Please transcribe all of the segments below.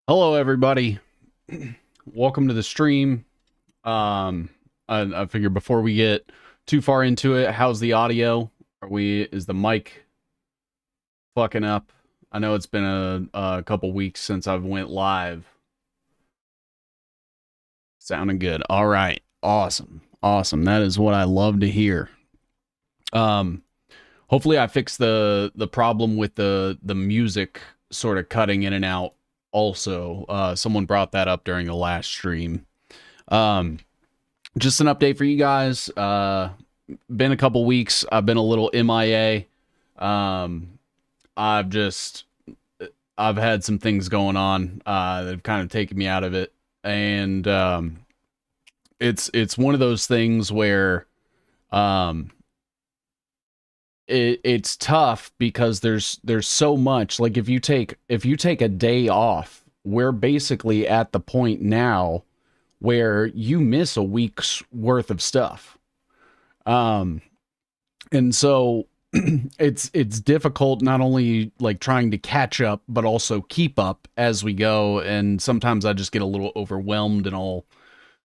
Hello, everybody. Welcome to the stream. I figured before we get too far into it, how's the audio? Is the mic fucking up? I know it's been a couple weeks since I've went live. Sounding good. All right. Awesome. Awesome. That is what I love to hear. Um, Hopefully I fixed the problem with the music sort of cutting in and out. Also, someone brought that up during the last stream. Um, just an update for you guys. Been a couple weeks. I've been a little MIA. Um, I've just I've had some things going on that have kind of taken me out of it, and it's one of those things where um, it's tough because there's so much. Like if you take a day off, we're basically at the point now where you miss a week's worth of stuff. Um, and so it's difficult not only like trying to catch up but also keep up as we go, and sometimes I just get a little overwhelmed and all.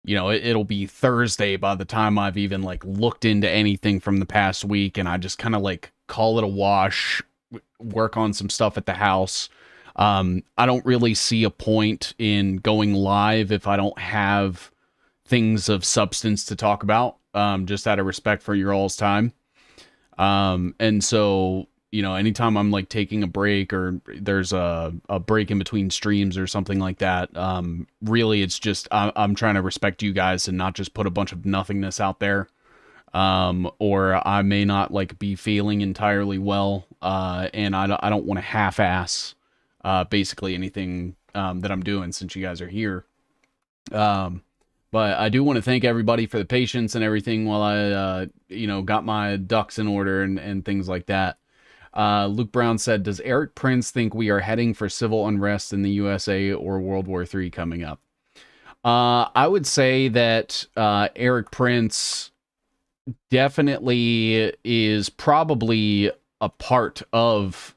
It'll be Thursday by the time I've even like looked into anything from the past week, and I just kind of like call it a wash, work on some stuff at the house. I don't really see a point in going live if I don't have things of substance to talk about, just out of respect for your all's time. And so, anytime I'm like taking a break or there's a break in between streams or something like that, really it's just, I'm trying to respect you guys and not just put a bunch of nothingness out there. Or I may not like be feeling entirely well. And I don't want to half-ass, basically anything, that I'm doing since you guys are here. Um, but I do want to thank everybody for the patience and everything while I got my ducks in order and things like that. Luke Brown said, "Does Erik Prince think we are heading for civil unrest in the USA or World War III coming up?" I would say that Erik Prince definitely is probably a part of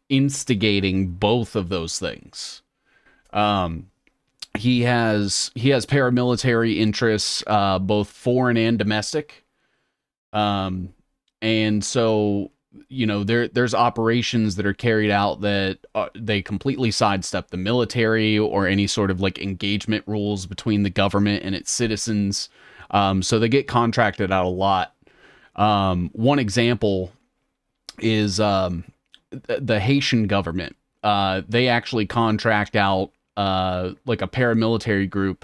instigating both of those things. Um, he has paramilitary interests, both foreign and domestic. Um, and so there's operations that are carried out that they completely sidestep the military or any sort of like engagement rules between the government and its citizens. So they get contracted out a lot. One example is the Haitian government. They actually contract out like a paramilitary group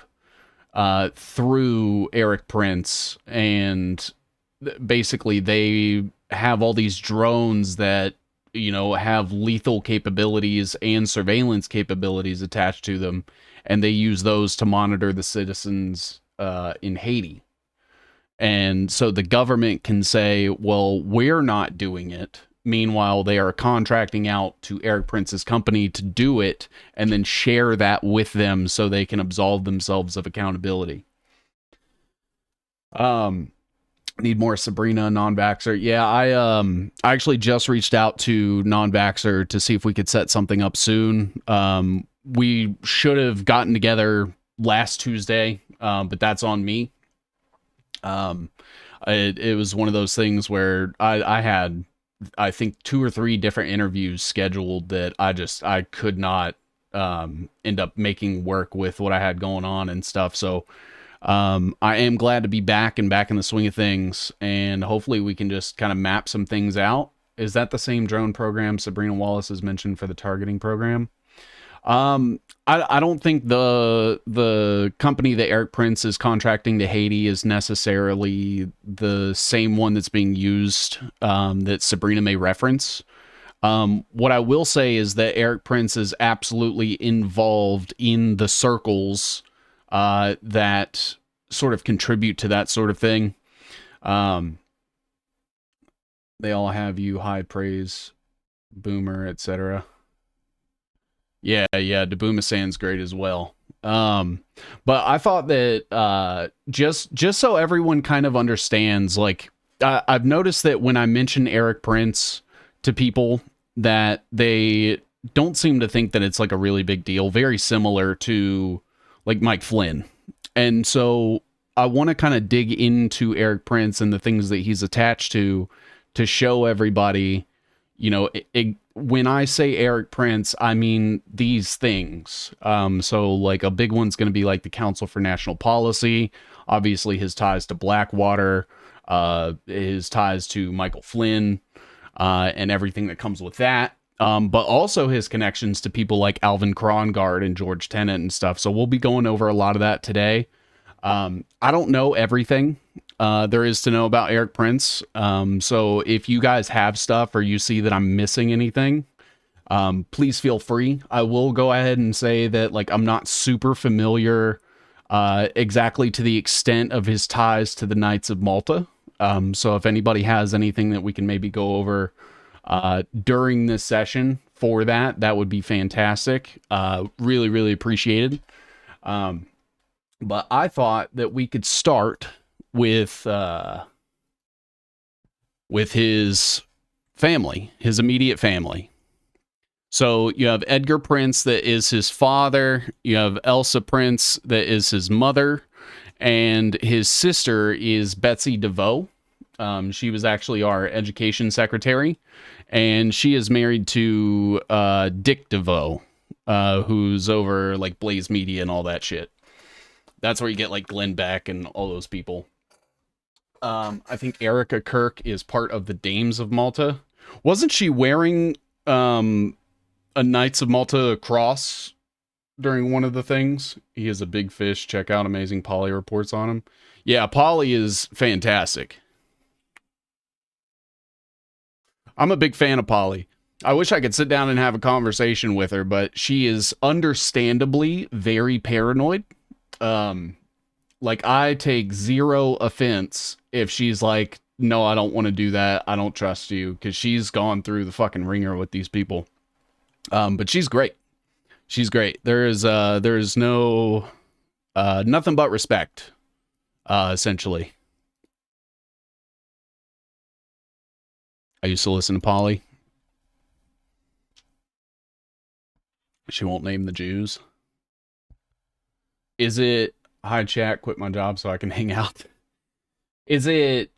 through Erik Prince, and basically they have all these drones that have lethal capabilities and surveillance capabilities attached to them, and they use those to monitor the citizens in Haiti. And so the government can say, well, we're not doing it. Meanwhile, they are contracting out to Erik Prince's company to do it and then share that with them so they can absolve themselves of accountability. Um, Need more Sabrina non-vaxxer. Yeah, I actually just reached out to non-vaxxer to see if we could set something up soon. We should have gotten together last Tuesday, but that's on me. Um, it was one of those things where I had, I think, two or three different interviews scheduled that I could not end up making work with what I had going on and stuff. So I am glad to be back and back in the swing of things, and hopefully we can just kind of map some things out. Is that the same drone program Sabrina Wallace has mentioned for the targeting program? I don't think the company that Erik Prince is contracting to Haiti is necessarily the same one that's being used, that Sabrina may reference. What I will say is that Erik Prince is absolutely involved in the circles that sort of contribute to that sort of thing. Um, they all have you high praise, Boomer, etc. Yeah, Dabumasan's great as well. But I thought that just so everyone kind of understands, like I've noticed that when I mention Erik Prince to people, that they don't seem to think that it's like a really big deal. Very similar to like Mike Flynn. And so I want to kind of dig into Erik Prince and the things that he's attached to show everybody, you know, when I say Erik Prince, I mean these things. So like a big one's going to be like the Council for National Policy, obviously his ties to Blackwater, his ties to Michael Flynn, and everything that comes with that. But also his connections to people like Alvin Krongard and George Tenet and stuff. So we'll be going over a lot of that today. I don't know everything there is to know about Erik Prince. So if you guys have stuff or you see that I'm missing anything, please feel free. I will go ahead and say that like I'm not super familiar exactly to the extent of his ties to the Knights of Malta. So if anybody has anything that we can maybe go over during this session for that, that would be fantastic. Really, really appreciated. But I thought that we could start with his family, his immediate family. So you have Edgar Prince, that is his father. You have Elsa Prince, that is his mother. And his sister is Betsy DeVoe. She was actually our education secretary. And she is married to Dick DeVoe, who's over like Blaze Media and all that shit. That's where you get like Glenn Beck and all those people. I think Erica Kirk is part of the Dames of Malta. Wasn't she wearing a Knights of Malta cross during one of the things? He is a big fish. Check out Amazing Polly reports on him. Yeah, Polly is fantastic. I'm a big fan of Polly. I wish I could sit down and have a conversation with her, but she is understandably very paranoid. Like I take zero offense if she's like, no, I don't want to do that. I don't trust you, because she's gone through the fucking ringer with these people. But she's great. She's great. There is no nothing but respect, essentially. I used to listen to Polly. She won't name the Jews. Is it, hi chat, quit my job so I can hang out? Is it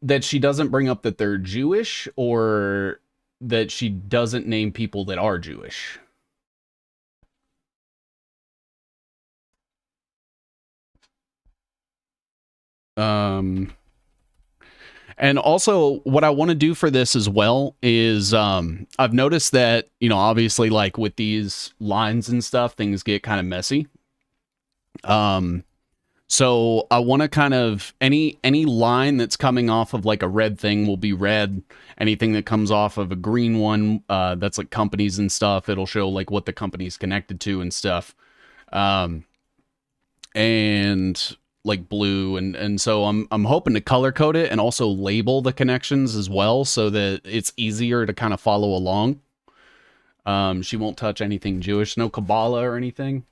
that she doesn't bring up that they're Jewish, or that she doesn't name people that are Jewish? And also what I want to do for this as well is, I've noticed that, you know, obviously like with these lines and stuff, things get kind of messy. So I want to kind of, any line that's coming off of like a red thing will be red. Anything that comes off of a green one, that's like companies and stuff, it'll show like what the company's connected to and stuff. And like blue, and so I'm hoping to color code it and also label the connections as well, so that it's easier to kind of follow along. She won't touch anything Jewish, no Kabbalah or anything.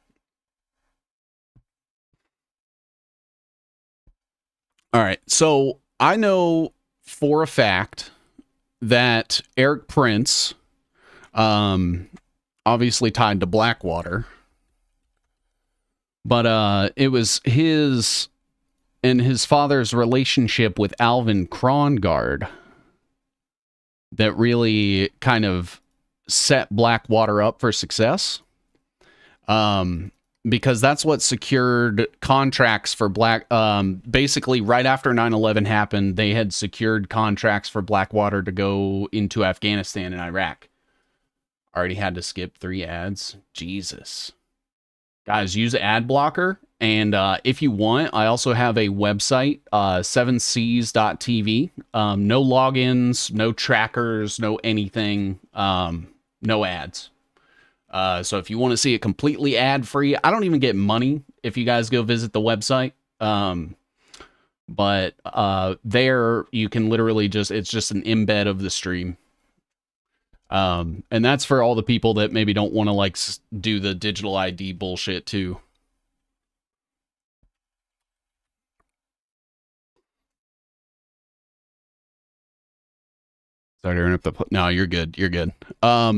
All right, so I know for a fact that Erik Prince, obviously tied to Blackwater, but it was his and his father's relationship with Alvin Krongard that really kind of set Blackwater up for success. Because that's what secured contracts for basically right after 9/11 happened, they had secured contracts for Blackwater to go into Afghanistan and Iraq. Already had to skip 3 ads. Jesus. Guys, use ad blocker. And if you want, I also have a website, 7seas.tv. No logins, no trackers, no anything, no ads. So if you want to see it completely ad-free, I don't even get money if you guys go visit the website. But there you can literally it's just an embed of the stream. And that's for all the people that maybe don't want to like do the digital ID bullshit too. Sorry to interrupt. No, you're good. You're good.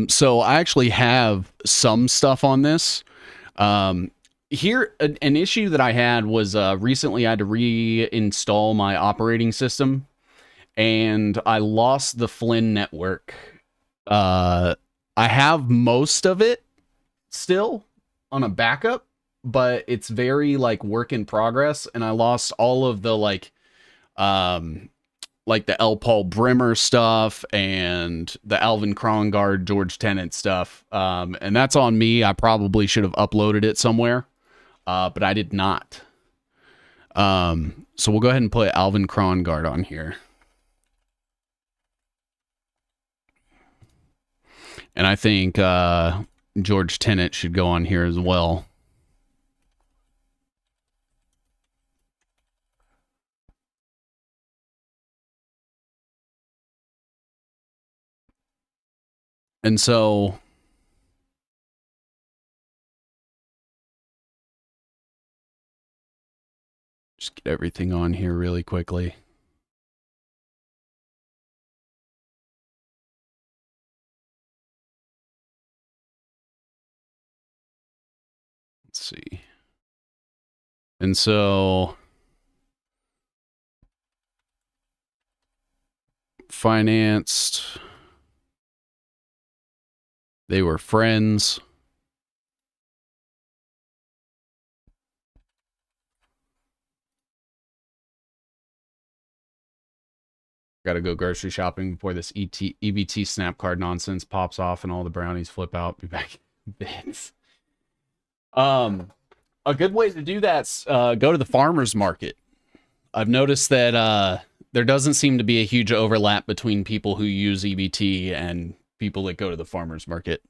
So I actually have some stuff on this. Here, an issue that I had was recently I had to reinstall my operating system, and I lost the Flynn network. I have most of it still on a backup, but it's very like work in progress, and I lost all of the like the L. Paul Brimmer stuff and the Alvin Krongard, George Tenet stuff. And that's on me. I probably should have uploaded it somewhere, but I did not. So we'll go ahead and put Alvin Krongard on here. And I think George Tenet should go on here as well. And so just get everything on here really quickly. Let's see. And so financed. They were friends. Got to go grocery shopping before this EBT snap card nonsense pops off and all the brownies flip out. Be back in bits. A good way to do that's go to the farmer's market. I've noticed that there doesn't seem to be a huge overlap between people who use EBT and people that go to the farmer's market.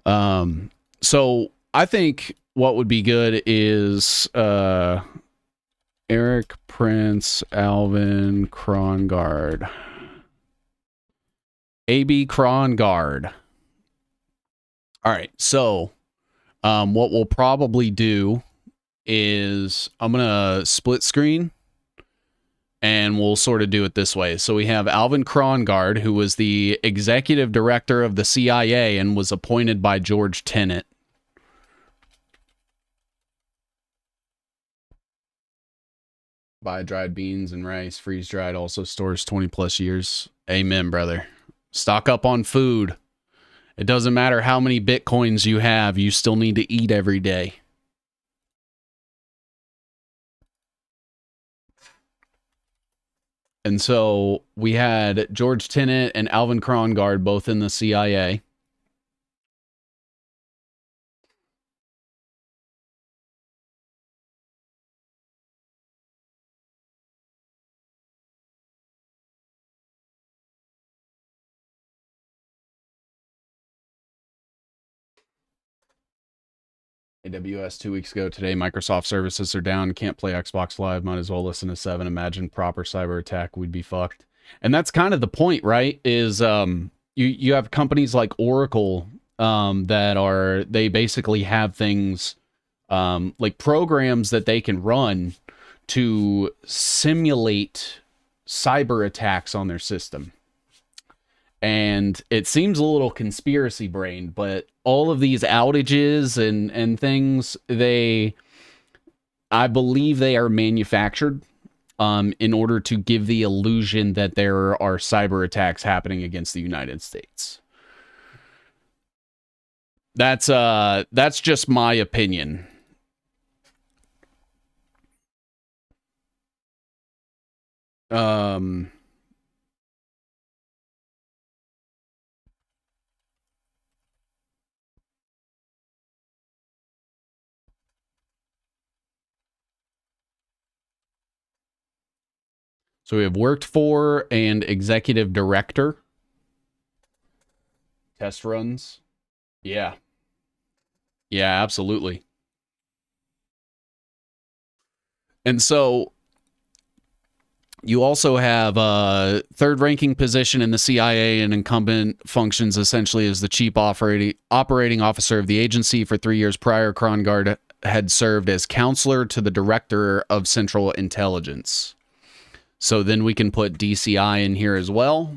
So I think what would be good is Erik, Prince, Alvin, Krongard. AB Krongard. All right, so what we'll probably do is I'm going to split screen and we'll sort of do it this way. So we have Alvin Krongard, who was the executive director of the CIA and was appointed by George Tenet. Buy dried beans and rice, freeze dried, also stores 20 plus years. Amen, brother. Stock up on food. It doesn't matter how many Bitcoins you have, you still need to eat every day. And so we had George Tenet and Alvin Krongard both in the CIA. AWS 2 weeks ago today. Microsoft services are down. Can't play Xbox Live. Might as well listen to 7. Imagine proper cyber attack. We'd be fucked. And that's kind of the point, right? Is you have companies like Oracle they basically have things like programs that they can run to simulate cyber attacks on their system. And it seems a little conspiracy brained, but all of these outages and things, I believe they are manufactured in order to give the illusion that there are cyber attacks happening against the United States. That's just my opinion. So we have worked for and executive director. Test runs. Yeah. Yeah, absolutely. And so you also have a third ranking position in the CIA and incumbent functions essentially as the chief operating officer of the agency. For 3 years prior, Krongard had served as counselor to the director of Central Intelligence. So then we can put DCI in here as well.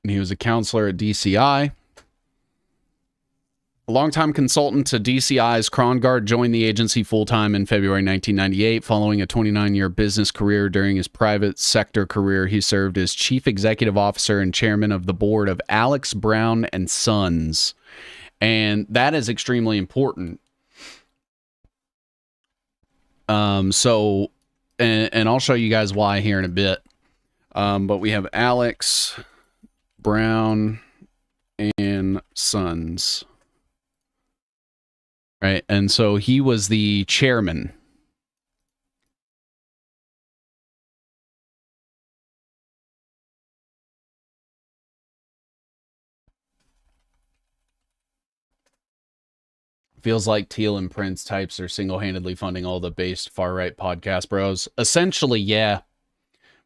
and he was a counselor at DCI. A longtime consultant to DCI's Krongard joined the agency full-time in February 1998. Following a 29-year business career, during his private sector career, he served as chief executive officer and chairman of the board of Alex Brown and Sons. And that is extremely important. And I'll show you guys why here in a bit. But we have Alex Brown and Sons. Right, and so he was the chairman. Feels like Teal and Prince types are single-handedly funding all the based far-right podcast bros. Essentially, yeah.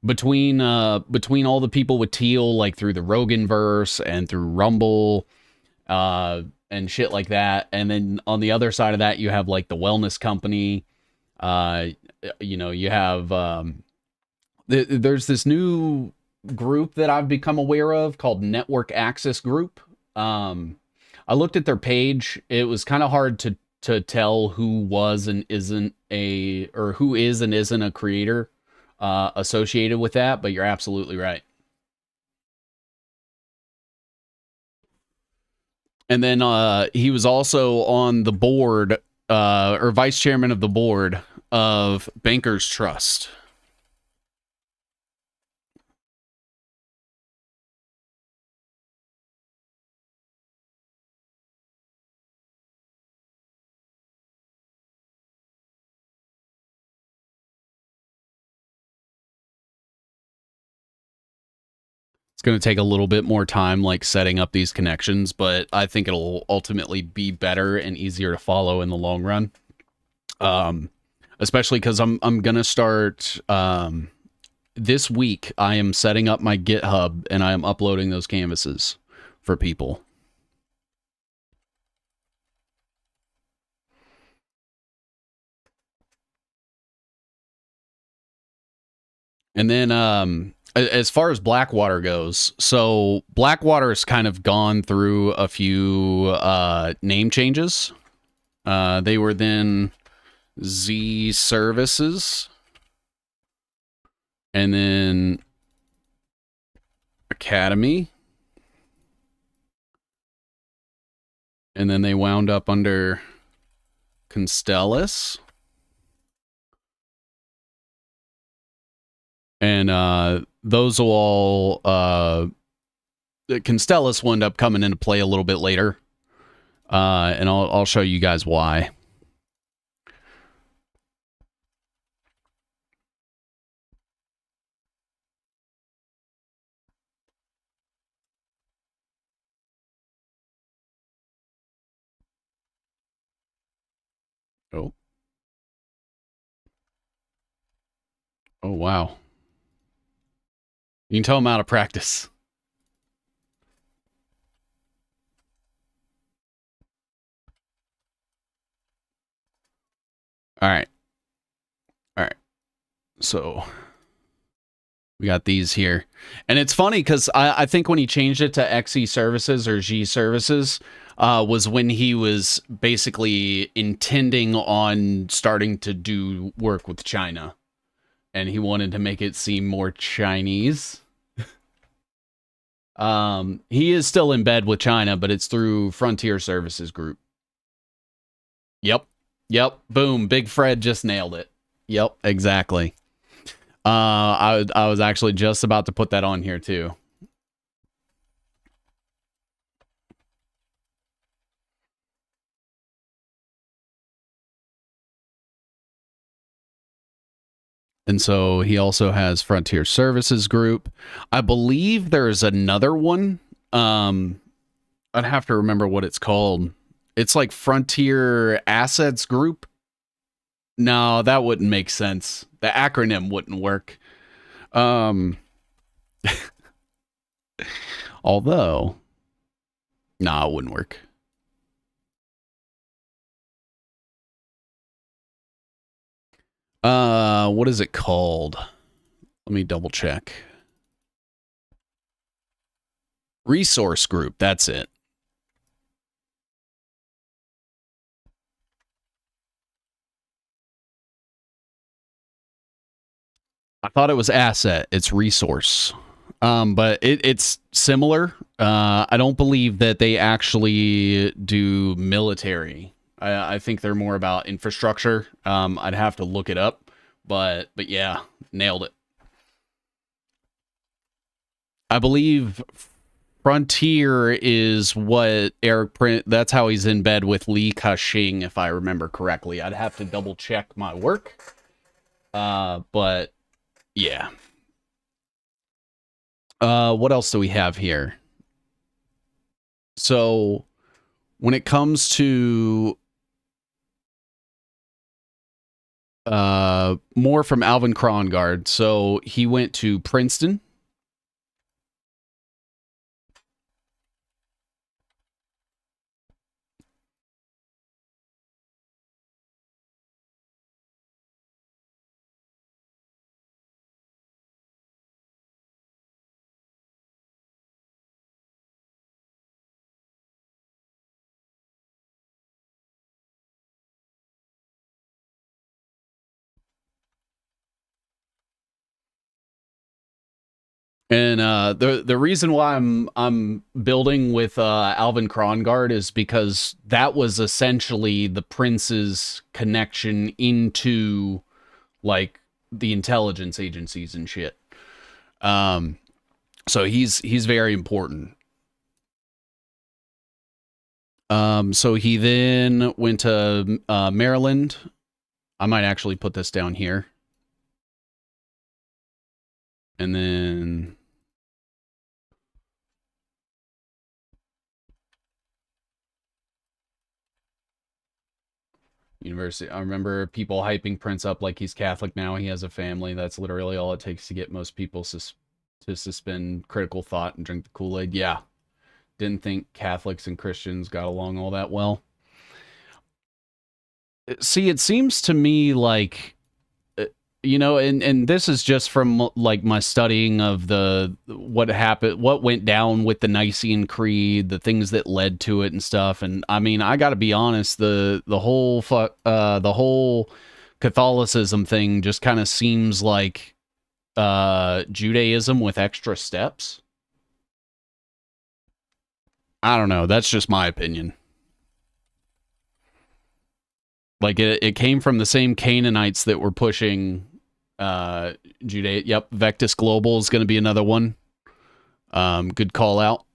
Between all the people with Teal, like through the Roganverse and through Rumble, and shit like that. And then on the other side of that, you have like the wellness company. You have there's this new group that I've become aware of called Network Access Group. I looked at their page. It was kind of hard to tell who was and isn't who is and isn't a creator associated with that, but you're absolutely right. And then he was also on the board, or vice chairman of the board of Bankers Trust. It's going to take a little bit more time, like setting up these connections, but I think it'll ultimately be better and easier to follow in the long run. Especially because I'm going to start this week. I am setting up my GitHub and I am uploading those canvases for people. And then as far as Blackwater goes, so Blackwater has kind of gone through a few name changes. They were then Z Services, and then Academy, and then they wound up under Constellus. And those will all Constellus will end up coming into play a little bit later, and I'll show you guys why. Oh wow! You can tell I'm out of practice. All right. So we got these here. And it's funny because I think when he changed it to XE Services or G Services was when he was basically intending on starting to do work with China. And he wanted to make it seem more Chinese. He is still in bed with China, but it's through Frontier Services Group. Yep. Boom. Big Fred just nailed it. Yep, exactly. I was actually just about to put that on here too. And so he also has Frontier Services Group. I believe there's another one. I'd have to remember what it's called. It's like Frontier Assets Group. No, that wouldn't make sense. The acronym wouldn't work. Although, nah, it wouldn't work. What is it called? Let me double check. Resource group, that's it. I thought it was asset. It's resource. But it's similar. I don't believe that they actually do military. I think they're more about infrastructure. I'd have to look it up, but yeah, nailed it. I believe Frontier is what Erik Print. That's how he's in bed with Li Ka-shing, if I remember correctly. I'd have to double check my work. But yeah. What else do we have here? So when it comes to more from Alvin Krongard, so he went to Princeton. And the reason why I'm building with Alvin Krongard is because that was essentially the Prince's connection into like the intelligence agencies and shit. So he's very important. So he then went to Maryland. I might actually put this down here. And then university. I remember people hyping Prince up like he's Catholic now. He has a family. That's literally all it takes to get most people to suspend critical thought and drink the Kool-Aid. Yeah. Didn't think Catholics and Christians got along all that well. See, it seems to me like and this is just from like my studying of the what happened, what went down with the Nicene Creed, the things that led to it and stuff. And I mean, I got to be honest, the whole Catholicism thing just kind of seems like Judaism with extra steps. I don't know. That's just my opinion. Like it came from the same Canaanites that were pushing Judea. Yep, Vectis Global is going to be another one. Good call out.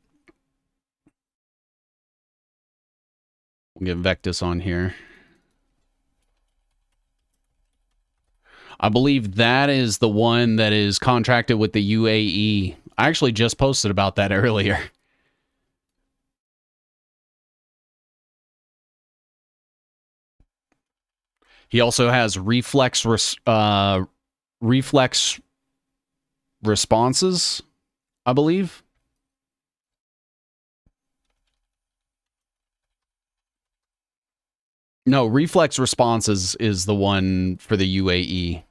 We'll get Vectis on here. I believe that is the one that is contracted with the UAE. I actually just posted about that earlier. He also has reflex responses, I believe. No, reflex responses is the one for the UAE.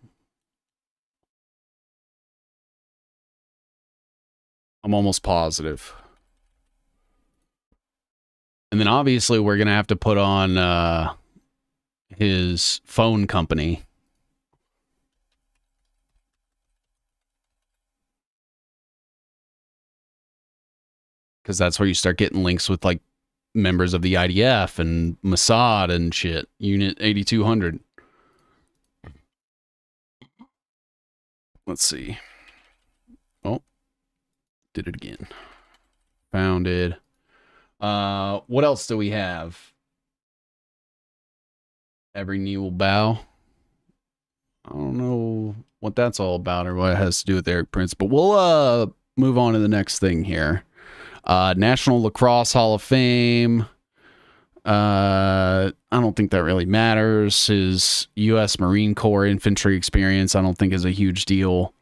I'm almost positive. And then obviously we're going to have to put on his phone company. Because that's where you start getting links with like members of the IDF and Mossad and shit. Unit 8200. Let's see. Oh, did it again. Founded. What else do we have? Every knee will bow. I don't know what that's all about or what it has to do with Erik Prince, but we'll move on to the next thing here. National Lacrosse Hall of Fame. I don't think that really matters. His U.S. Marine Corps infantry experience, I don't think is a huge deal.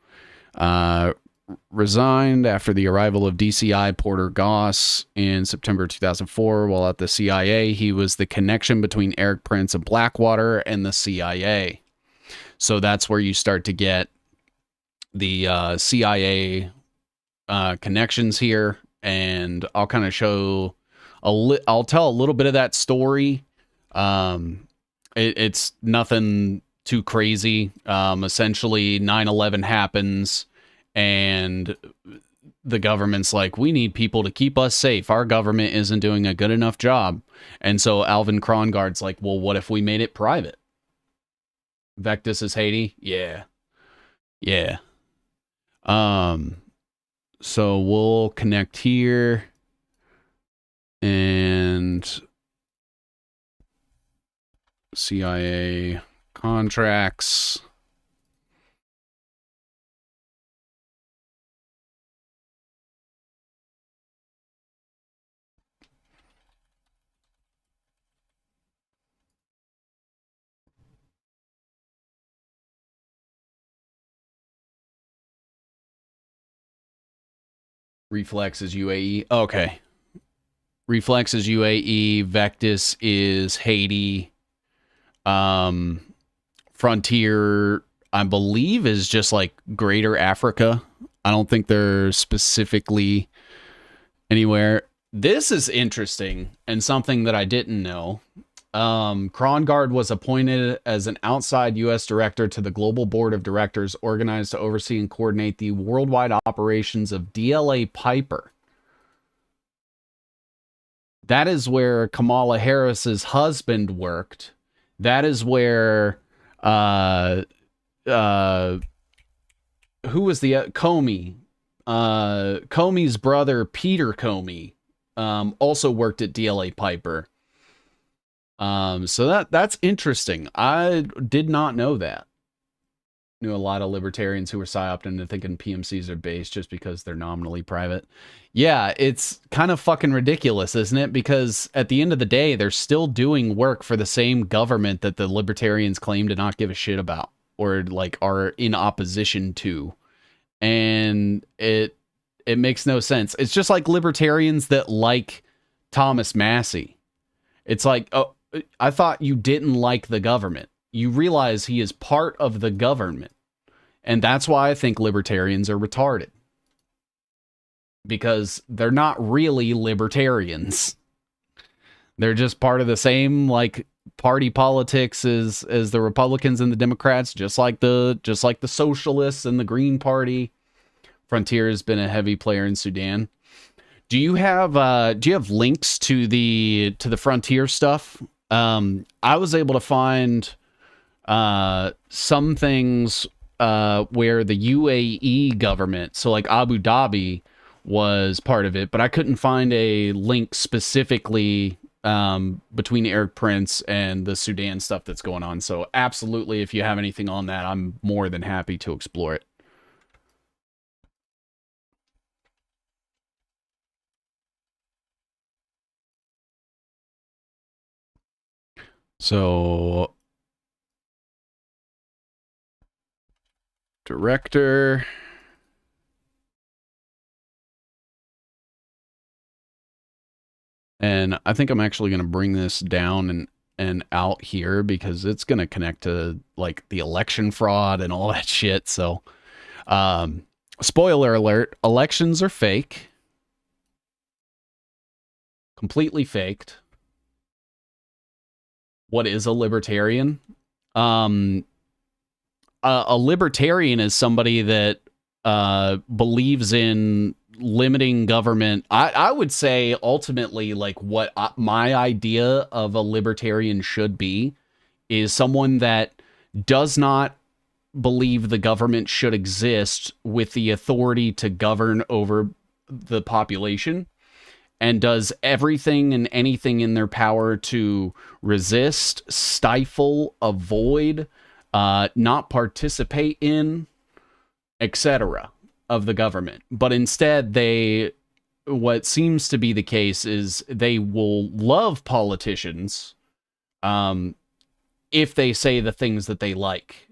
Resigned after the arrival of DCI Porter Goss in September 2004. While at the CIA, he was the connection between Erik Prince of Blackwater and the CIA. So that's where you start to get the CIA connections here. and I'll kind of show I'll tell a little bit of that story. It's nothing too crazy. Essentially 9/11 happens, and the government's like, we need people to keep us safe. Our government isn't doing a good enough job. And so Alvin Krongard's like, well, what if we made it private? Vectis is Haiti? Yeah. Yeah. So we'll connect here and CIA contracts. Reflex is UAE. Okay. Reflex is UAE. Vectis is Haiti. Frontier, I believe, is just like Greater Africa. I don't think they're specifically anywhere. This is interesting and something that I didn't know. Krongard was appointed as an outside U.S. director to the Global Board of Directors organized to oversee and coordinate the worldwide operations of DLA Piper. That is where Kamala Harris's husband worked. That is where who was the Comey? Comey's brother Peter Comey also worked at DLA Piper. So that's interesting. I did not know that. Knew a lot of libertarians who were psyoped into thinking PMCs are based just because they're nominally private. Yeah, it's kind of fucking ridiculous, isn't it? Because at the end of the day, they're still doing work for the same government that the libertarians claim to not give a shit about or like are in opposition to. And it makes no sense. It's just like libertarians that like Thomas Massey. It's like, oh, I thought you didn't like the government. You realize he is part of the government. And that's why I think libertarians are retarded. Because they're not really libertarians. They're just part of the same like party politics as the Republicans and the Democrats, just like the socialists and the Green Party. Frontier has been a heavy player in Sudan. Do you have links to the Frontier stuff? I was able to find some things where the UAE government, so like Abu Dhabi, was part of it, but I couldn't find a link specifically between Erik Prince and the Sudan stuff that's going on. So absolutely, if you have anything on that, I'm more than happy to explore it. So, director. And I think I'm actually going to bring this down and out here because it's going to connect to like the election fraud and all that shit. So, spoiler alert, elections are fake. Completely faked. What is a libertarian? A libertarian is somebody that believes in limiting government. I would say ultimately, like, what my idea of a libertarian should be is someone that does not believe the government should exist with the authority to govern over the population, and does everything and anything in their power to resist, stifle, avoid, not participate in, etc. of the government. But instead, what seems to be the case is they will love politicians if they say the things that they like,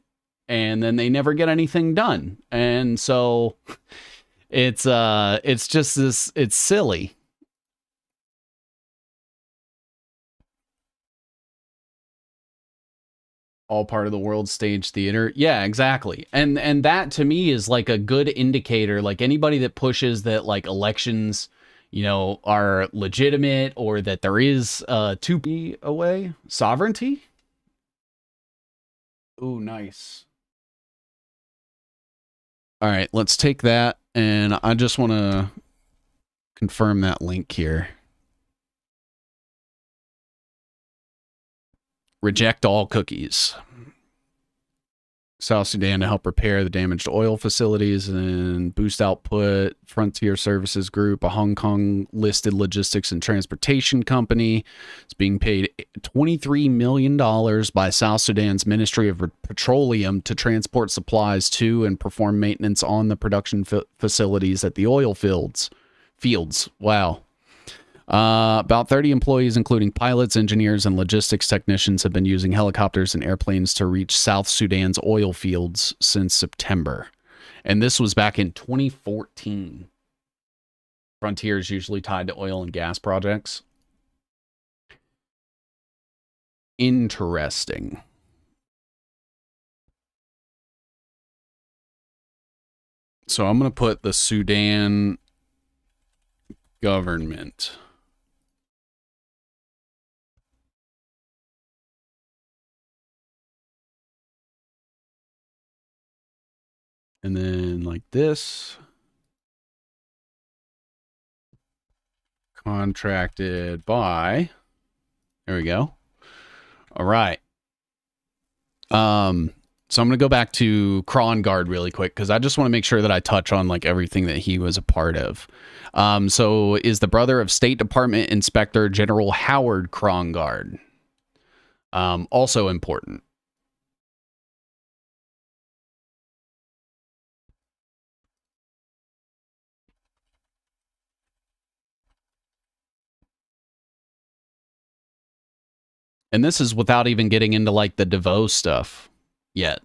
and then they never get anything done. And so it's just this, it's silly. All part of the world stage theater. Yeah, exactly. And that to me is like a good indicator. Like anybody that pushes that like elections, are legitimate, or that there is to be a way. Sovereignty? Ooh, nice. All right, let's take that, and I just want to confirm that link here. Reject all cookies. South Sudan to help repair the damaged oil facilities and boost output. Frontier Services Group, a Hong Kong listed logistics and transportation company, is being paid $23 million by South Sudan's Ministry of Petroleum to transport supplies to and perform maintenance on the production facilities at the oil fields. Wow. About 30 employees, including pilots, engineers, and logistics technicians, have been using helicopters and airplanes to reach South Sudan's oil fields since September. And this was back in 2014. Frontier is usually tied to oil and gas projects. Interesting. So I'm going to put the Sudan government. And then like this. Contracted by. There we go. All right. So I'm going to go back to Krongard really quick because I just want to make sure that I touch on like everything that he was a part of. So is the brother of State Department Inspector General Howard Krongard. Also important. And this is without even getting into like the DeVoe stuff yet.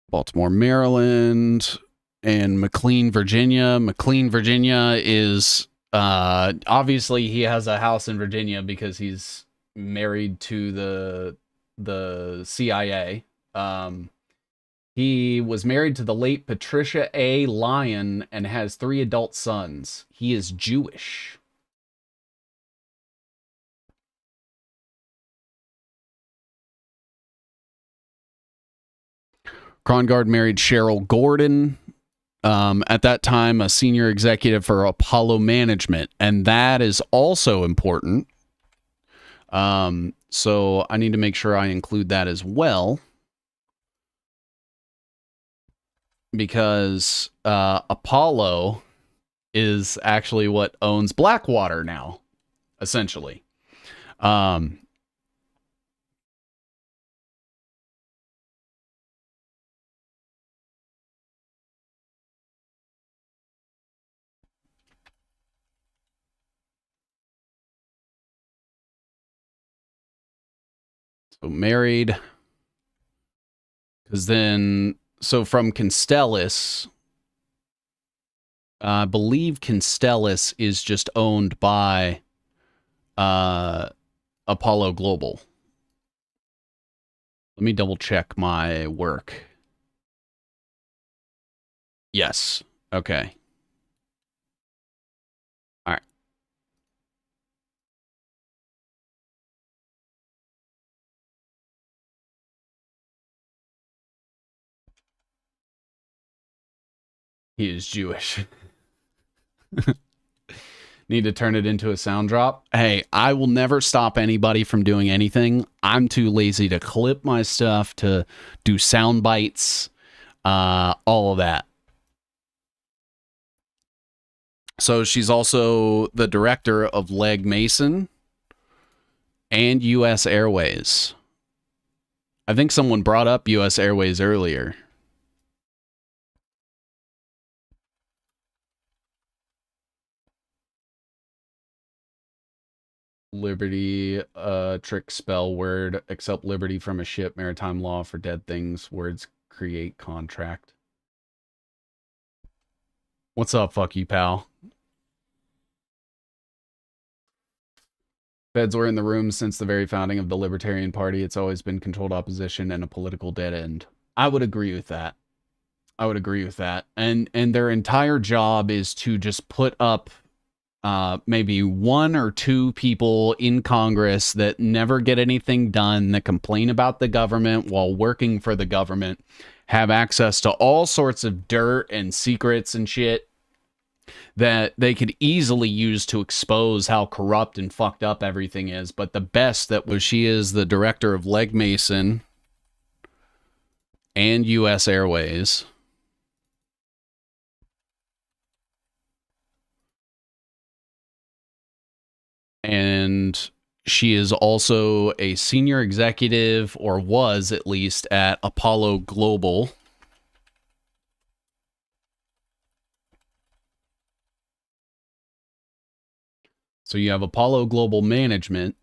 Baltimore, Maryland, and McLean, Virginia. McLean, Virginia is obviously he has a house in Virginia because he's married to the CIA. He was married to the late Patricia A. Lyon and has 3 adult sons. He is Jewish. Krongard married Cheryl Gordon, at that time a senior executive for Apollo Management, and that is also important. So I need to make sure I include that as well, because Apollo is actually what owns Blackwater now, essentially. So married, because then, so from Constellus, I believe Constellus is just owned by Apollo Global. Let me double check my work. Yes. Okay. All right. He is Jewish. Need to turn it into a sound drop. Hey, I will never stop anybody from doing anything. I'm too lazy to clip my stuff, to do sound bites, all of that. So she's also the director of Legg Mason and U.S. Airways. I think someone brought up U.S. Airways earlier. Liberty, trick spell word, accept liberty from a ship, maritime law for dead things, words create contract. What's up, fuck you, pal? Feds were in the room since the very founding of the Libertarian Party. It's always been controlled opposition and a political dead end. I would agree with that. I would agree with that. And their entire job is to just put up maybe one or two people in Congress that never get anything done, that complain about the government while working for the government, have access to all sorts of dirt and secrets and shit that they could easily use to expose how corrupt and fucked up everything is. But the best that was, she is the director of Legg Mason and U.S. Airways. And she is also a senior executive, or was at least, at Apollo Global. So you have Apollo Global Management.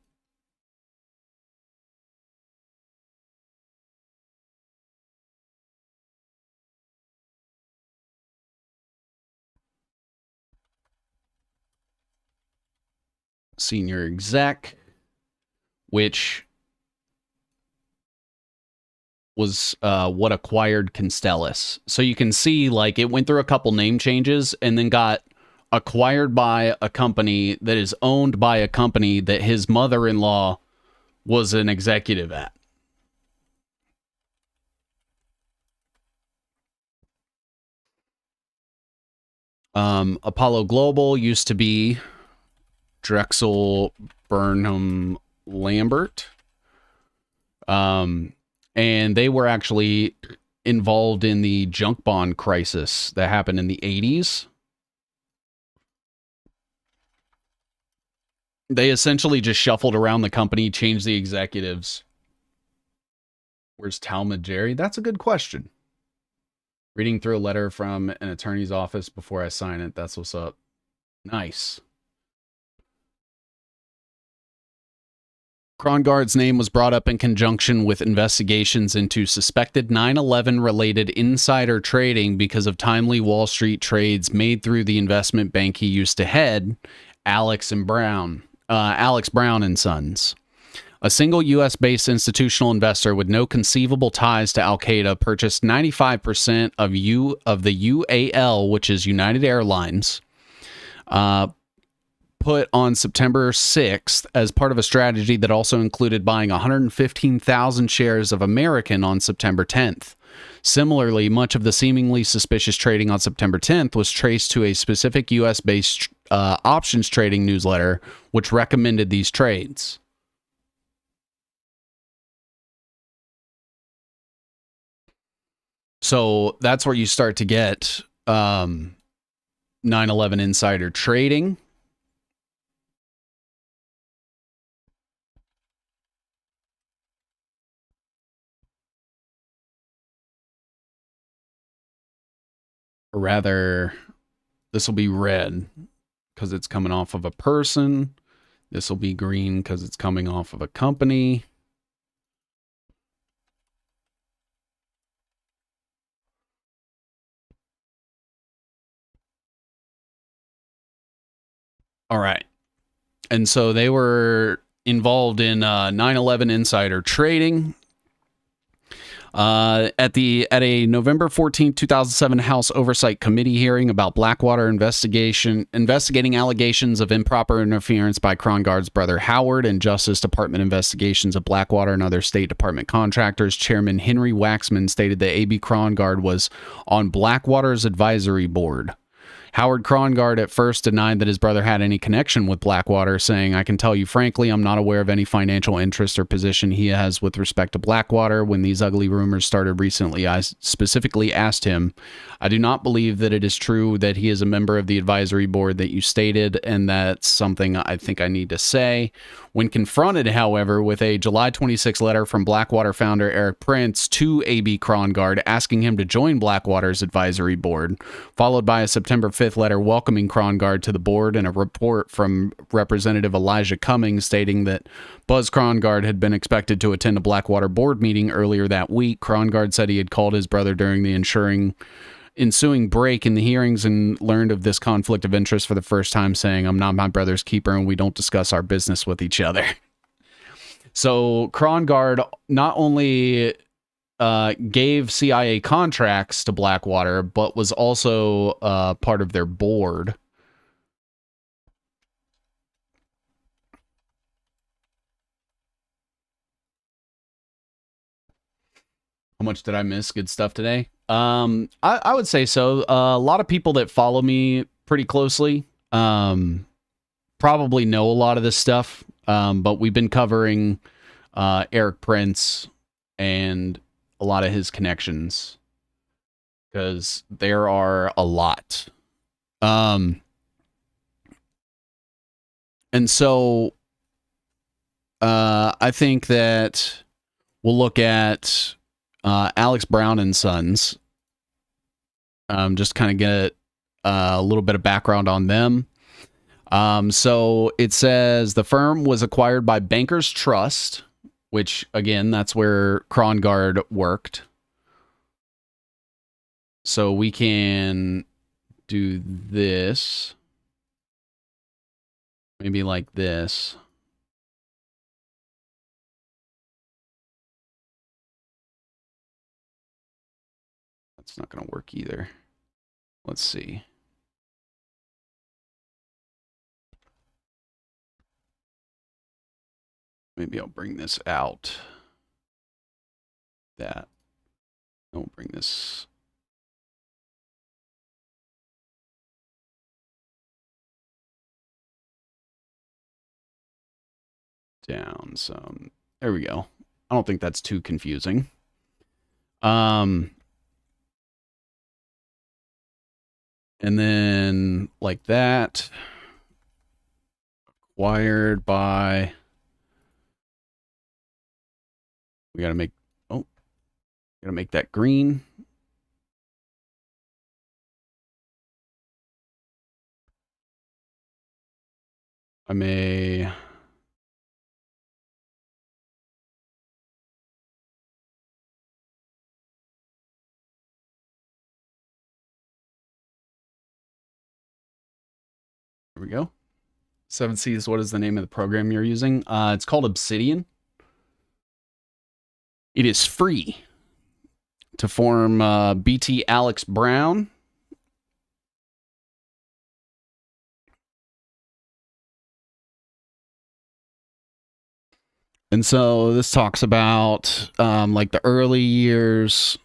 Senior exec, which was what acquired Constellus. So you can see, like, it went through a couple name changes and then got acquired by a company that is owned by a company that his mother-in-law was an executive at. Apollo Global used to be Drexel Burnham Lambert. And they were actually involved in the junk bond crisis that happened in the 80s. They essentially just shuffled around the company, changed the executives. Where's Talmud Jerry? That's a good question. Reading through a letter from an attorney's office before I sign it. That's what's up. Nice. Krongard's name was brought up in conjunction with investigations into suspected 9/11 related insider trading because of timely Wall Street trades made through the investment bank he used to head, Alex Brown and Sons. A single U.S.-based institutional investor with no conceivable ties to Al-Qaeda purchased 95% of the UAL, which is United Airlines, put on September 6th as part of a strategy that also included buying 115,000 shares of American on September 10th. Similarly, much of the seemingly suspicious trading on September 10th was traced to a specific U.S.-based options trading newsletter, which recommended these trades. So that's where you start to get 9/11 insider trading. Or rather, this will be red because it's coming off of a person. This will be green because it's coming off of a company. All right. And so they were involved in 9/11 insider trading. At a November 14, 2007 House Oversight Committee hearing about Blackwater investigating allegations of improper interference by Krongard's brother Howard and Justice Department investigations of Blackwater and other State Department contractors, Chairman Henry Waxman stated that A.B. Krongard was on Blackwater's advisory board. Howard Krongard at first denied that his brother had any connection with Blackwater, saying, "I can tell you frankly, I'm not aware of any financial interest or position he has with respect to Blackwater. When these ugly rumors started recently, I specifically asked him, I do not believe that it is true that he is a member of the advisory board that you stated, and that's something I think I need to say." When confronted, however, with a July 26 letter from Blackwater founder Erik Prince to A.B. Krongard asking him to join Blackwater's advisory board, followed by a September 5th letter welcoming Krongard to the board and a report from Representative Elijah Cummings stating that Buzz Krongard had been expected to attend a Blackwater board meeting earlier that week. Krongard said he had called his brother during the ensuing break in the hearings and learned of this conflict of interest for the first time, saying, "I'm not my brother's keeper and we don't discuss our business with each other." So Krongard not only gave CIA contracts to Blackwater, but was also part of their board. How much did I miss? Good stuff today. I would say so. A lot of people that follow me pretty closely probably know a lot of this stuff, but we've been covering Erik Prince and a lot of his connections because there are a lot. And so I think that we'll look at Alex Brown and Sons. Just kind of get a little bit of background on them. So it says the firm was acquired by Bankers Trust, which, again, that's where Krongard worked. So we can do this. Maybe like this. That's not going to work either. Let's see. Maybe I'll bring this out. That. I'll bring this. Down some. There we go. I don't think that's too confusing. And then like that. Acquired by. We gotta make. Oh, gotta make that green. I may. There we go. 7Cs, what is the name of the program you're using? It's called Obsidian. It is free to form BT Alex Brown. And so this talks about like the early years.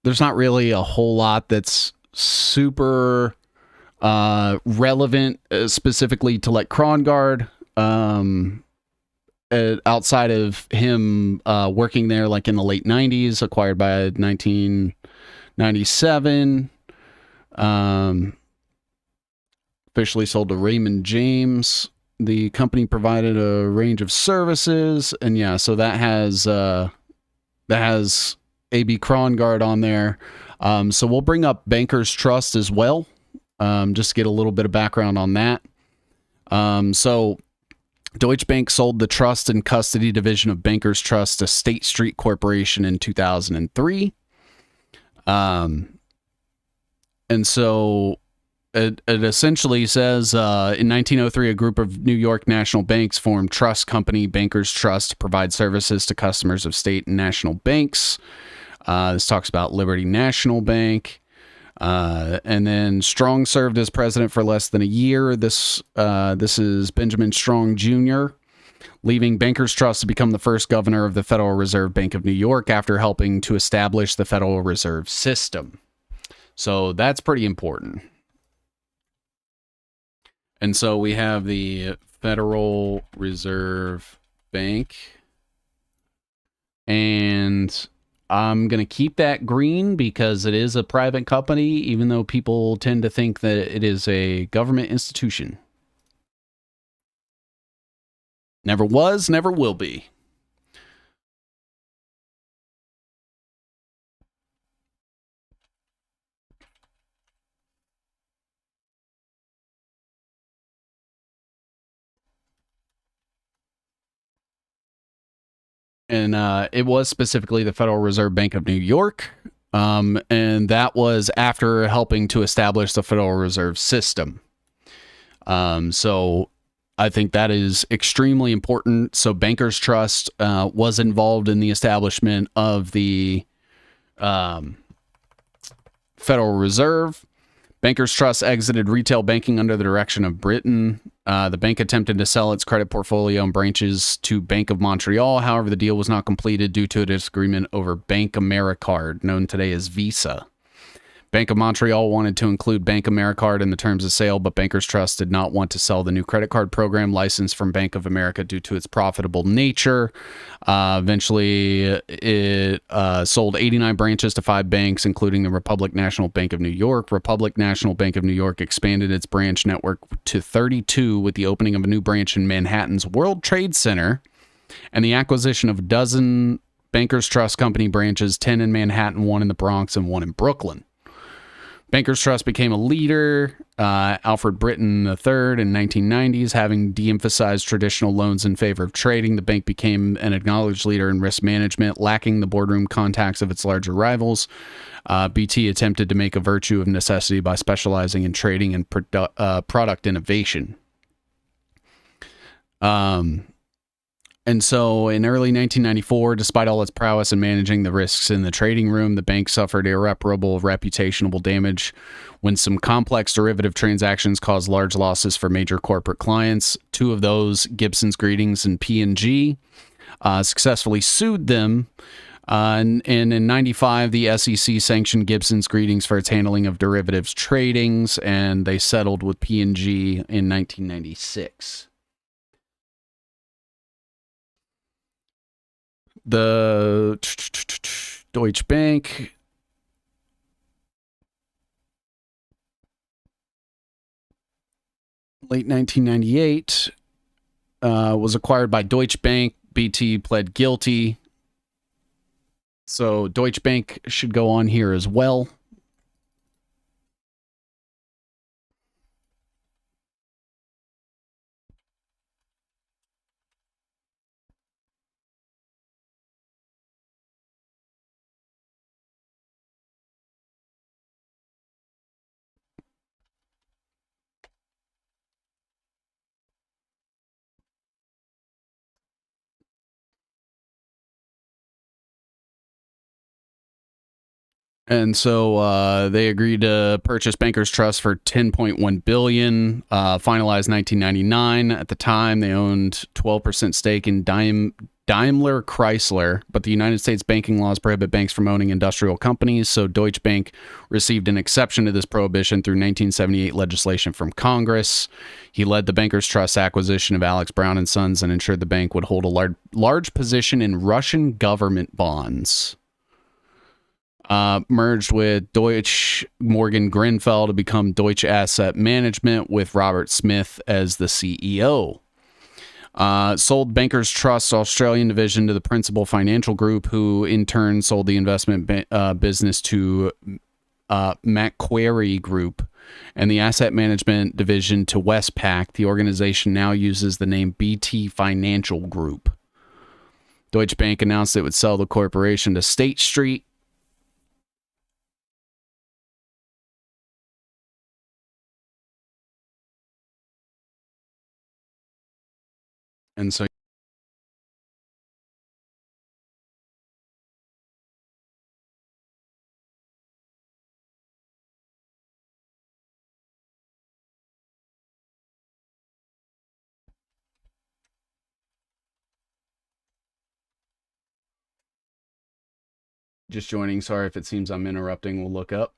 There's not really a whole lot that's super relevant specifically to like Krongard. Outside of him working there like in the late 90s, acquired by 1997, officially sold to Raymond James. The company provided a range of services, and yeah, so that has AB Krongard on there. So we'll bring up Bankers Trust as well, just to get a little bit of background on that. So Deutsche Bank sold the trust and custody division of Bankers Trust to State Street Corporation in 2003. And so it essentially says in 1903, a group of New York national banks formed trust company Bankers Trust to provide services to customers of state and national banks. This talks about Liberty National Bank. And then Strong served as president for less than a year. This is Benjamin Strong Jr., leaving Bankers Trust to become the first governor of the Federal Reserve Bank of New York after helping to establish the Federal Reserve System. So that's pretty important. And so we have the Federal Reserve Bank. And I'm going to keep that green because it is a private company, even though people tend to think that it is a government institution. Never was, never will be. And it was specifically the Federal Reserve Bank of New York. And that was after helping to establish the Federal Reserve System. So I think that is extremely important. So Bankers Trust was involved in the establishment of the Federal Reserve. Bankers Trust exited retail banking under the direction of Britain. The bank attempted to sell its credit portfolio and branches to Bank of Montreal. However, the deal was not completed due to a disagreement over Bank AmeriCard, known today as Visa. Bank of Montreal wanted to include Bank AmeriCard in the terms of sale, but Bankers Trust did not want to sell the new credit card program licensed from Bank of America due to its profitable nature. Eventually, it sold 89 branches to 5 banks, including the Republic National Bank of New York. Republic National Bank of New York expanded its branch network to 32 with the opening of a new branch in Manhattan's World Trade Center and the acquisition of a dozen Bankers Trust Company branches, 10 in Manhattan, 1 in the Bronx, and 1 in Brooklyn. Bankers Trust became a leader, Alfred Britton III, in 1990s, having de-emphasized traditional loans in favor of trading. The bank became an acknowledged leader in risk management, lacking the boardroom contacts of its larger rivals. BT attempted to make a virtue of necessity by specializing in trading and product innovation. And so in early 1994, despite all its prowess in managing the risks in the trading room, the bank suffered irreparable reputational damage when some complex derivative transactions caused large losses for major corporate clients. 2 of those, Gibson's Greetings and P&G, successfully sued them. And in 95, the SEC sanctioned Gibson's Greetings for its handling of derivatives tradings, and they settled with P&G in 1996. The Deutsche Bank late 1998 was acquired by Deutsche Bank. BT pled guilty. So Deutsche Bank should go on here as well. And so they agreed to purchase Bankers Trust for $10.1 billion, finalized 1999. At the time, they owned 12% stake in Daimler Chrysler, but the United States banking laws prohibit banks from owning industrial companies, so Deutsche Bank received an exception to this prohibition through 1978 legislation from Congress. He led the Bankers Trust acquisition of Alex Brown and Sons and ensured the bank would hold a large position in Russian government bonds. Merged with Deutsche Morgan Grenfell to become Deutsche Asset Management with Robert Smith as the CEO. Sold Bankers Trust Australian division to the Principal Financial Group, who in turn sold the investment business to Macquarie Group, and the asset management division to Westpac. The organization now uses the name BT Financial Group. Deutsche Bank announced it would sell the corporation to State Street. And so just joining, sorry if it seems I'm interrupting, we'll look up.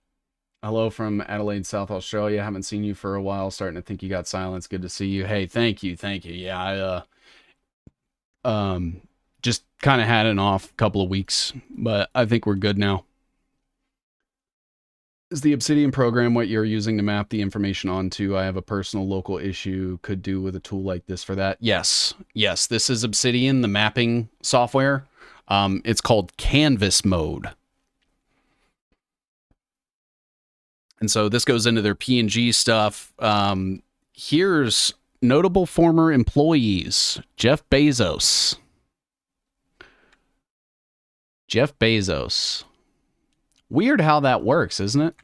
Hello from Adelaide, South Australia. Haven't seen you for a while. Starting to think you got silence. Good to see you. Hey, thank you. Yeah, I just kind of had an off couple of weeks, but I think we're good now. Is the Obsidian program what you're using to map the information onto? I have a personal local issue. Could do with a tool like this for that. Yes, this is Obsidian, the mapping software. It's called Canvas Mode. And so this goes into their P&G stuff. Here's notable former employees. Jeff Bezos. Weird how that works, isn't it?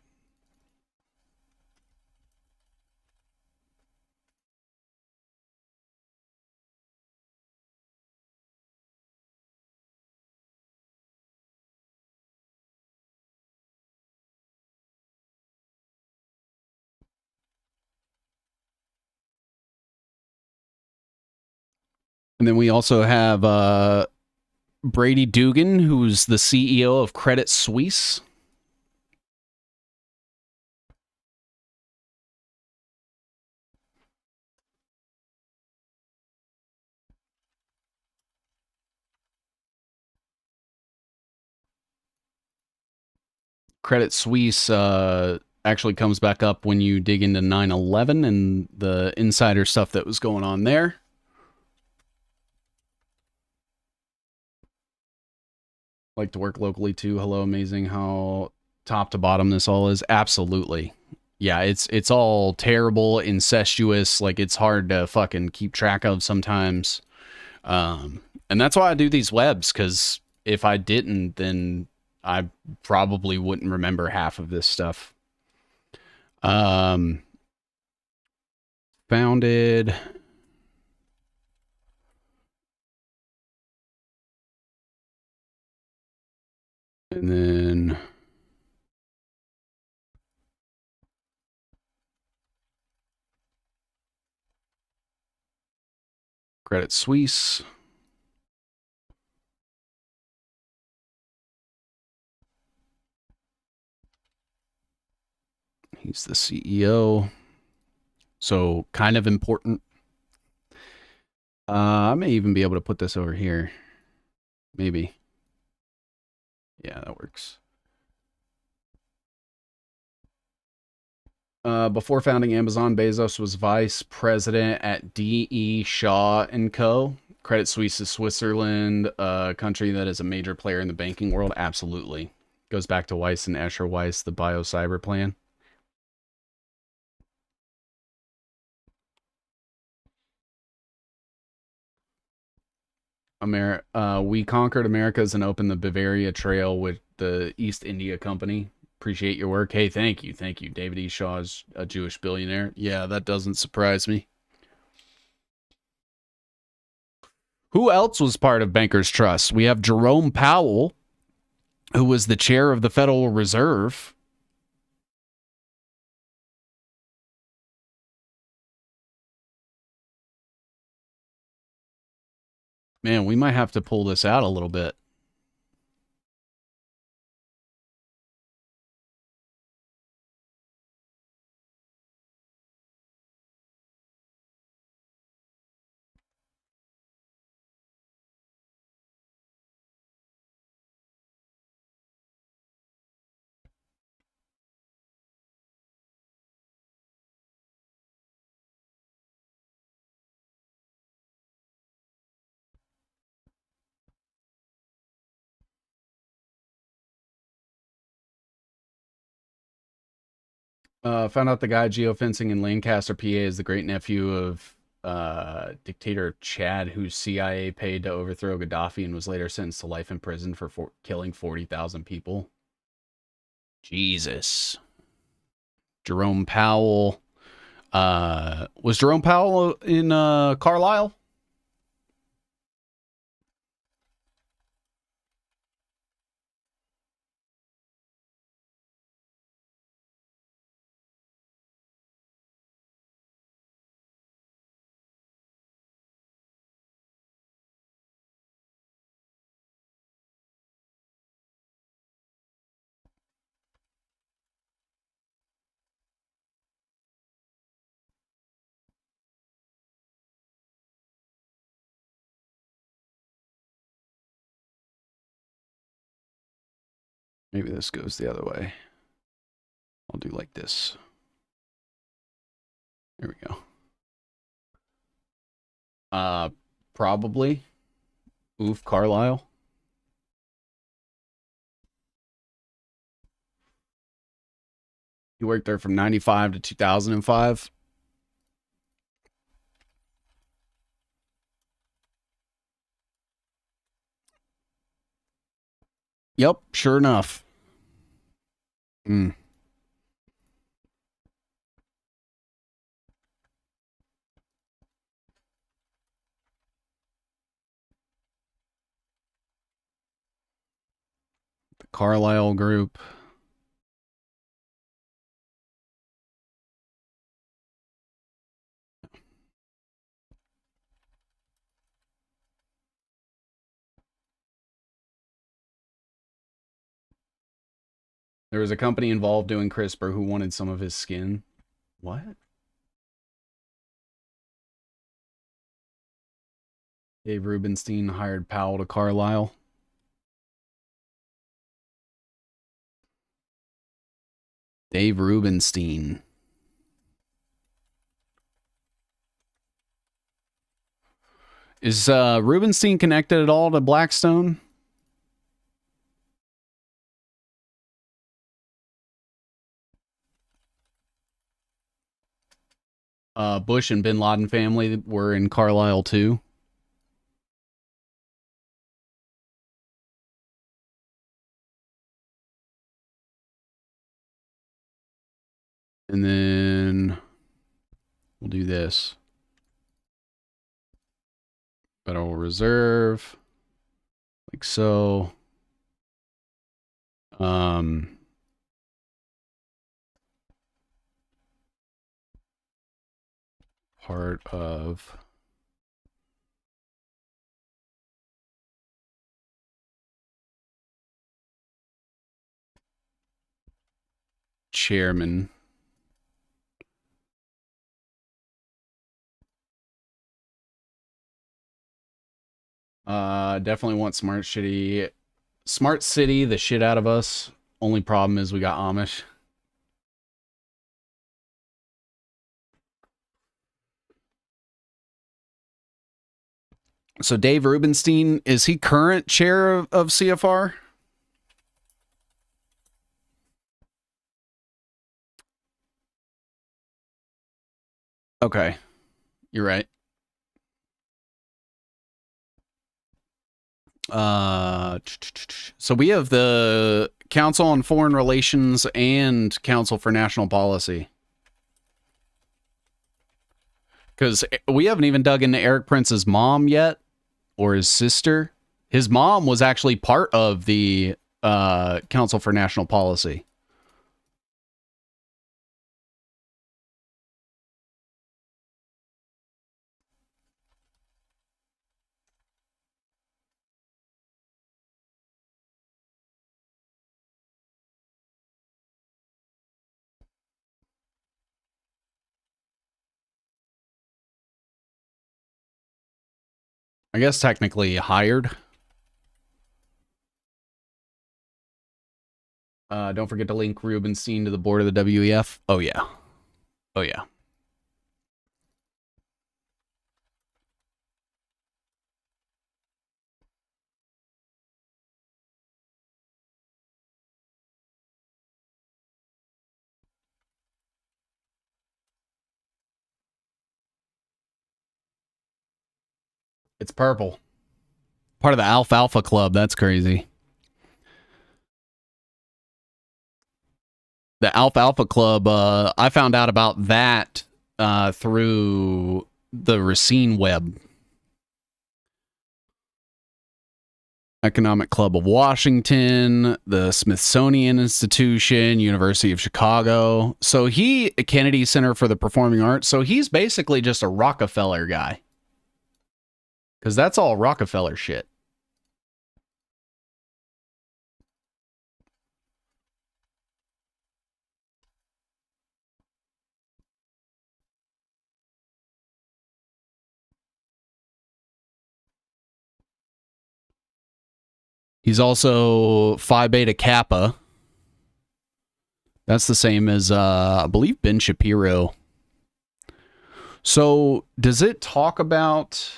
And then we also have Brady Dugan, who's the CEO of Credit Suisse. Credit Suisse actually comes back up when you dig into 9/11 and the insider stuff that was going on there. Like to work locally too. Hello, amazing how top to bottom this all is. Absolutely. Yeah, it's all terrible, incestuous, like it's hard to fucking keep track of sometimes. And that's why I do these webs, because if I didn't, then I probably wouldn't remember half of this stuff. Um, Founded. And then Credit Suisse. He's the CEO. So kind of important. I may even be able to put this over here. Maybe. Yeah, that works. Before founding Amazon, Bezos was vice president at D.E. Shaw and Co. Credit Suisse is Switzerland, a country that is a major player in the banking world. Absolutely. Goes back to Weiss and Escher Weiss, the bio-cyber plan. We conquered Americas and opened the Bavaria Trail with the East India Company. Appreciate your work. Hey, thank you. Thank you. David E. Shaw is a Jewish billionaire. Yeah, that doesn't surprise me. Who else was part of Bankers Trust? We have Jerome Powell, who was the chair of the Federal Reserve. Man, we might have to pull this out a little bit. Found out the guy geofencing in Lancaster, PA, is the great nephew of dictator Chad, whose CIA paid to overthrow Gaddafi and was later sentenced to life in prison for killing 40,000 people. Jesus. Jerome Powell. Was Jerome Powell in Carlisle? Maybe this goes the other way. I'll do like this. There we go. Probably. Oof, Carlisle. He worked there from 95 to 2005. Yep, sure enough. Mm. The Carlisle Group. There was a company involved doing CRISPR who wanted some of his skin. What? Dave Rubenstein hired Powell to Carlisle. Dave Rubenstein. Is Rubenstein connected at all to Blackstone? Bush and Bin Laden family were in Carlisle too. And then we'll do this. Federal Reserve. Like so. Part of chairman. Definitely want Smart City the shit out of us. Only problem is we got Amish. So Dave Rubenstein, is he current chair of CFR? Okay. You're right. So we have the Council on Foreign Relations and Council for National Policy. Because we haven't even dug into Erik Prince's mom yet, or his sister. His mom was actually part of the Council for National Policy. I guess technically hired. Don't forget to link Rubenstein to the board of the WEF. Oh, yeah. Oh, yeah. It's purple. Part of the Alfalfa Club. That's crazy. The Alfalfa Club, I found out about that through the Racine web. Economic Club of Washington, the Smithsonian Institution, University of Chicago. So Kennedy Center for the Performing Arts. So he's basically just a Rockefeller guy. Because that's all Rockefeller shit. He's also Phi Beta Kappa. That's the same as, I believe, Ben Shapiro. So, does it talk about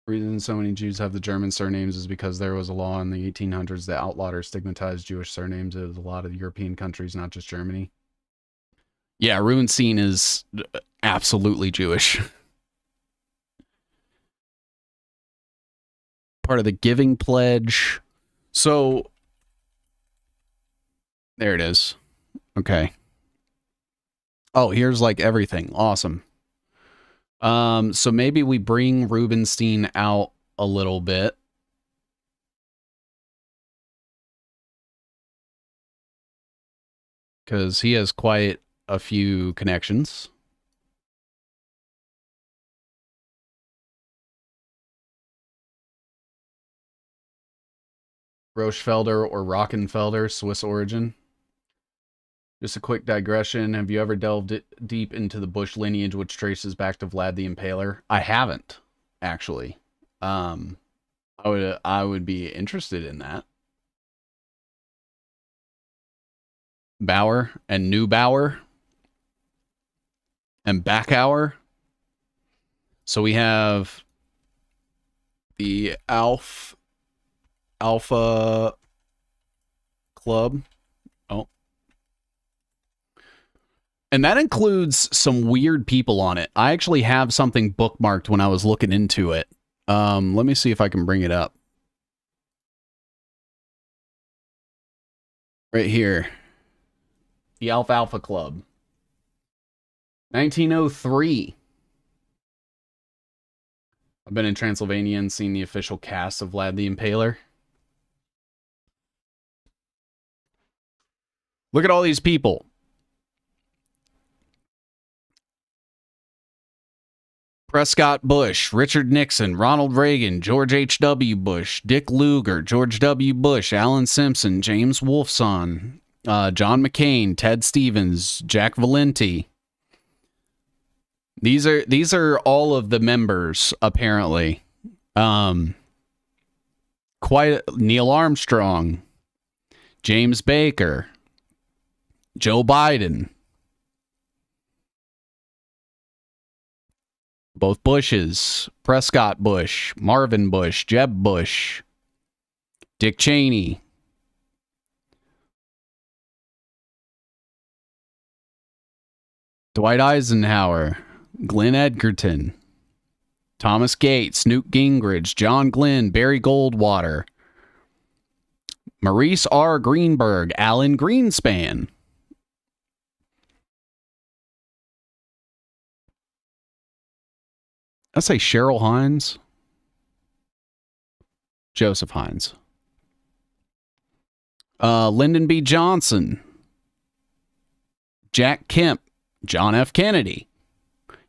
the reason so many Jews have the German surnames is because there was a law in the 1800s that outlawed or stigmatized Jewish surnames in a lot of European countries, not just Germany? Yeah, Rubenstein is absolutely Jewish. Part of the Giving Pledge. So There it is. Okay. Oh, here's like everything. Awesome. So maybe we bring Rubenstein out a little bit. Because he has quite a few connections. Rochefelder or Rockenfelder, Swiss origin. Just a quick digression. Have you ever delved deep into the Bush lineage, which traces back to Vlad the Impaler? I haven't, actually. I would be interested in that. Bauer and Neubauer and Backhour. So we have the Alpha Club. Oh. And that includes some weird people on it. I actually have something bookmarked when I was looking into it. Let me see if I can bring it up. Right here. The Alpha Club. 1903. I've been in Transylvania and seen the official cast of Vlad the Impaler. Look at all these people. Prescott Bush, Richard Nixon, Ronald Reagan, George H.W. Bush, Dick Lugar, George W. Bush, Alan Simpson, James Wolfson, John McCain, Ted Stevens, Jack Valenti. These are all of the members, apparently. Quite Neil Armstrong, James Baker, Joe Biden. Both Bushes, Prescott Bush, Marvin Bush, Jeb Bush, Dick Cheney. Dwight Eisenhower, Glenn Edgerton, Thomas Gates, Newt Gingrich, John Glenn, Barry Goldwater, Maurice R. Greenberg, Alan Greenspan. I say Cheryl Hines. Joseph Hines. Lyndon B. Johnson. Jack Kemp. John F. Kennedy.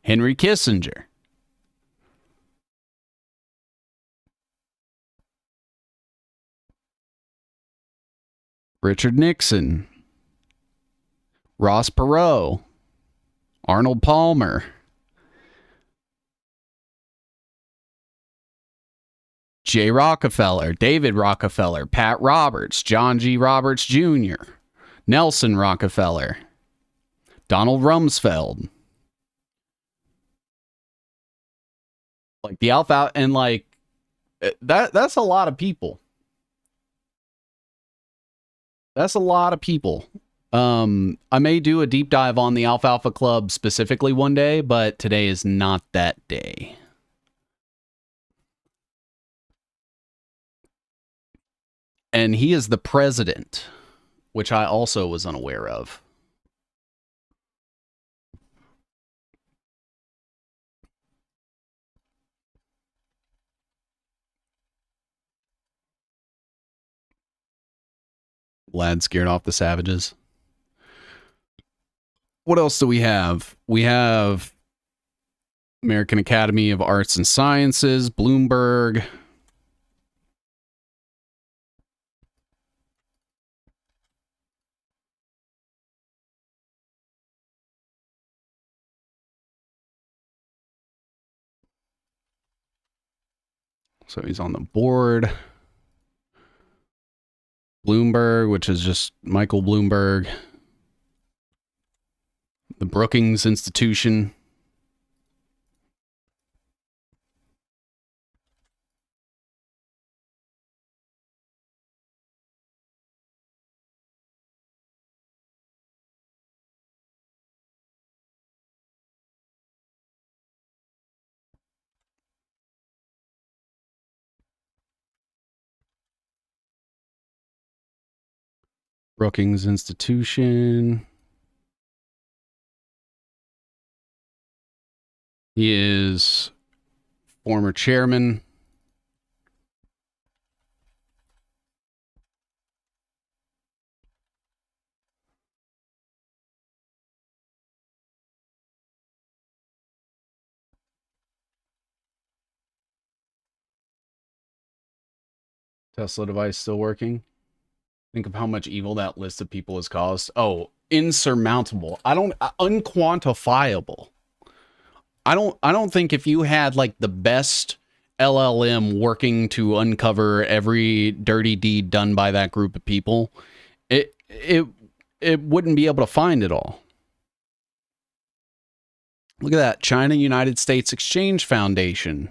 Henry Kissinger. Richard Nixon. Ross Perot. Arnold Palmer. Jay Rockefeller, David Rockefeller, Pat Roberts, John G. Roberts Jr., Nelson Rockefeller, Donald Rumsfeld. Like the Alpha, and like that's a lot of people. That's a lot of people. I may do a deep dive on the Alfalfa Club specifically one day, but today is not that day. And he is the president, which I also was unaware of. Lad scared off the savages. What else do we have? We have American Academy of Arts and Sciences, Bloomberg. So he's on the board. Bloomberg, which is just Michael Bloomberg. The Brookings Institution. Brookings Institution. He is former chairman. Tesla device still working. Think of how much evil that list of people has caused. Oh, insurmountable. Unquantifiable. I don't think if you had like the best LLM working to uncover every dirty deed done by that group of people, it wouldn't be able to find it all. Look at that. China United States Exchange Foundation.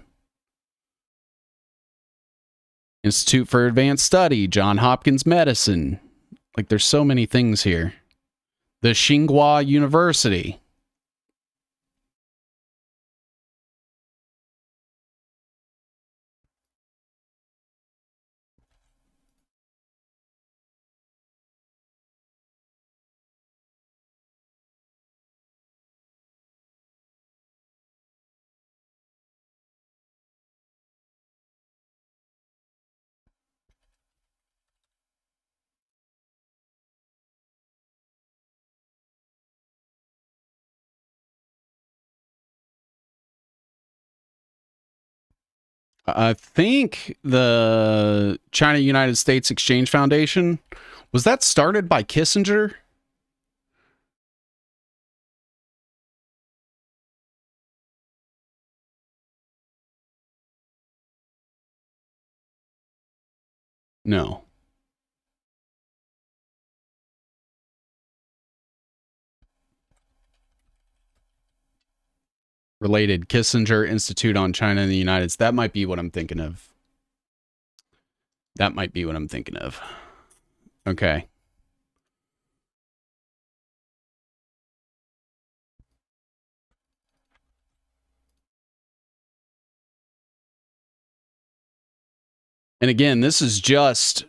Institute for Advanced Study, Johns Hopkins Medicine. Like, there's so many things here. The Tsinghua University. I think the China United States Exchange Foundation, was that started by Kissinger? No. Related Kissinger Institute on China and the United States. That might be what I'm thinking of. That might be what I'm thinking of. Okay. And again, this is just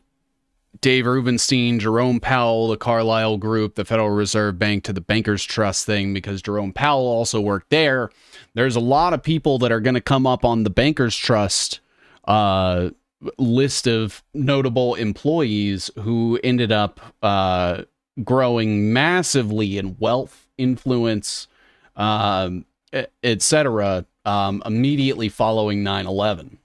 Dave Rubenstein, Jerome Powell, the Carlyle Group, the Federal Reserve Bank to the Bankers Trust thing, because Jerome Powell also worked there. There's a lot of people that are going to come up on the Bankers Trust list of notable employees who ended up growing massively in wealth, influence, etc., immediately following 9/11.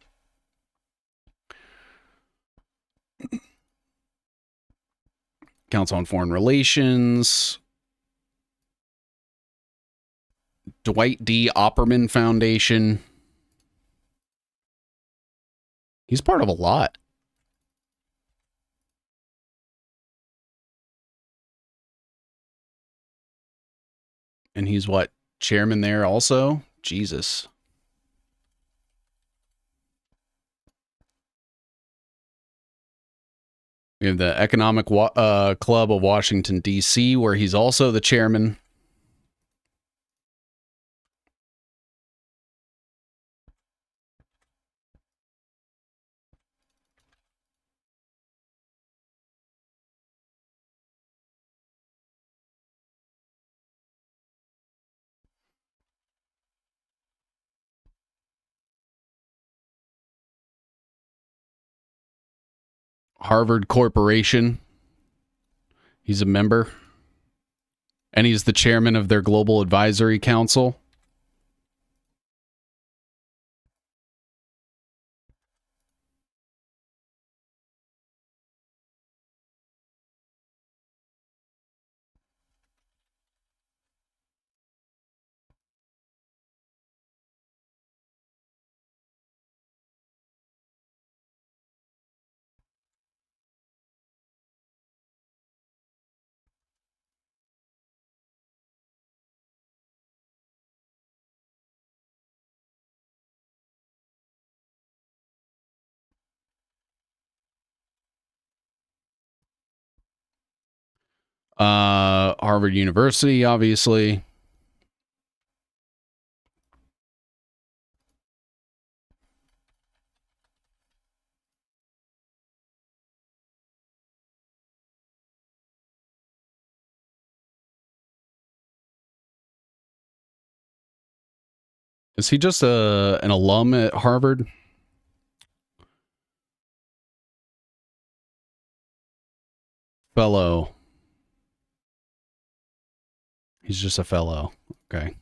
Council on Foreign Relations, Dwight D. Opperman Foundation. He's part of a lot. And he's what? Chairman there also? Jesus. We have the Economic Club of Washington, D.C., where he's also the chairman. Harvard Corporation. He's a member. And he's the chairman of their Global Advisory Council. Harvard University, obviously. Is he just an alum at Harvard? Fellow. He's just a fellow. Okay.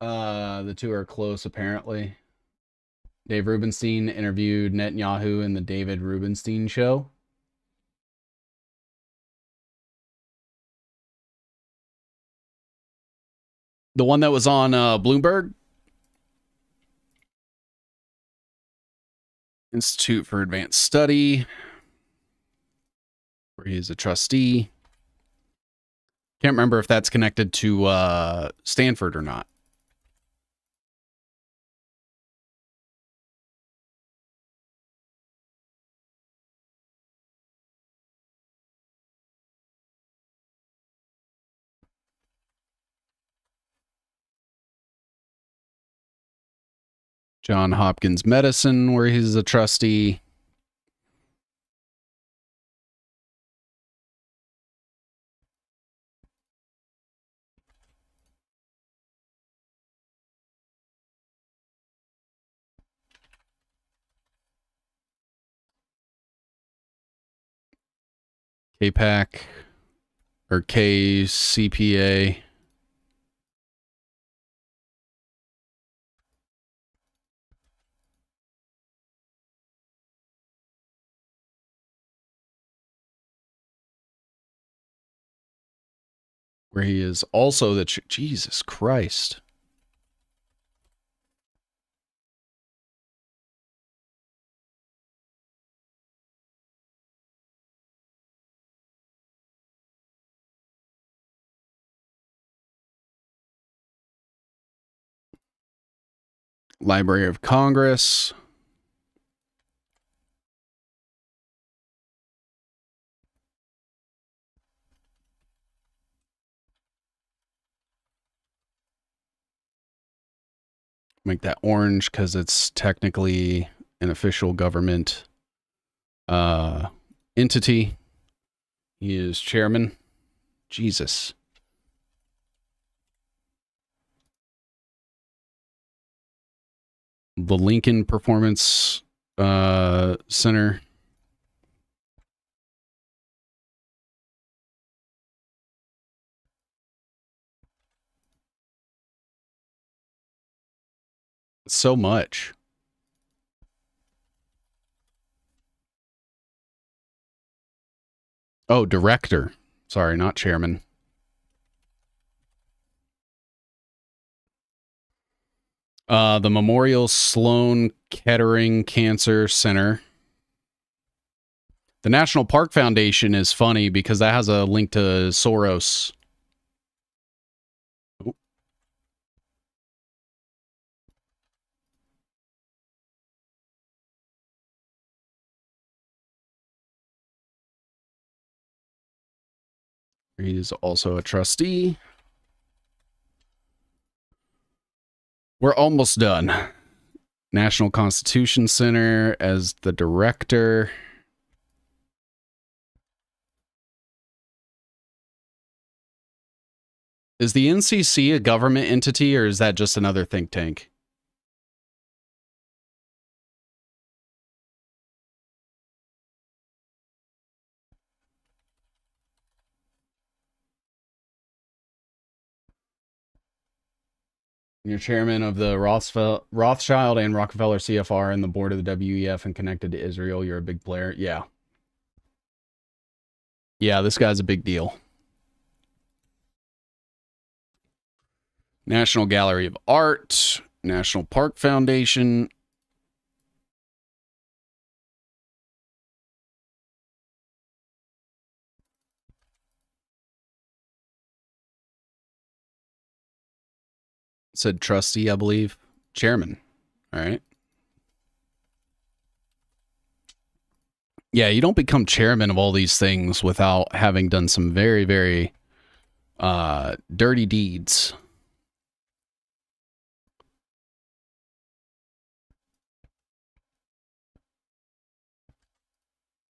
The two are close, apparently. Dave Rubenstein interviewed Netanyahu in the David Rubenstein show. The one that was on Bloomberg? Institute for Advanced Study, where he's a trustee. Can't remember if that's connected to Stanford or not. John Hopkins Medicine, where he's a trustee. KPAC or KCPA. Where he is also the Jesus Christ. Library of Congress. Make that orange because it's technically an official government entity. He is chairman. Jesus. The Lincoln Performance Center. So much. Oh, director. Sorry, not chairman. The Memorial Sloan Kettering Cancer Center. The National Park Foundation is funny because that has a link to Soros. Oh. He's also a trustee. We're almost done. National Constitution Center as the director. Is the NCC a government entity or is that just another think tank? You're chairman of the Rothschild and Rockefeller CFR and the board of the WEF and connected to Israel. You're a big player. Yeah. Yeah, this guy's a big deal. National Gallery of Art, National Park Foundation. Said trustee, I believe. Chairman. All right. Yeah, you don't become chairman of all these things without having done some very, very dirty deeds.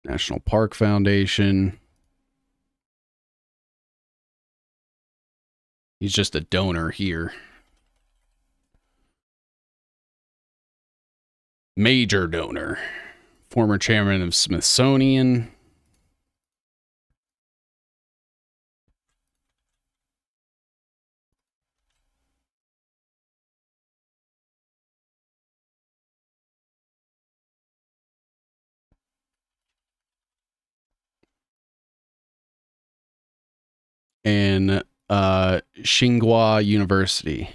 National Park Foundation. He's just a donor here. Major donor. Former chairman of Smithsonian. And Tsinghua University.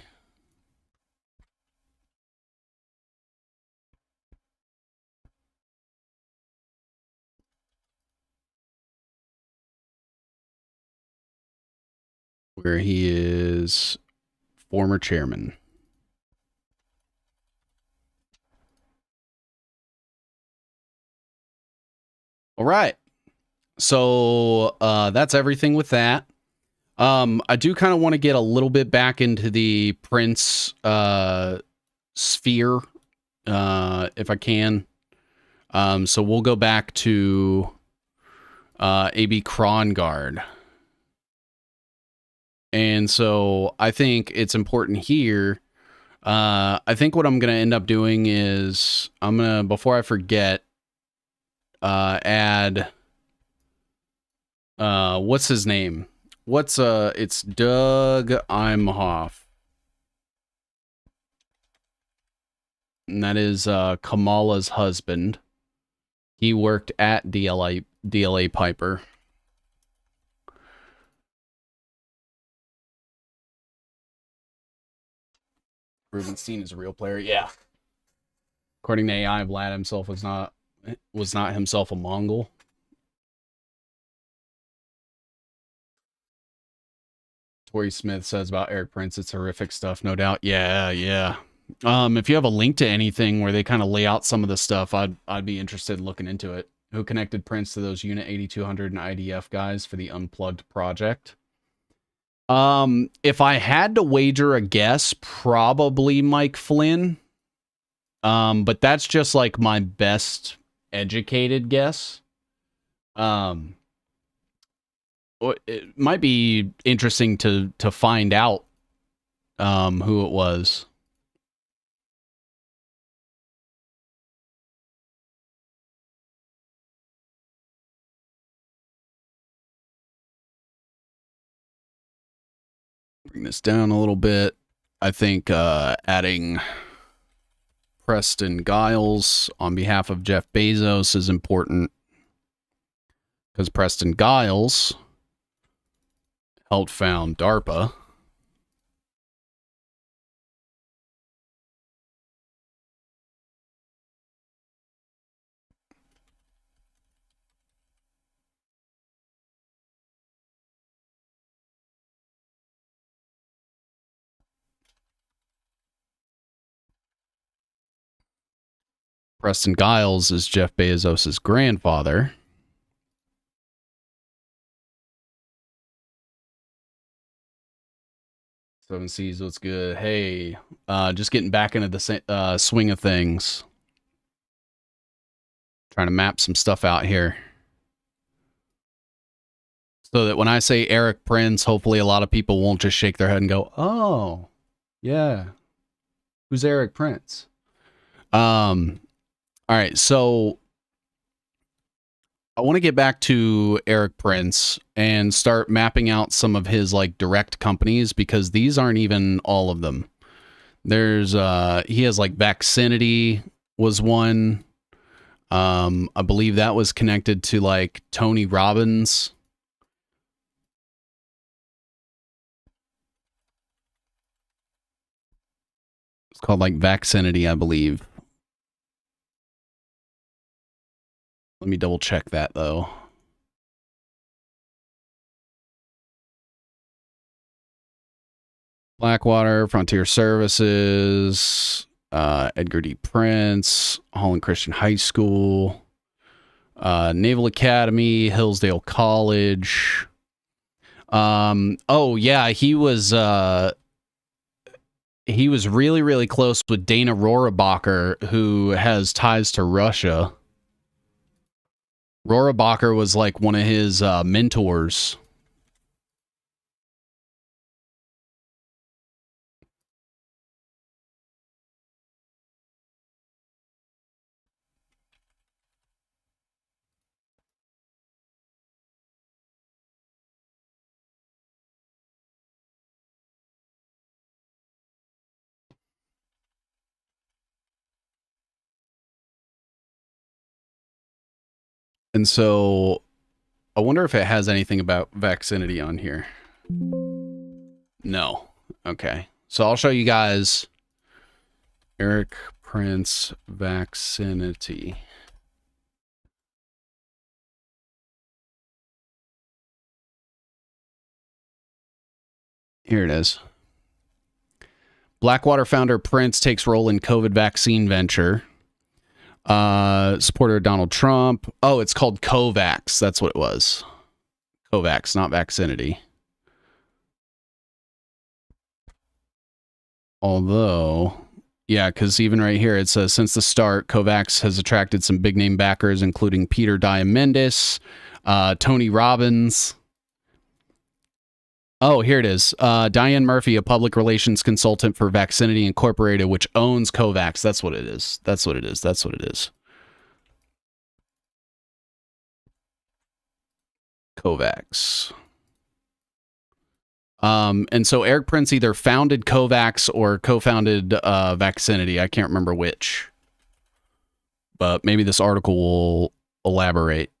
Where he is former chairman. All right. So that's everything with that. I do kind of want to get a little bit back into the Prince sphere, if I can. So we'll go back to A.B. Krongard. And so I think it's important here. I think what I'm going to end up doing is I'm going to, before I forget, add, what's his name? It's Doug Imhoff. And that is Kamala's husband. He worked at DLA Piper. Rubenstein is a real player. Yeah. According to AI, Vlad himself was not himself a Mongol. Tori Smith says about Erik Prince, it's horrific stuff, no doubt. Yeah. If you have a link to anything where they kind of lay out some of the stuff, I'd be interested in looking into it. Who connected Prince to those Unit 8200 and IDF guys for the Unplugged project? If I had to wager a guess, probably Mike Flynn. But that's just like my best educated guess. It might be interesting to find out who it was. Bring this down a little bit. I think adding Preston Giles on behalf of Jeff Bezos is important, because Preston Giles helped found DARPA. Preston Giles is Jeff Bezos' grandfather. Seven Seas, what's good? Hey, just getting back into the swing of things. Trying to map some stuff out here. So that when I say Erik Prince, hopefully a lot of people won't just shake their head and go, oh, yeah. Who's Erik Prince? All right, so I want to get back to Erik Prince and start mapping out some of his like direct companies, because these aren't even all of them. There's he has like Vaccinity was one. I believe that was connected to like Tony Robbins. It's called like Vaccinity, I believe. Let me double check that though. Blackwater, Frontier Services, Edgar D. Prince, Holland Christian High School, Naval Academy, Hillsdale College. Oh yeah, he was really, really close with Dana Rohrabacher, who has ties to Russia. Rohrabacher was like one of his mentors. And so I wonder if it has anything about vaccinity on here. No. Okay. So I'll show you guys Erik Prince vaccinity. Here it is. Blackwater founder Prince takes role in COVID vaccine venture. Supporter of Donald Trump. Oh, it's called COVAX. That's what it was. COVAX, not vaccinity. Although, yeah, because even right here it says, since the start, COVAX has attracted some big name backers, including Peter Diamandis, Tony Robbins. Oh, here it is. Diane Murphy, a public relations consultant for Vaccinity Incorporated, which owns COVAX. That's what it is. That's what it is. That's what it is. COVAX. And so Erik Prince either founded COVAX or co-founded Vaccinity. I can't remember which. But maybe this article will elaborate.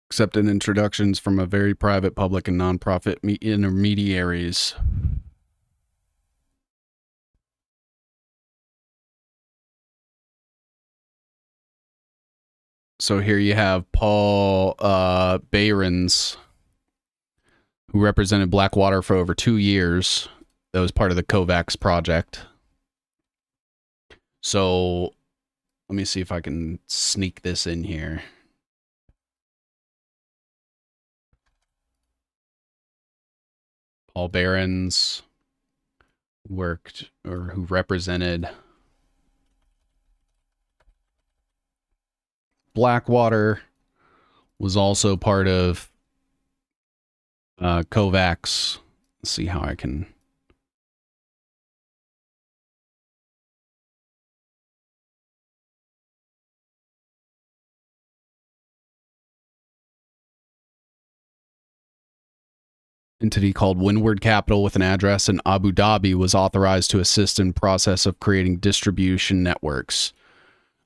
Accepted introductions from a very private, public, and nonprofit intermediaries. So here you have Paul Behrens, who represented Blackwater for over 2 years. That was part of the COVAX project. So let me see if I can sneak this in here. Paul Behrens worked, or who represented Blackwater, was also part of COVAX. Let's see how I can. Entity called Windward Capital with an address in Abu Dhabi was authorized to assist in process of creating distribution networks.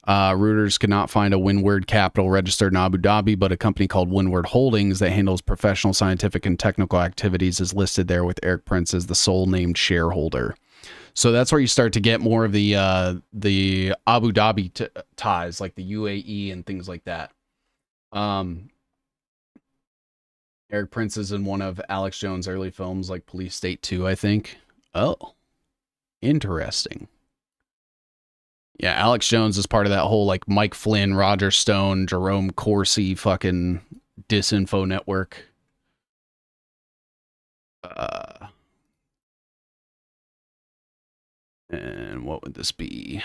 Reuters could not find a Windward Capital registered in Abu Dhabi, but a company called Windward Holdings that handles professional, scientific, and technical activities is listed there with Erik Prince as the sole named shareholder. So that's where you start to get more of the Abu Dhabi ties, like the UAE and things like that. Erik Prince is in one of Alex Jones' early films, like Police State 2, I think. Oh, interesting. Yeah, Alex Jones is part of that whole, like, Mike Flynn, Roger Stone, Jerome Corsi fucking disinfo network. And what would this be?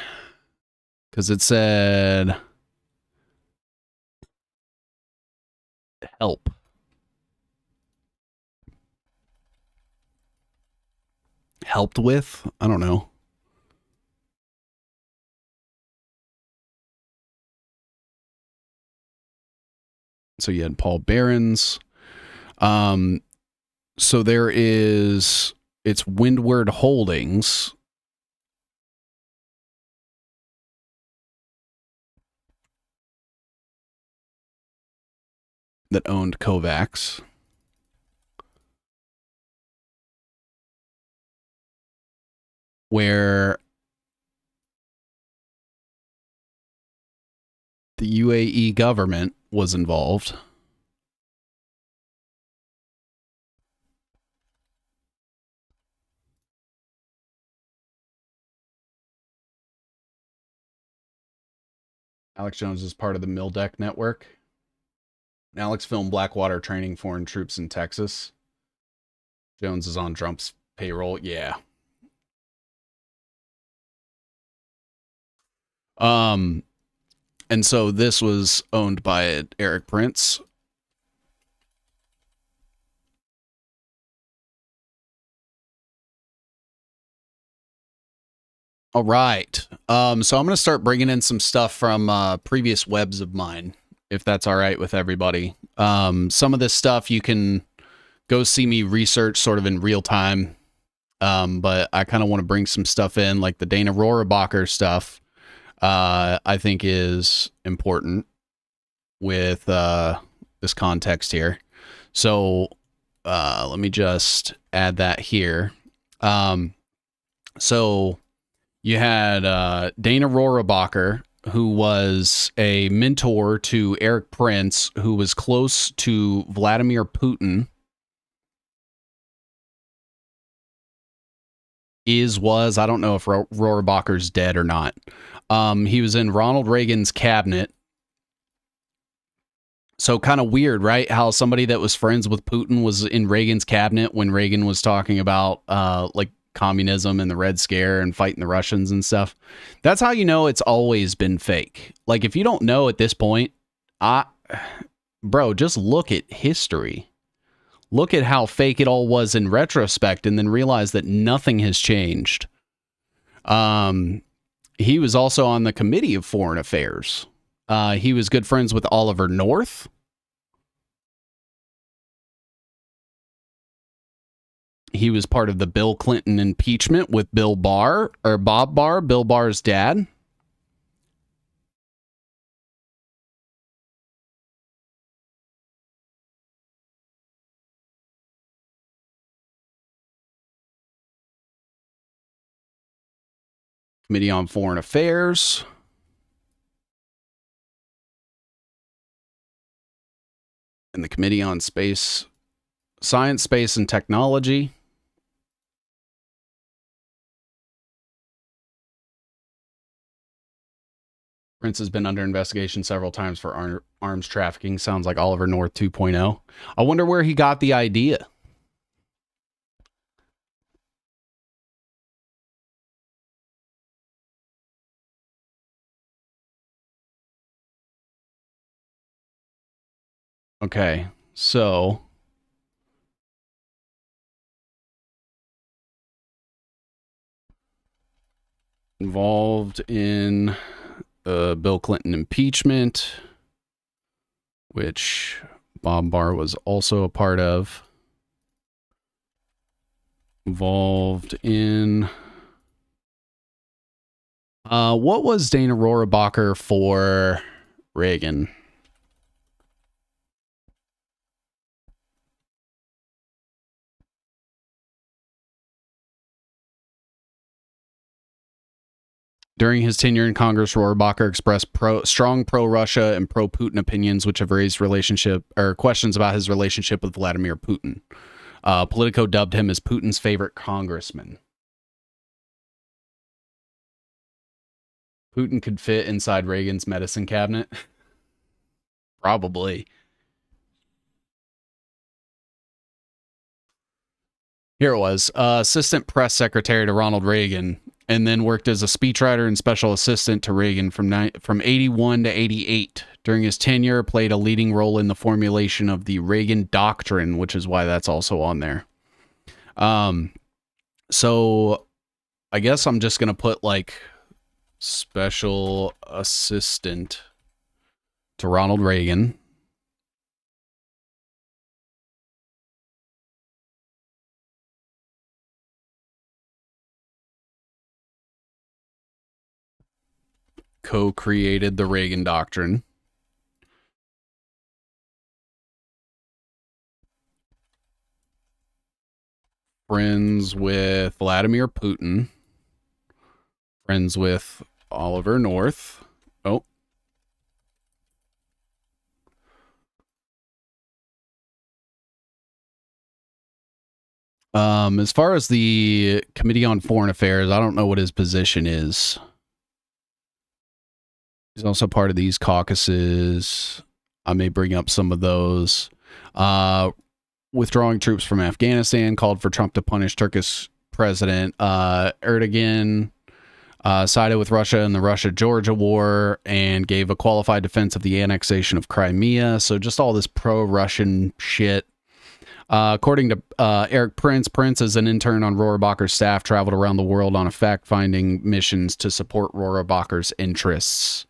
Because it said help. Helped with? I don't know. So you had Paul Behrens. So there is, it's Windward Holdings. That owned COVAX. Where the UAE government was involved. Alex Jones is part of the Mildeck network. Alex filmed Blackwater training foreign troops in Texas. Jones is on Trump's payroll. Yeah. And so this was owned by Erik Prince. All right. So I'm going to start bringing in some stuff from previous webs of mine, if that's all right with everybody. Some of this stuff you can go see me research sort of in real time. But I kind of want to bring some stuff in, like the Dana Rohrabacher stuff. I think is important with this context here. So let me just add that here. So you had Dana Rohrabacher, who was a mentor to Erik Prince, who was close to Vladimir Putin. I don't know if Rohrabacher's dead or not. He was in Ronald Reagan's cabinet. So kind of weird, right? How somebody that was friends with Putin was in Reagan's cabinet when Reagan was talking about like communism and the Red Scare and fighting the Russians and stuff. That's how you know it's always been fake. Like if you don't know at this point, bro, just look at history. Look at how fake it all was in retrospect and then realize that nothing has changed. He was also on the Committee of Foreign Affairs. He was good friends with Oliver North. He was part of the Bill Clinton impeachment with Bob Barr, Bill Barr's dad. Committee on Foreign Affairs. And the Committee on Science, Space, and Technology. Prince has been under investigation several times for arms trafficking. Sounds like Oliver North 2.0. I wonder where he got the idea. Okay, so involved in Bill Clinton impeachment, which Bob Barr was also a part of. Involved in what was Dana Rohrabacher for Reagan? During his tenure in Congress, Rohrabacher expressed strong pro-Russia and pro-Putin opinions, which have raised questions about his relationship with Vladimir Putin. Politico dubbed him as Putin's favorite congressman. Putin could fit inside Reagan's medicine cabinet. Probably. Here it was. Assistant press secretary to Ronald Reagan, and then worked as a speechwriter and special assistant to Reagan from 81 to 88. During his tenure, played a leading role in the formulation of the Reagan Doctrine, which is why that's also on there. So I guess I'm just going to put like special assistant to Ronald Reagan. Co-created the Reagan Doctrine. Friends with Vladimir Putin. Friends with Oliver North. Oh. As far as the Committee on Foreign Affairs, I don't know what his position is. He's also part of these caucuses. I may bring up some of those. Withdrawing troops from Afghanistan, called for Trump to punish Turkish President Erdogan, sided with Russia in the Russia-Georgia war, and gave a qualified defense of the annexation of Crimea. So just all this pro-Russian shit. According to Erik Prince, Prince is an intern on Rohrabacher's staff, traveled around the world on fact-finding missions to support Rohrabacher's interests.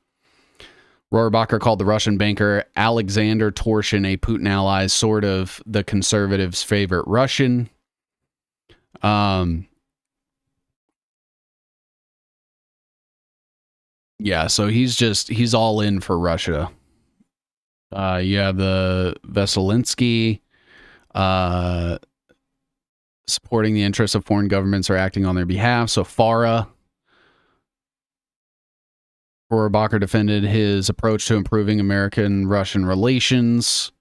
Rohrabacher called the Russian banker Alexander Torshin a Putin ally, sort of the conservatives' favorite Russian. Yeah, so he's all in for Russia. You have the Veselinsky, supporting the interests of foreign governments or acting on their behalf. So FARA. Rohrabacher defended his approach to improving American-Russian relations.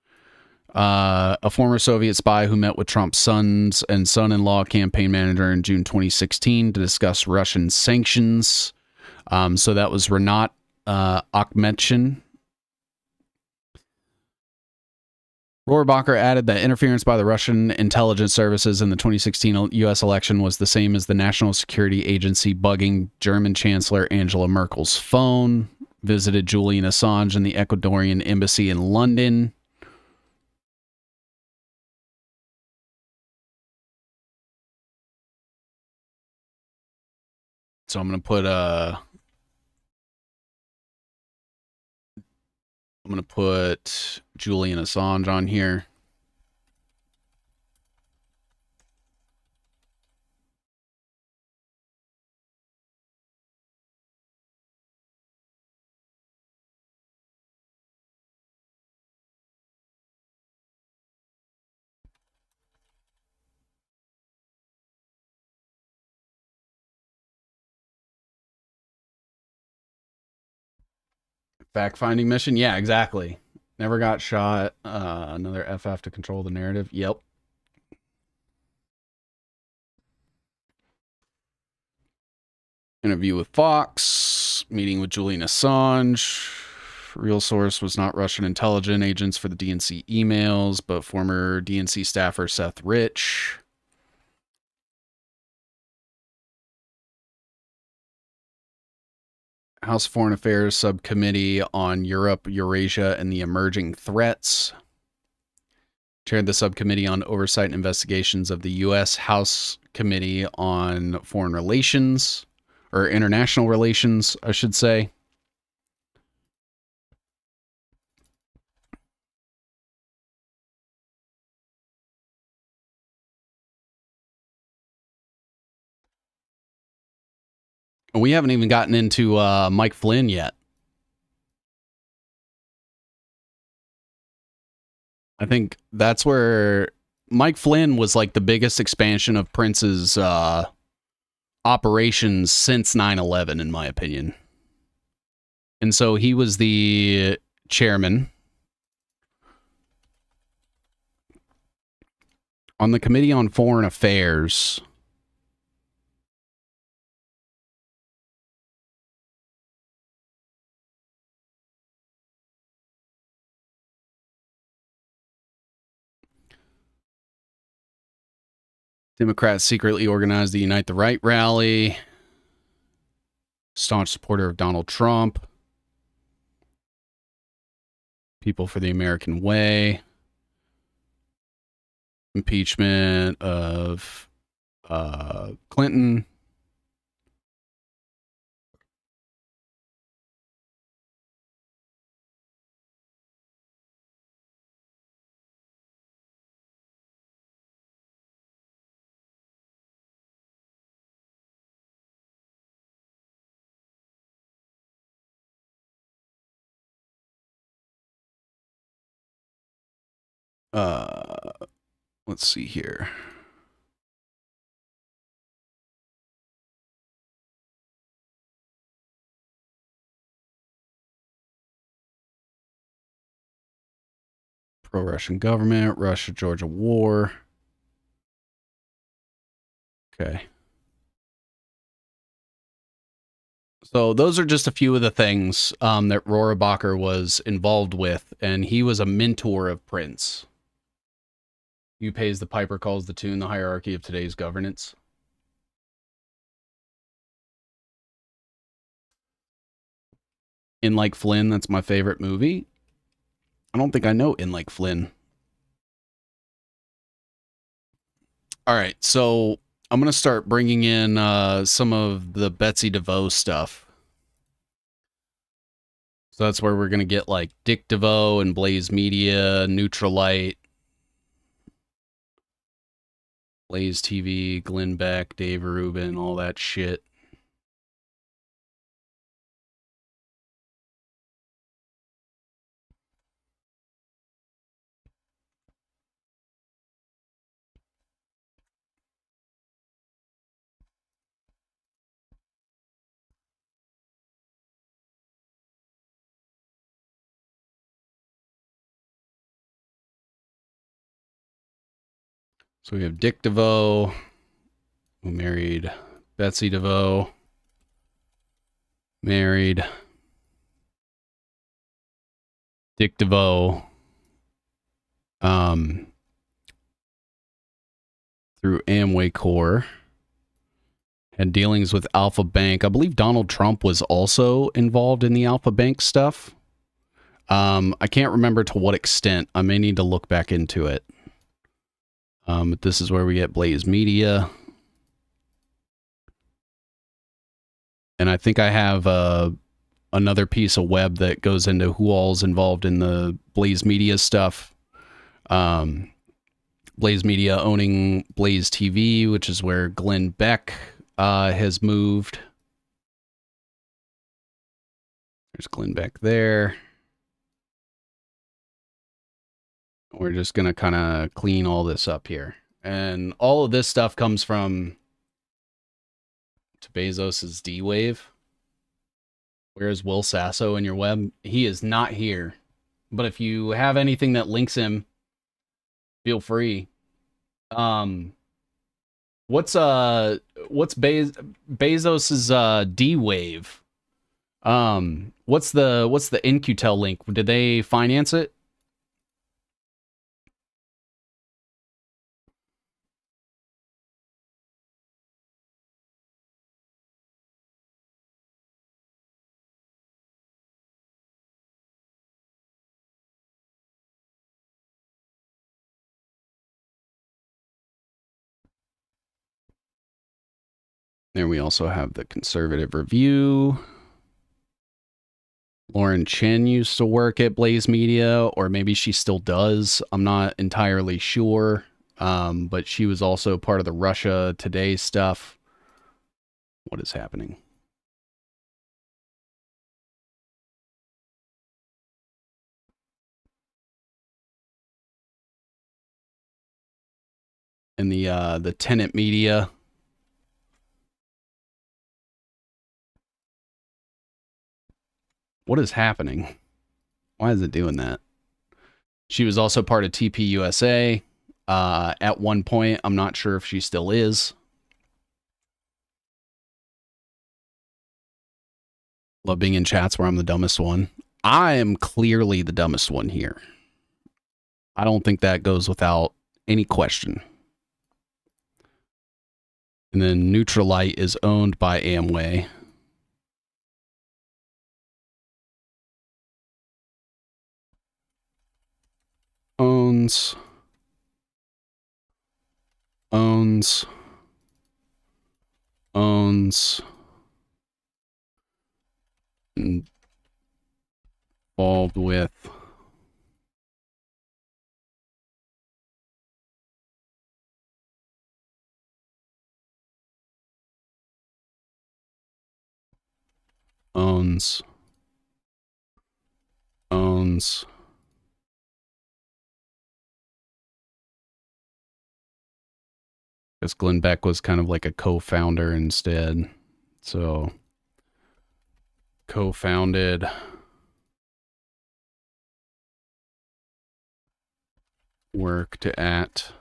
A former Soviet spy who met with Trump's sons and son-in-law campaign manager in June 2016 to discuss Russian sanctions. So that was Renat Akhmetshin. Rohrabacher added that interference by the Russian intelligence services in the 2016 U.S. election was the same as the National Security Agency bugging German Chancellor Angela Merkel's phone, visited Julian Assange in the Ecuadorian embassy in London. So I'm going to put Julian Assange on here. Fact-finding mission? Yeah, exactly. Never got shot. Another FF to control the narrative. Yep. Interview with Fox. Meeting with Julian Assange. Real source was not Russian intelligence agents for the DNC emails, but former DNC staffer Seth Rich. House Foreign Affairs Subcommittee on Europe, Eurasia, and the Emerging Threats. Chaired the Subcommittee on Oversight and Investigations of the U.S. House Committee on Foreign Relations, or International Relations, I should say. We haven't even gotten into Mike Flynn yet. I think that's where Mike Flynn was like the biggest expansion of Prince's operations since 9/11, in my opinion. And so he was the chairman on the Committee on Foreign Affairs. Democrats secretly organized the Unite the Right rally. Staunch supporter of Donald Trump. People for the American Way. Impeachment of Clinton. Let's see here. Pro-Russian government, Russia-Georgia war. Okay. So those are just a few of the things that Rohrabacher was involved with, and he was a mentor of Prince. You pays the piper calls the tune, the hierarchy of today's governance. In Like Flynn, that's my favorite movie. I don't think I know In Like Flynn. All right, so I'm going to start bringing in some of the Betsy DeVos stuff. So that's where we're going to get like Dick DeVoe and Blaze Media, Neutralite, Blaze TV, Glenn Beck, Dave Rubin, all that shit. So we have Dick DeVoe, who married Betsy DeVoe, married Dick DeVoe, through Amway Corp, had dealings with Alpha Bank. I believe Donald Trump was also involved in the Alpha Bank stuff. I can't remember to what extent. I may need to look back into it. But this is where we get Blaze Media. And I think I have another piece of web that goes into who all's involved in the Blaze Media stuff. Blaze Media owning Blaze TV, which is where Glenn Beck has moved. There's Glenn Beck there. We're just going to kind of clean all this up here. And all of this stuff comes from to Bezos's D-Wave. Where's Will Sasso in your web? He is not here. But if you have anything that links him, feel free. What's Bezos's D-Wave? What's the In-Q-Tel link? Did they finance it? There we also have the Conservative Review. Lauren Chen used to work at Blaze Media, or maybe she still does. I'm not entirely sure. But she was also part of the Russia Today stuff. What is happening? And the Tenet Media. What is happening? Why is it doing that? She was also part of TPUSA at one point. I'm not sure if she still is. Love being in chats where I'm the dumbest one. I am clearly the dumbest one here. I don't think that goes without any question. And then Neutralite is owned by Amway. Owns involved with owns because Glenn Beck was kind of like a co-founder instead. So co-founded worked at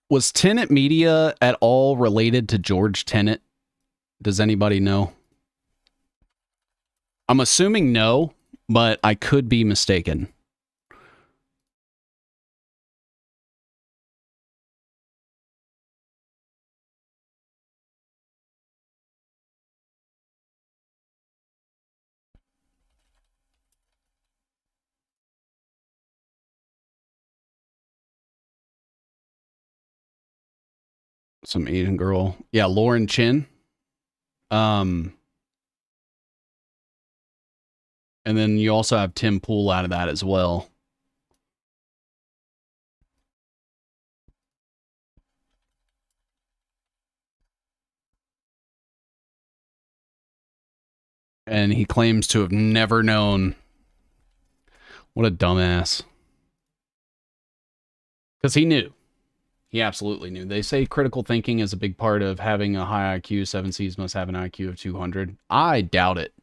Was Tenet Media at all related to George Tenet? Does anybody know? I'm assuming no, but I could be mistaken. Some Asian girl. Yeah, Lauren Chin. And then you also have Tim Pool out of that as well. And he claims to have never known. What a dumbass. Because he knew. He absolutely knew. They say critical thinking is a big part of having a high IQ. Seven Seas must have an IQ of 200. I doubt it.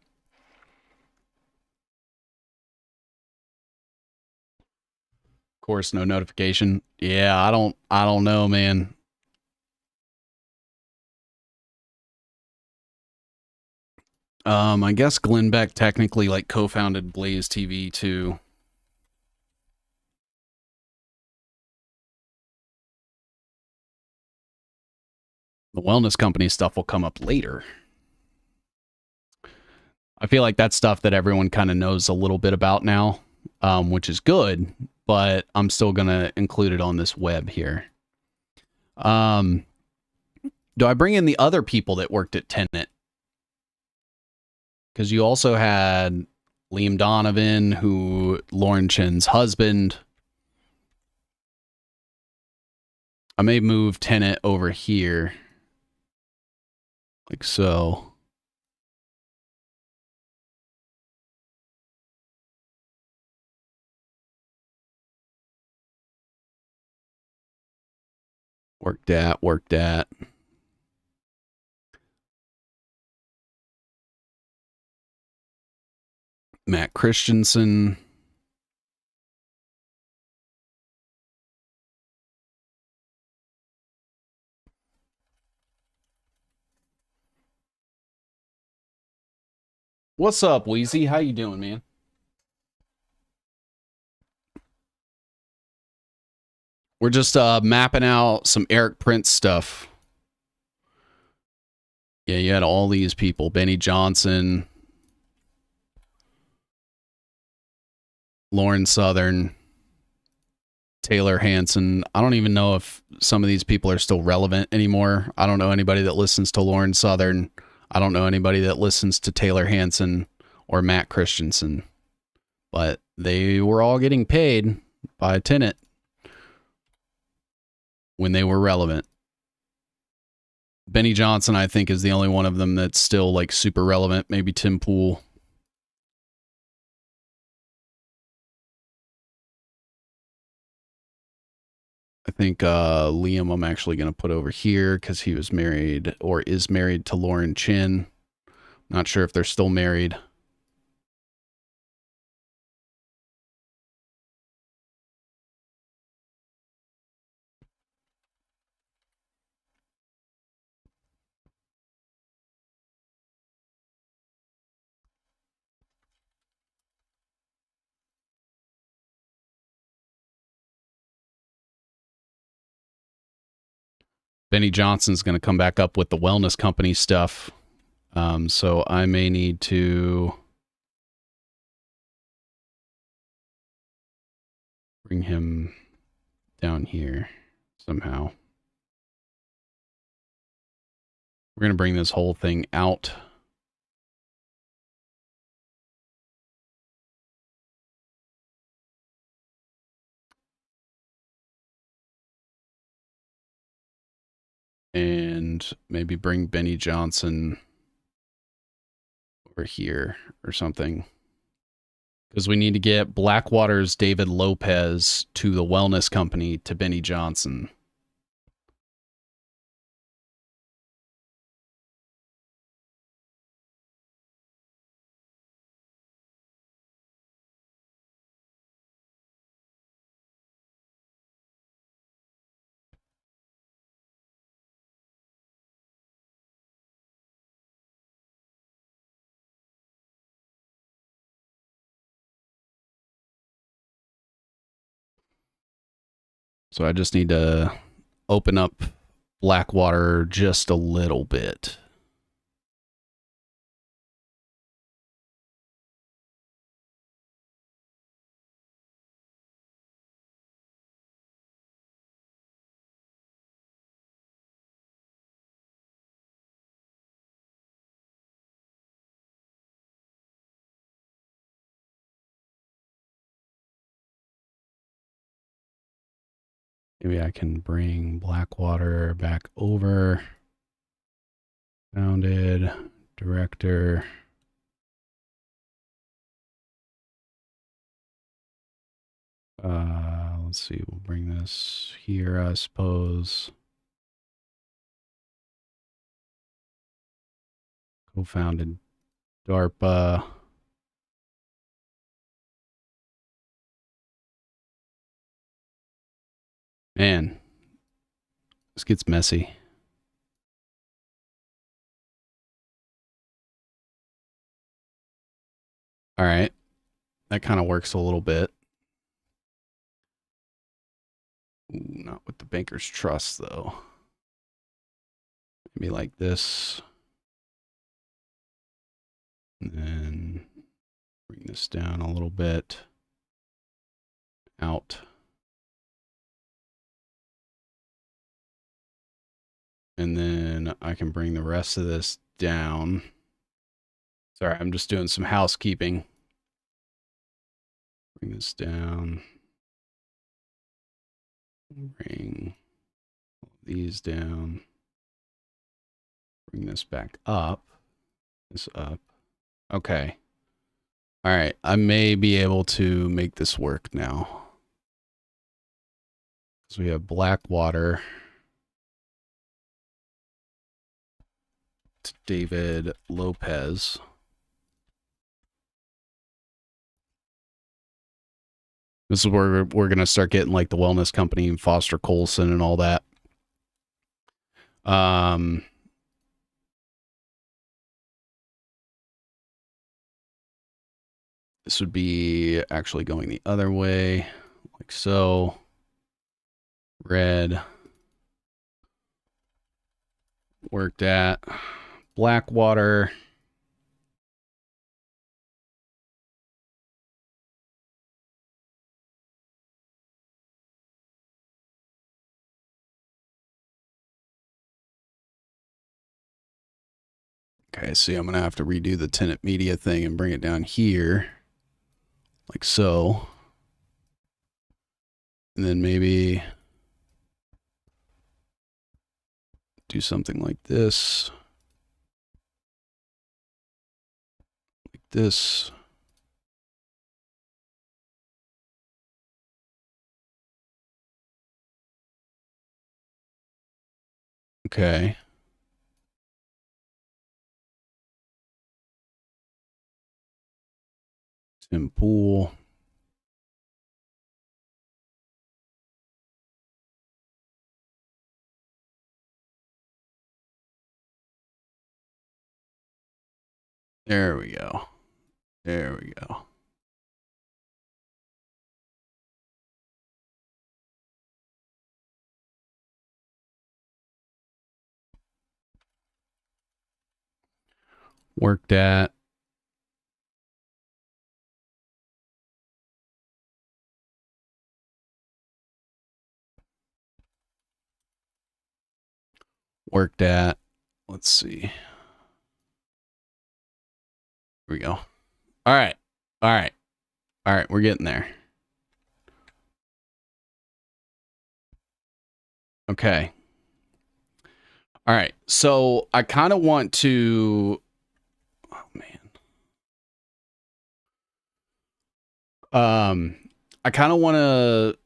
Of course, no notification. Yeah, I don't know, man. I guess Glenn Beck technically like co-founded Blaze TV too. The wellness company stuff will come up later. I feel like that's stuff that everyone kind of knows a little bit about now, which is good, but I'm still going to include it on this web here. Do I bring in the other people that worked at Tenet? Because you also had Liam Donovan, who Lauren Chin's husband. I may move Tenet over here. Like so. Worked at. Matt Christensen. What's up, Wheezy? How you doing, man? We're just mapping out some Erik Prince stuff. Yeah, you had all these people. Benny Johnson, Lauren Southern, Taylor Hanson. I don't even know if some of these people are still relevant anymore. I don't know anybody that listens to Lauren Southern. I don't know anybody that listens to Taylor Hanson or Matt Christensen. But they were all getting paid by Tenet when they were relevant. Benny Johnson, I think, is the only one of them that's still like super relevant. Maybe Tim Pool. I think Liam I'm actually going to put over here because he was married or is married to Lauren Chin. Not sure if they're still married. Benny Johnson's going to come back up with the wellness company stuff. So I may need to bring him down here somehow. We're going to bring this whole thing out. And maybe bring Benny Johnson over here or something. Because we need to get Blackwater's David Lopez to the wellness company to Benny Johnson. So I just need to open up Blackwater just a little bit. Maybe I can bring Blackwater back over. Founded, director. Let's see, we'll bring this here, I suppose. Co-founded DARPA. Man, this gets messy. All right. That kind of works a little bit. Ooh, not with the Banker's Trust, though. Maybe like this. And then bring this down a little bit. Out. And then I can bring the rest of this down. Sorry, I'm just doing some housekeeping. Bring this down. Bring these down. Bring this back up. This up. Okay. All right. I may be able to make this work now. So we have Blackwater. To David Lopez. This is where we're going to start getting like the wellness company and Foster Colson and all that. This would be actually going the other way, like so. Red. Worked at. Blackwater. Okay, see, I'm going to have to redo the tenant media thing and bring it down here. Like so. And then maybe do something like this. Like this. Okay. Tim Pool. There we go. There we go. Worked at. Worked at. Let's see. Here we go. All right. All right. All right. We're getting there. Okay. All right. So I kind of want to. Oh, man. I kind of want to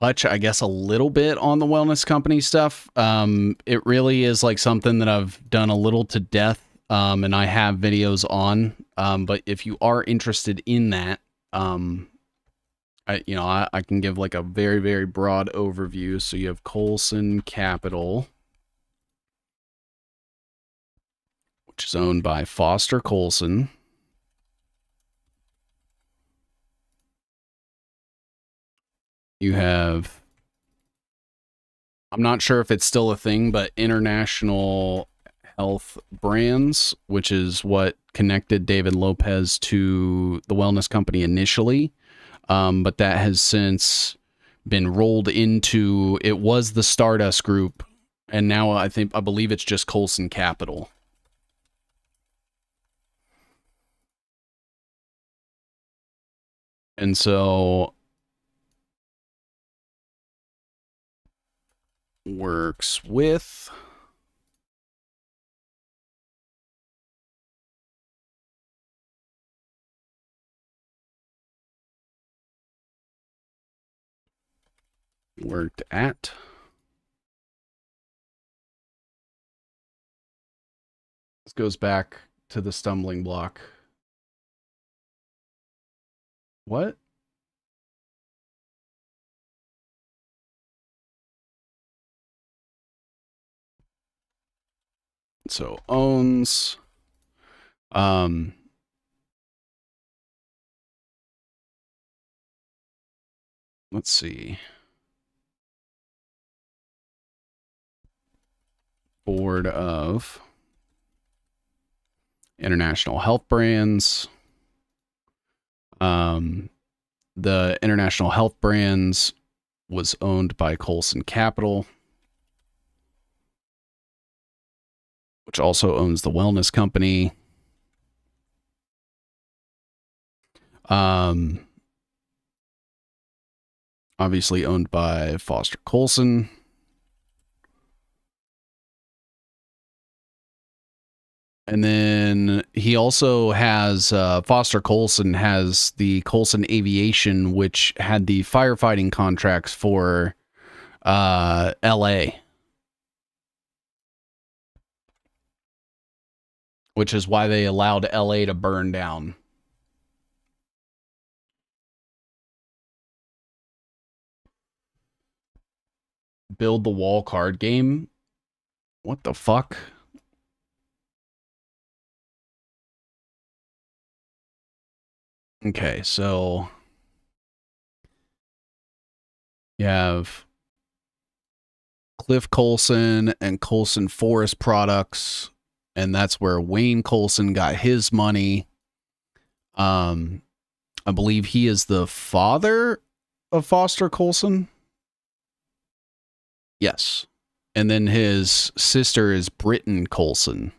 touch, I guess, a little bit on the wellness company stuff. It really is like something that I've done a little to death, and I have videos on. But if you are interested in that, I can give like a very, very broad overview. So you have Colson Capital, which is owned by Foster Colson. You have, I'm not sure if it's still a thing, but International Health Brands, which is what connected David Lopez to the wellness company initially. But that has since been rolled into, it was the Stardust Group, and now I believe it's just Colson Capital. And so works with worked at this goes back to the stumbling block. What? So owns let's see. Board of International Health Brands. The International Health Brands was owned by Colson Capital, which also owns the Wellness Company. Obviously owned by Foster Colson. And then he also has, Foster Colson has the Colson Aviation, which had the firefighting contracts for LA. Which is why they allowed LA to burn down. Build the wall card game? What the fuck? Okay, so you have Cliff Colson and Colson Forest Products, and that's where Wayne Colson got his money. I believe he is the father of Foster Colson. Yes. And then his sister is Britton Colson.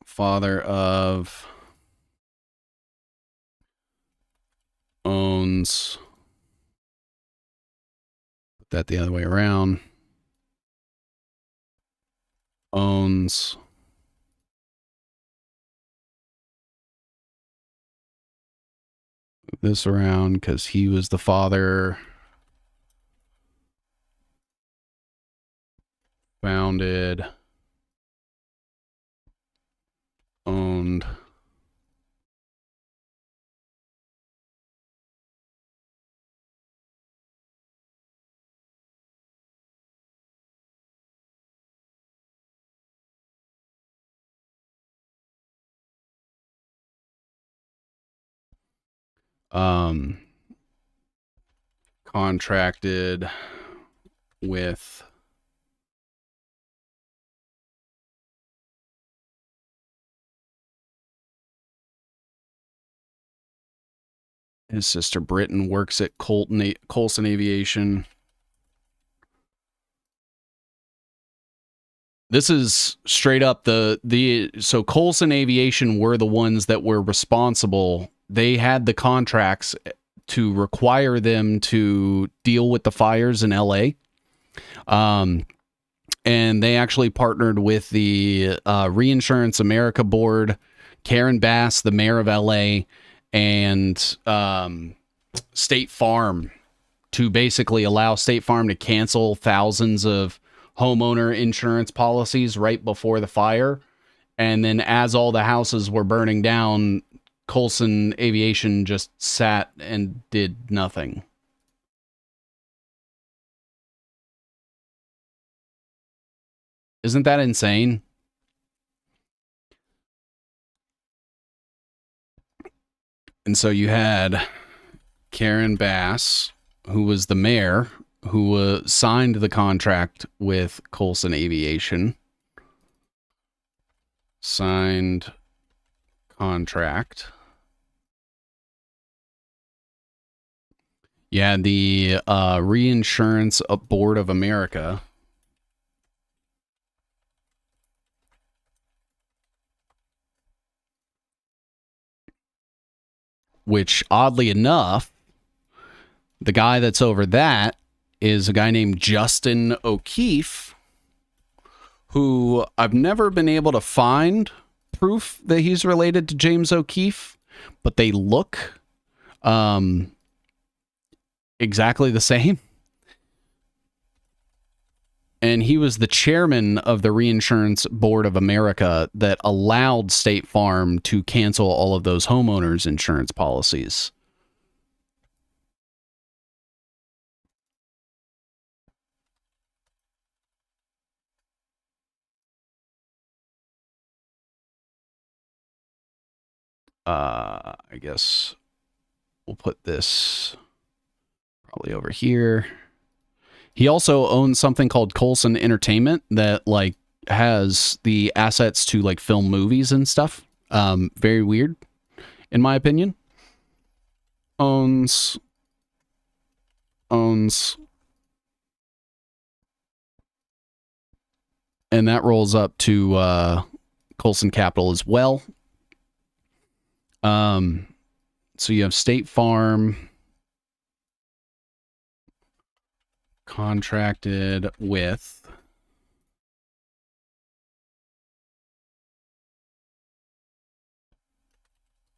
Father of owns, put that the other way around, owns this around because he was the father, founded, owned, contracted with his sister Britton, works at Colson Aviation. This is straight up so Colson Aviation were the ones that were responsible. They had the contracts to require them to deal with the fires in LA. And they actually partnered with the Reinsurance America Board, Karen Bass, the mayor of LA, and State Farm to basically allow State Farm to cancel thousands of homeowner insurance policies right before the fire. And then as all the houses were burning down, Colson Aviation just sat and did nothing. Isn't that insane? And so you had Karen Bass, who was the mayor, who signed the contract with Colson Aviation. Signed contract. Yeah, the Reinsurance Board of America. which oddly enough, the guy that's over that is a guy named Justin O'Keefe, who I've never been able to find proof that he's related to James O'Keefe, but they look exactly the same. And he was the chairman of the Reinsurance Board of America that allowed State Farm to cancel all of those homeowners insurance policies. I guess we'll put this probably over here. He also owns something called Colson Entertainment that like has the assets to like film movies and stuff. Very weird, in my opinion. Owns, and that rolls up to Colson Capital as well. So you have State Farm contracted with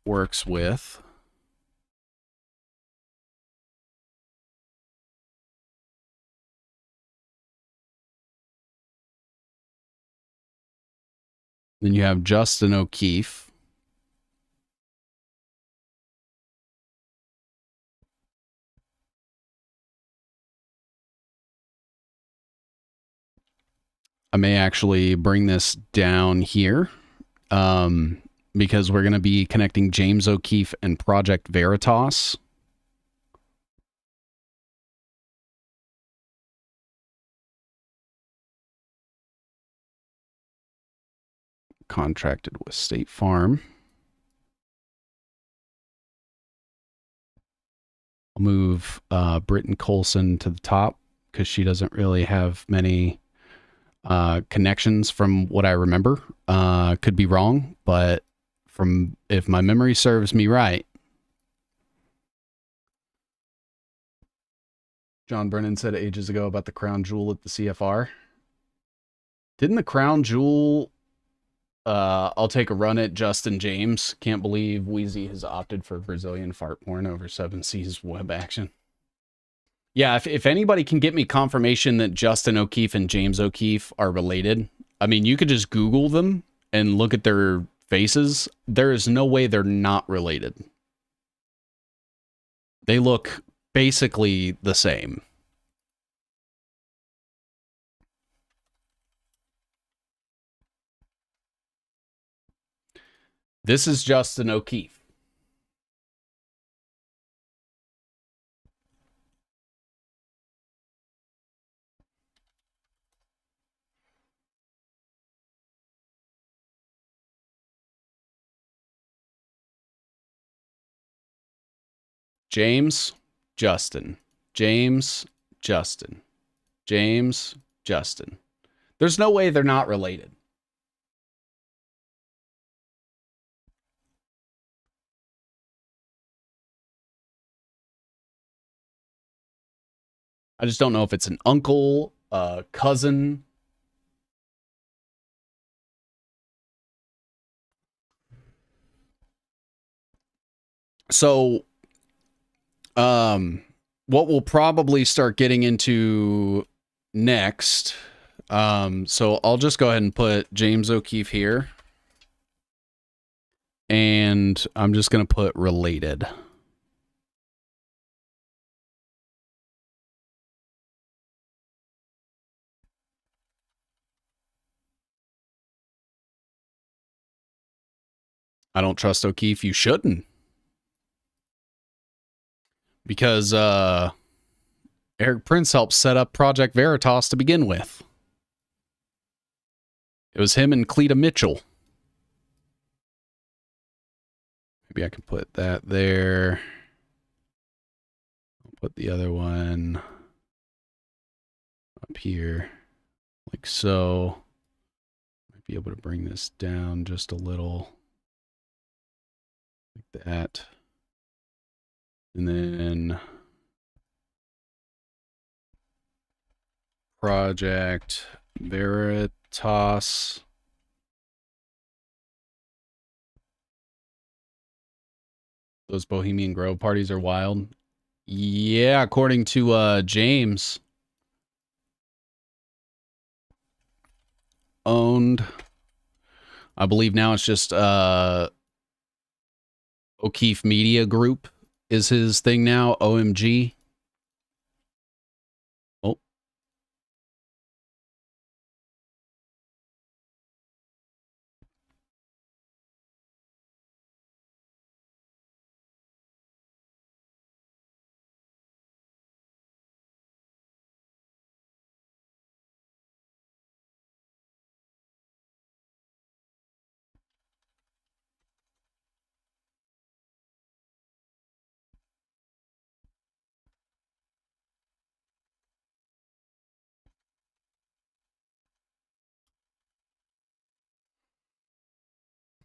works with then you have Justin O'Keefe. I may actually bring this down here because we're going to be connecting James O'Keefe and Project Veritas. Contracted with State Farm. I'll move Britton Colson to the top because she doesn't really have many connections from what I remember. Could be wrong, but from if my memory serves me right. John Brennan said ages ago about the crown jewel at the CFR. Didn't the crown jewel I'll take a run at Justin James. Can't believe Wheezy has opted for Brazilian fart porn over 7 Seas web action. Yeah, if anybody can get me confirmation that Justin O'Keefe and James O'Keefe are related, I mean, you could just Google them and look at their faces. There is no way they're not related. They look basically the same. This is Justin O'Keefe. James, Justin. James, Justin. James, Justin. There's no way they're not related. I just don't know if it's an uncle, a cousin. So, what we'll probably start getting into next. So I'll just go ahead and put James O'Keefe here. And I'm just going to put related. I don't trust O'Keefe. You shouldn't. Because Erik Prince helped set up Project Veritas to begin with. It was him and Cleta Mitchell. Maybe I can put that there. I'll put the other one up here, like so. Might be able to bring this down just a little, like that. And then Project Veritas. Those Bohemian Grove parties are wild. Yeah, according to James. Owned. I believe now it's just O'Keefe Media Group is his thing now. OMG. Oh.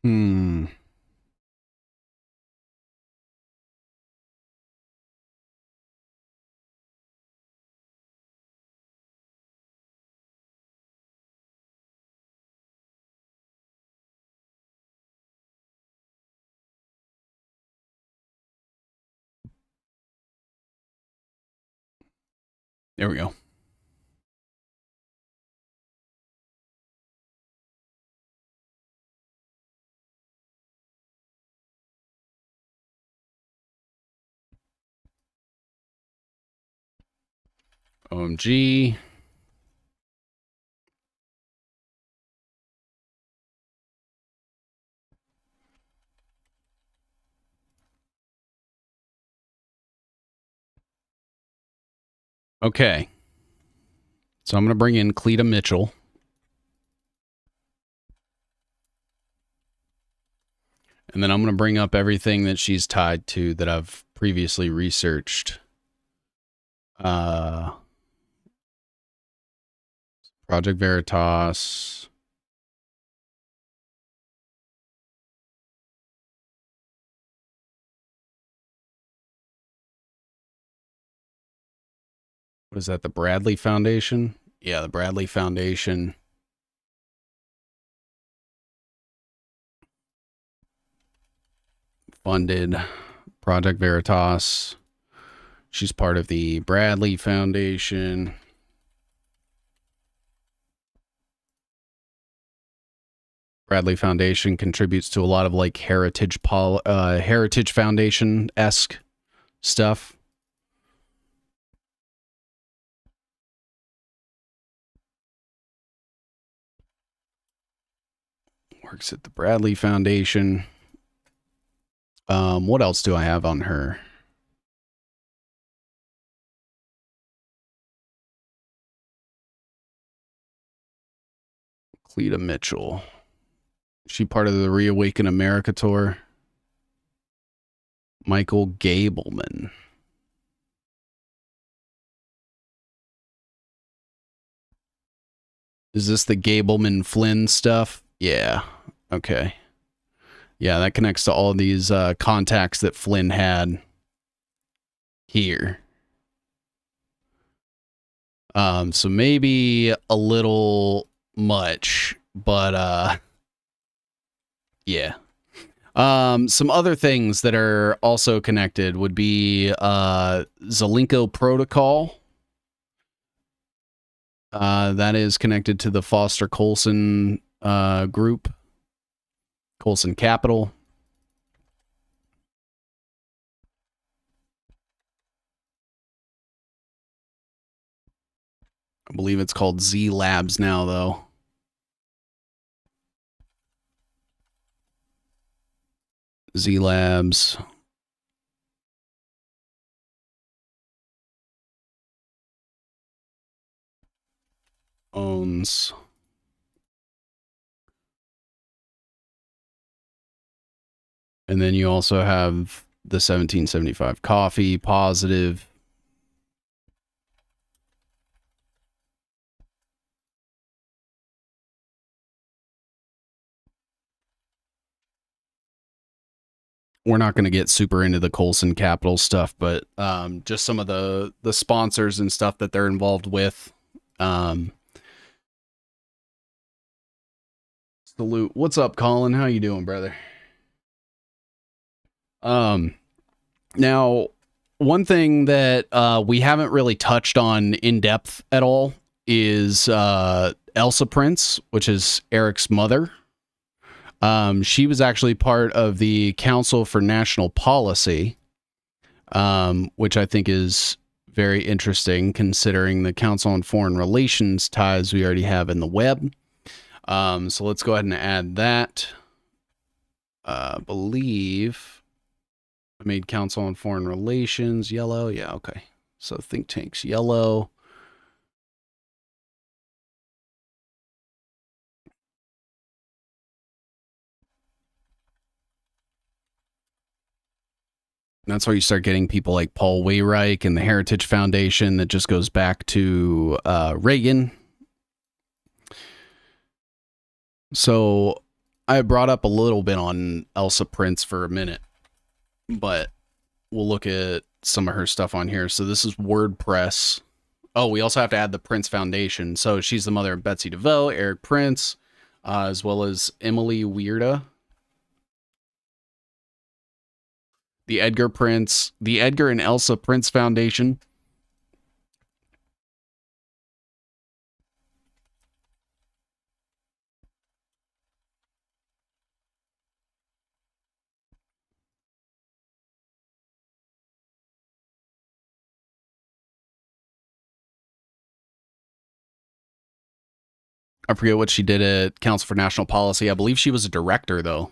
Hmm. There we go. OMG. Okay. So I'm going to bring in Cleta Mitchell. And then I'm going to bring up everything that she's tied to that I've previously researched. Project Veritas. What is that? The Bradley Foundation? Yeah, the Bradley Foundation. Funded Project Veritas. She's part of the Bradley Foundation. Bradley Foundation contributes to a lot of like Heritage Foundation-esque stuff. Works at the Bradley Foundation. What else do I have on her? Cleta Mitchell. Is she part of the Reawaken America tour? Michael Gableman. Is this the Gableman Flynn stuff? Yeah. Okay. Yeah, that connects to all these contacts that Flynn had here. So maybe a little much, but yeah. Some other things that are also connected would be Zelenko Protocol. That is connected to the Foster Colson group, Colson Capital. I believe it's called Z Labs now, though. Z Labs. Owns. And then you also have the 1775 Coffee, Positive. we're not going to get super into the Colson Capital stuff, but just some of the sponsors and stuff that they're involved with. Salute. What's up, Colin? How you doing, brother? Now, one thing that we haven't really touched on in depth at all is Elsa Prince, which is Erik's mother. She was actually part of the Council for National Policy, which I think is very interesting considering the Council on Foreign Relations ties we already have in the web. So let's go ahead and add that. Believe I made Council on Foreign Relations yellow. Yeah, okay. So think tanks yellow. And that's where you start getting people like Paul Weyrich and the Heritage Foundation that just goes back to Reagan. So I brought up a little bit on Elsa Prince for a minute, but we'll look at some of her stuff on here. So this is WordPress. Oh, we also have to add the Prince Foundation. So she's the mother of Betsy DeVoe, Erik Prince, as well as Emily Weirda. The Edgar and Elsa Prince Foundation. I forget what she did at Council for National Policy. I believe she was a director, though.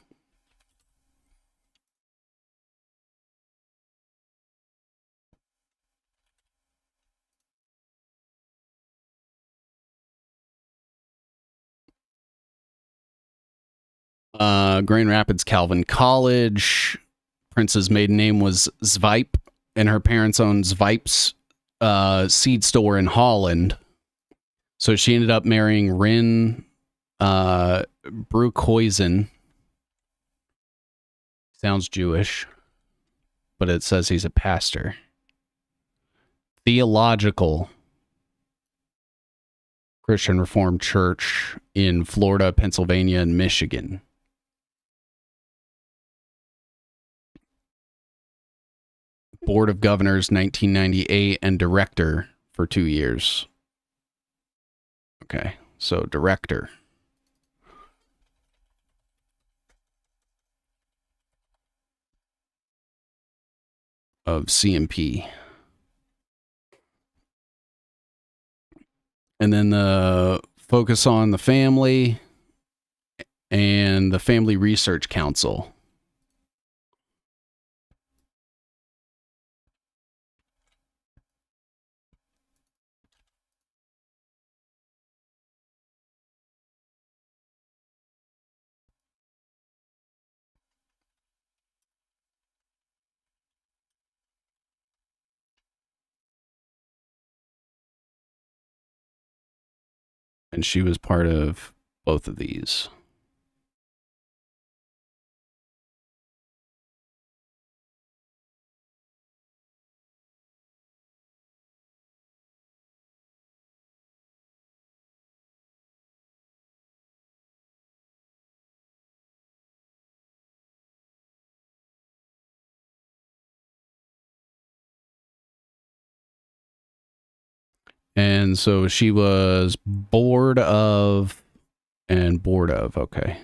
Grand Rapids Calvin College. Prince's maiden name was Zwipe, and her parents owned Zwipe's seed store in Holland. So she ended up marrying Rin Broekhuizen. Sounds Jewish, but it says he's a pastor. Theological Christian Reformed Church in Florida, Pennsylvania, and Michigan. Board of Governors 1998 and director for 2 years. Okay, so director. Of CMP. And then the focus on the family and the Family Research Council. And she was part of both of these. And so she was board of, okay.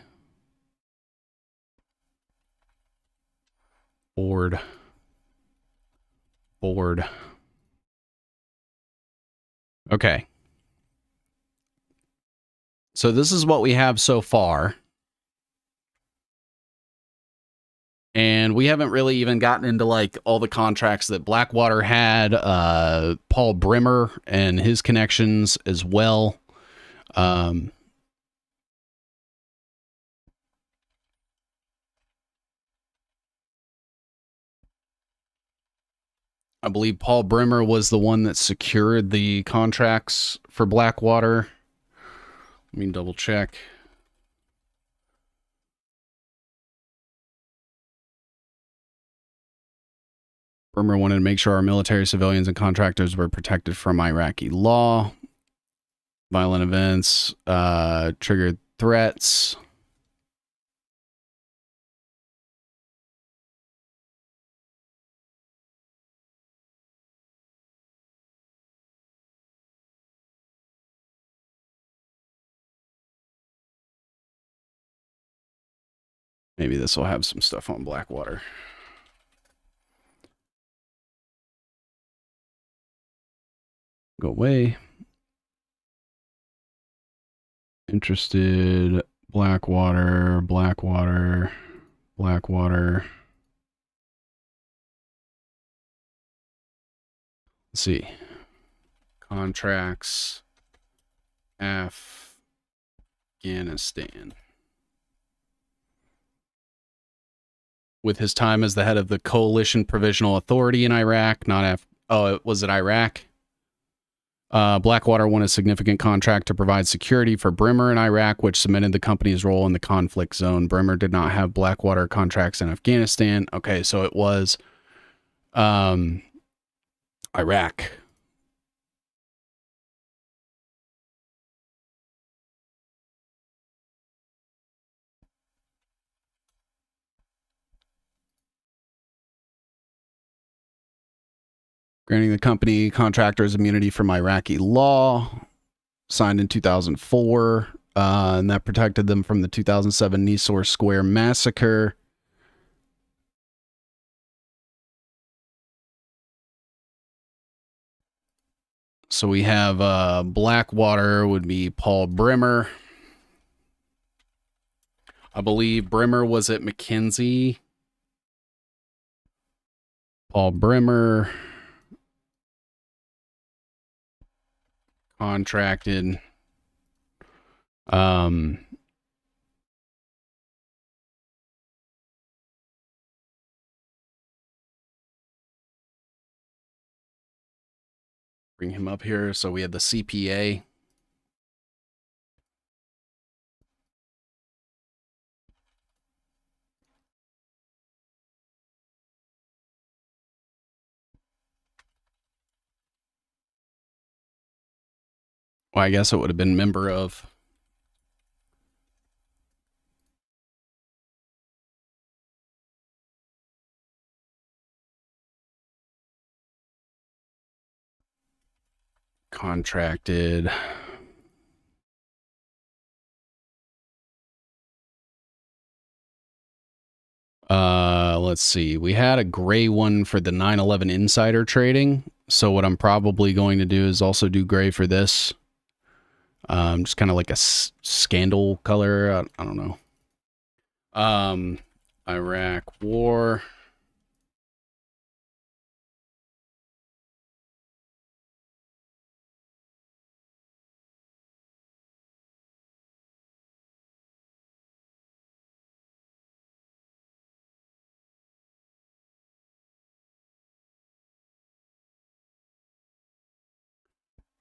Board. Okay. So this is what we have so far. And we haven't really even gotten into like all the contracts that Blackwater had, Paul Bremer and his connections as well. I believe Paul Bremer was the one that secured the contracts for Blackwater. Let me double check. Bremer wanted to make sure our military, civilians, and contractors were protected from Iraqi law. Violent events, triggered threats. Maybe this will have some stuff on Blackwater. Go away. Interested. Blackwater, Blackwater, Blackwater. Let's see. Contracts. Afghanistan. With his time as the head of the Coalition Provisional Authority in Iraq, was it Iraq? Blackwater won a significant contract to provide security for Bremer in Iraq, which cemented the company's role in the conflict zone. Bremer did not have Blackwater contracts in Afghanistan. Okay, so it was Iraq. Granting the company contractors immunity from Iraqi law, signed in 2004, and that protected them from the 2007 Nisour Square massacre. So we have Blackwater would be Paul Bremer. I believe Bremer was at McKinsey. Paul Bremer contracted. Bring him up here. So we had the CPA. Well, I guess it would have been member of. Contracted. Let's see. We had a gray one for the 9/11 insider trading. So what I'm probably going to do is also do gray for this. Just kind of like a scandal color. I don't know. Iraq war.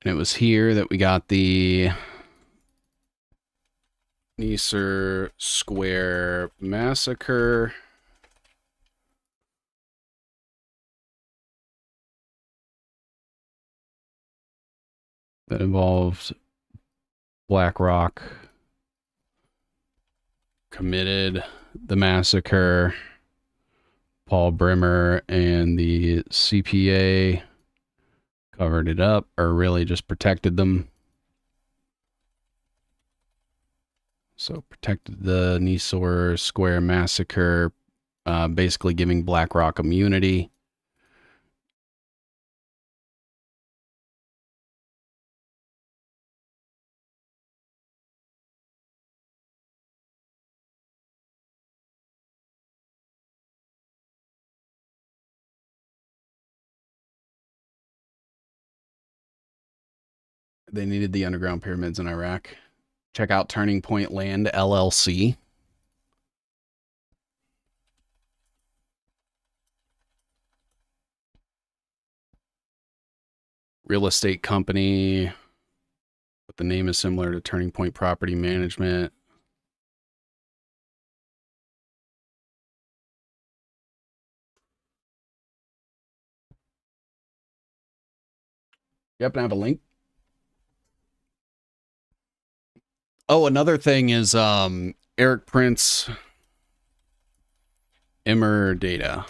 And it was here that we got the Nisour Square massacre. That involved BlackRock committed the massacre. Paul Bremer and the CPA covered it up, or really just protected them. So protected the Nisour Square massacre, basically giving BlackRock immunity. They needed the underground pyramids in Iraq. Check out Turning Point Land, LLC. Real estate company, but the name is similar to Turning Point Property Management. You happen to have a link? Oh, another thing is Erik Prince Immer data.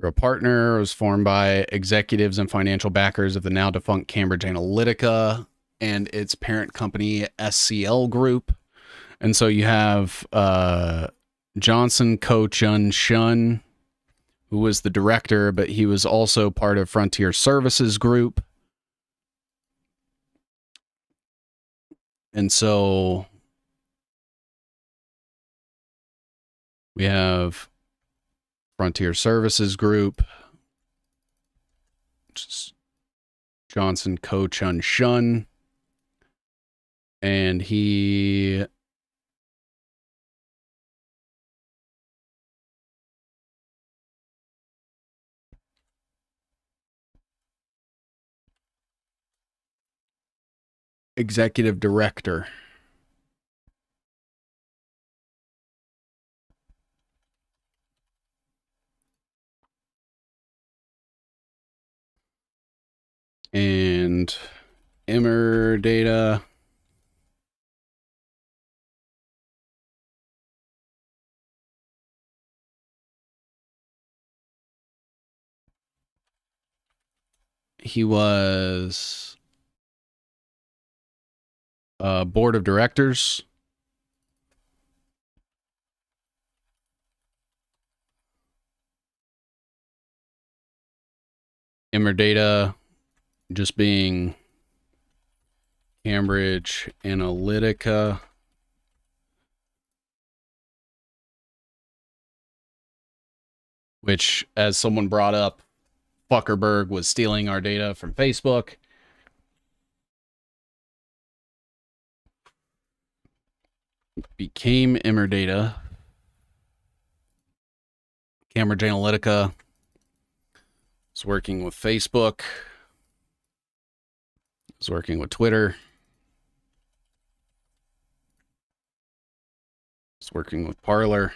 A partner was formed by executives and financial backers of the now defunct Cambridge Analytica and its parent company SCL Group. And so you have Johnson Ko Chun Shun, who was the director, but he was also part of Frontier Services Group. And so we have Frontier Services Group, which is Johnson Ko Chun Shun, and he executive director. And Immer data. He was board of directors. Immer data just being Cambridge Analytica. Which, as someone brought up, Zuckerberg was stealing our data from Facebook. Became Immer data. Cambridge Analytica was working with Facebook. Was working with Twitter. Was working with Parler.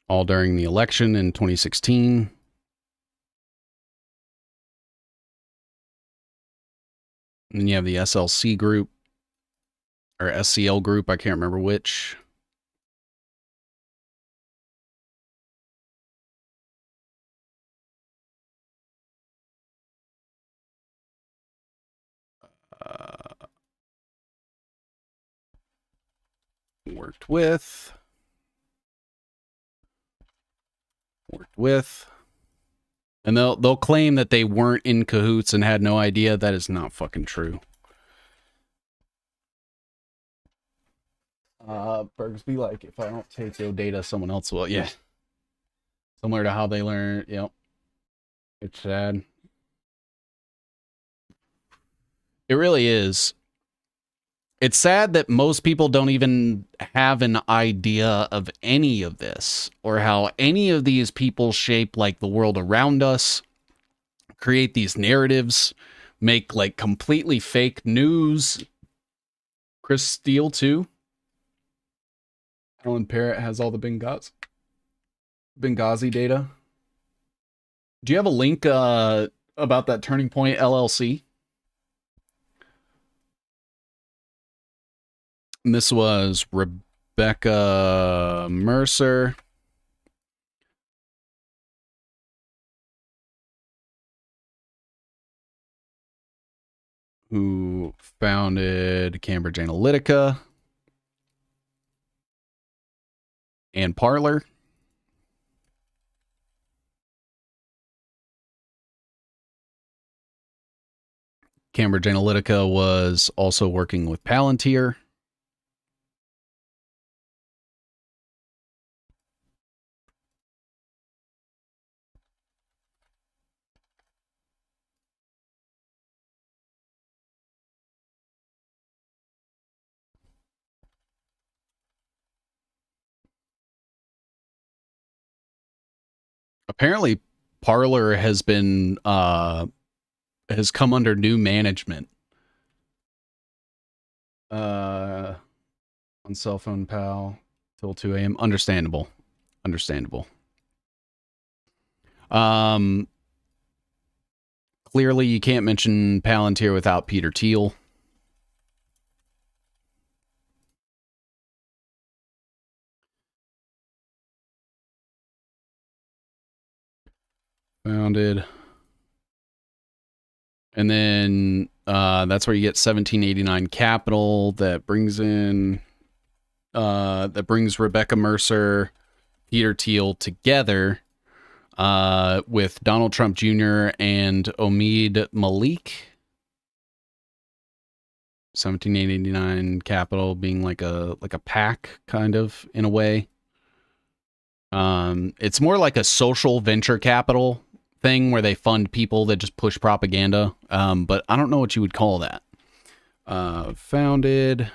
All during the election in 2016. And then you have the SLC group, or SCL group, I can't remember which. Worked with. And they'll claim that they weren't in cahoots and had no idea. That is not fucking true. Bergs be like, if I don't take your data, someone else will. Yeah. Similar to how they learn. Yep. It's sad. It really is. It's sad that most people don't even have an idea of any of this or how any of these people shape like the world around us, create these narratives, make like completely fake news. Chris Steele too. Alan Parrott has all the Benghazi data. Do you have a link about that Turning Point LLC? And this was Rebecca Mercer. Who founded Cambridge Analytica and Parler. Cambridge Analytica was also working with Palantir. Apparently, Parler has been has come under new management. On Cell Phone Pal till 2 a.m. Understandable. Understandable. Um, Clearly, you can't mention Palantir without Peter Thiel. Founded. And then that's where you get 1789 Capital that brings in that brings Rebecca Mercer, Peter Thiel together with Donald Trump Jr. and Omid Malik. 1789 Capital being like a PAC kind of in a way. It's more like a social venture capital thing where they fund people that just push propaganda. But I don't know what you would call that. Funded.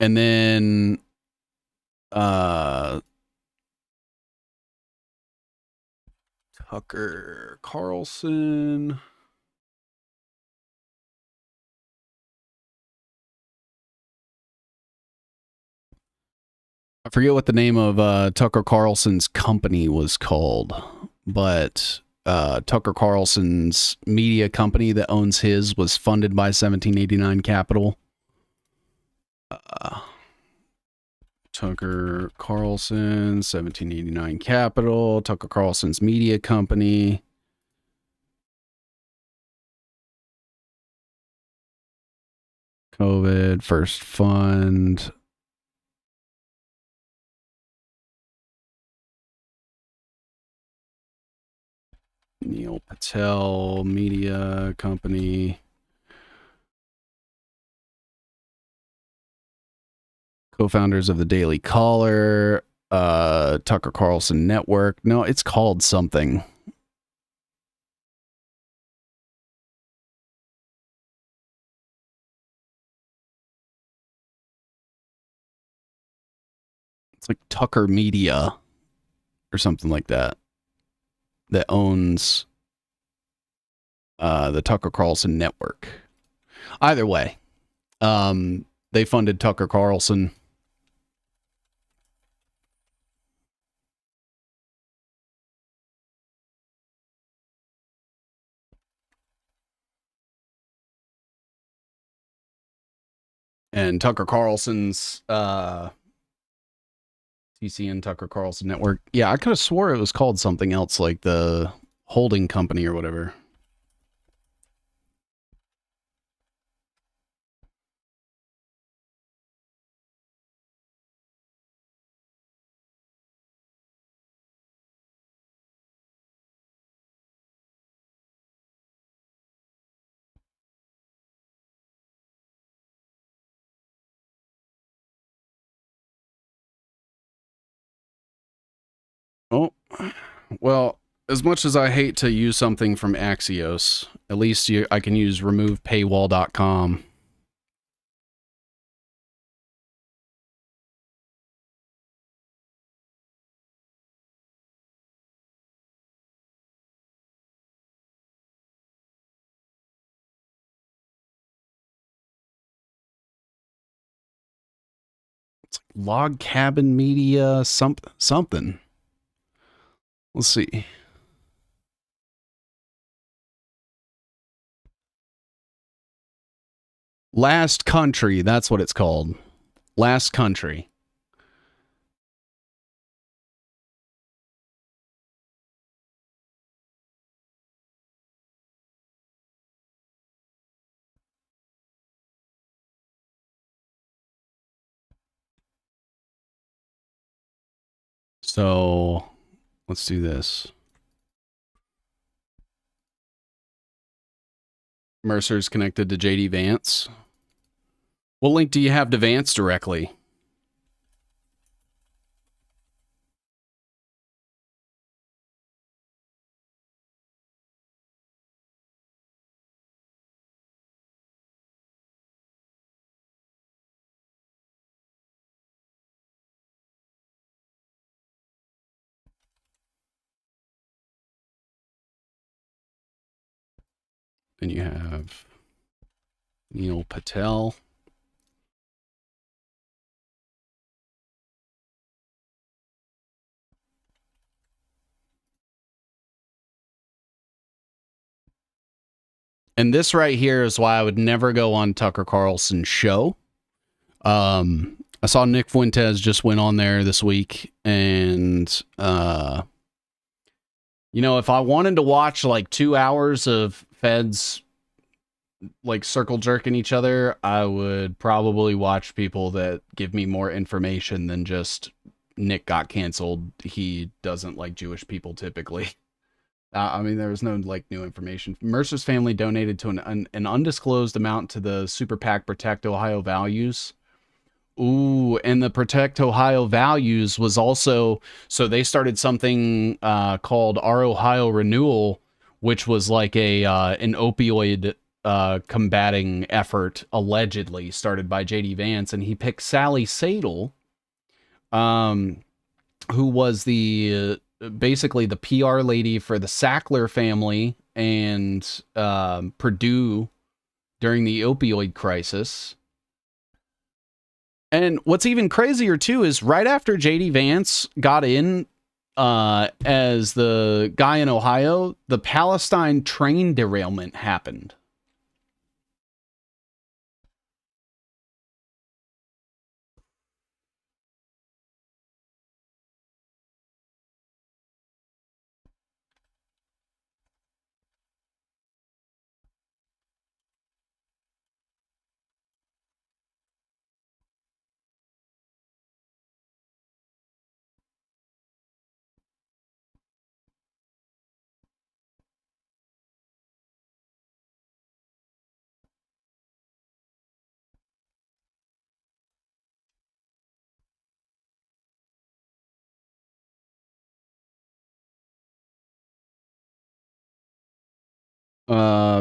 And then Tucker Carlson. I forget what the name of Tucker Carlson's company was called, but Tucker Carlson's media company that owns his was funded by 1789 Capital. Tucker Carlson, 1789 Capital, Tucker Carlson's media company. COVID, first fund. Neil Patel, media company. Co-founders of the Daily Caller, Tucker Carlson Network. No, it's called something. It's like Tucker Media or something like that that owns the Tucker Carlson Network. Either way, they funded Tucker Carlson. And Tucker Carlson's TCN Tucker Carlson Network. Yeah, I could have swore it was called something else, like the holding company or whatever. Oh, well, as much as I hate to use something from Axios, at least I can use removepaywall.com. It's like Log Cabin Media, something. Let's see. Last Country, that's what it's called. Last Country. So let's do this. Mercer's connected to JD Vance. What link do you have to Vance directly? Then you have Neil Patel. And this right here is why I would never go on Tucker Carlson's show. I saw Nick Fuentes just went on there this week, and you know, if I wanted to watch like 2 hours of feds like circle jerking each other, I would probably watch people that give me more information than just Nick got canceled. He doesn't like Jewish people typically. I mean, there was no like new information. Mercer's family donated to an undisclosed amount to the super PAC Protect Ohio Values. Ooh, and the Protect Ohio Values was also, so they started something called Our Ohio Renewal, which was like a an opioid combating effort, allegedly started by JD Vance, and he picked Sally Sadel, um, who was the basically the PR lady for the Sackler family and Purdue during the opioid crisis. And what's even crazier too is right after JD Vance got in as the guy in Ohio, the Palestine train derailment happened.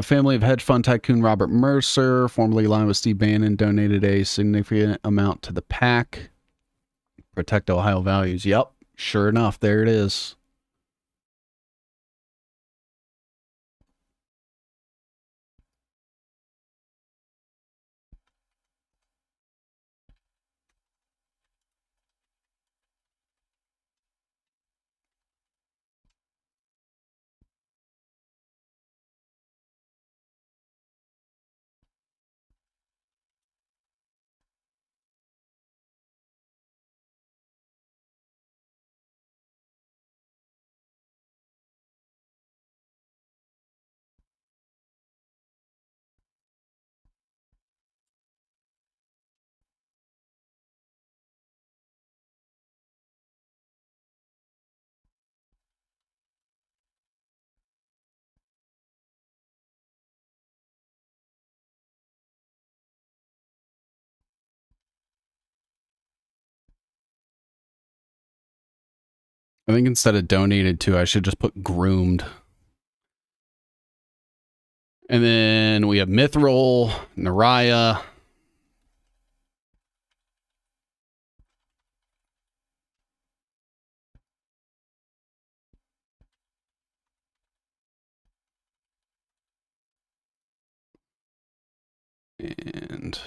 Family of hedge fund tycoon Robert Mercer, formerly aligned with Steve Bannon, donated a significant amount to the PAC. Protect Ohio Values. Yep, sure enough, there it is. I think instead of donated to, I should just put groomed. And then we have Mithril, Naraya. And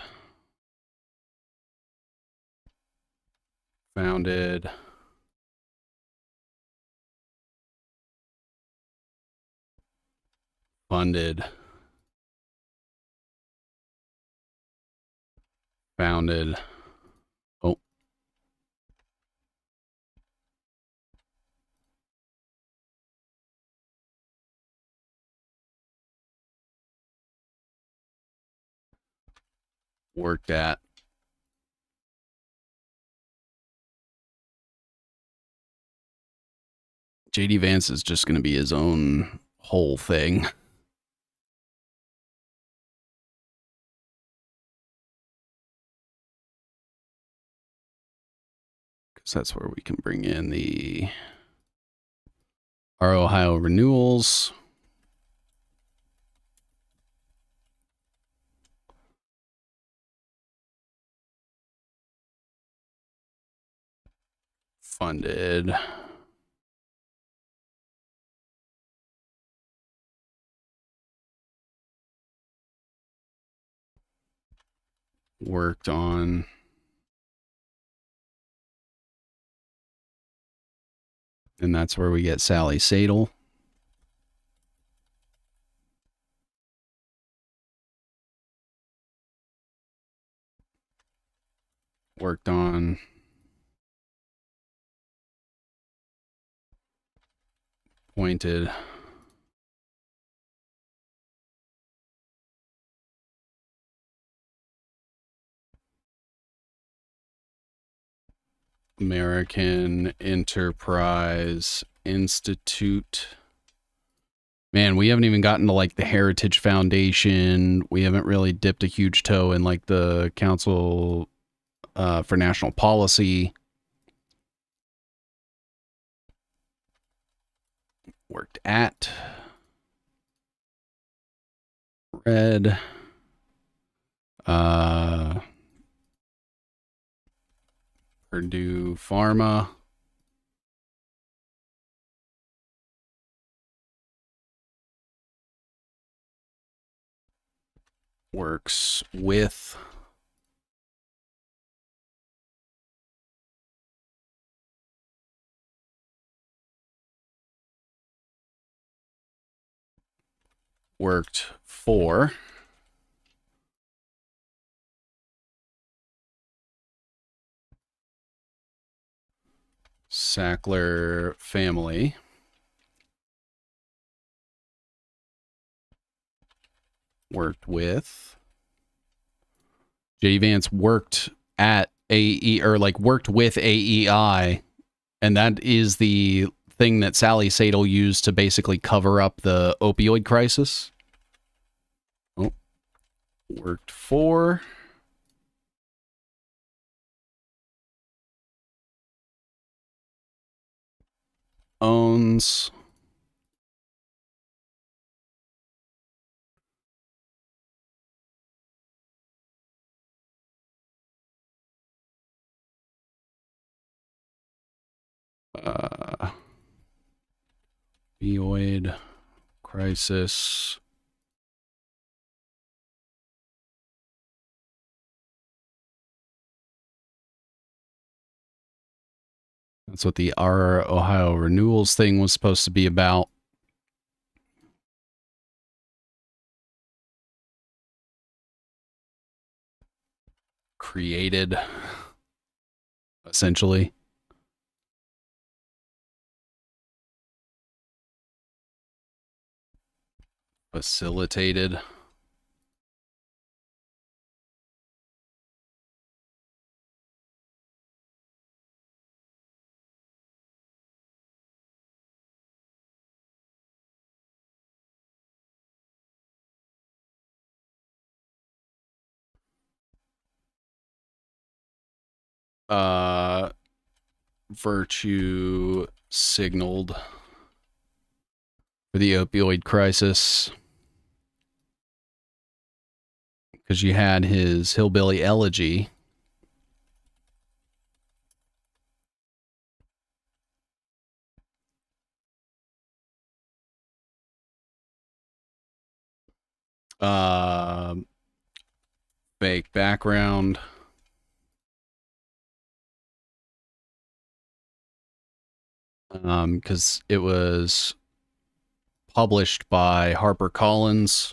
founded. Funded. Founded. Oh. Worked at. JD Vance is just going to be his own whole thing. Because that's where we can bring in the our Ohio renewals. Funded. worked on and that's where we get Sally Sadel. Worked on pointed American Enterprise Institute. Man, we haven't even gotten to like the Heritage Foundation. We haven't really dipped a huge toe in like the Council for National Policy. Worked at Red. Purdue Pharma. Works with worked for Sackler family. Worked with J. Vance worked at AE or like worked with AEI, and that is the thing that Sally Sadel used to basically cover up the opioid crisis. Oh, worked for owns opioid crisis that's what the our Ohio renewals thing was supposed to be about. Created essentially. Facilitated. Virtue signaled for the opioid crisis because you had his hillbilly elegy. Fake background. Because it was published by HarperCollins,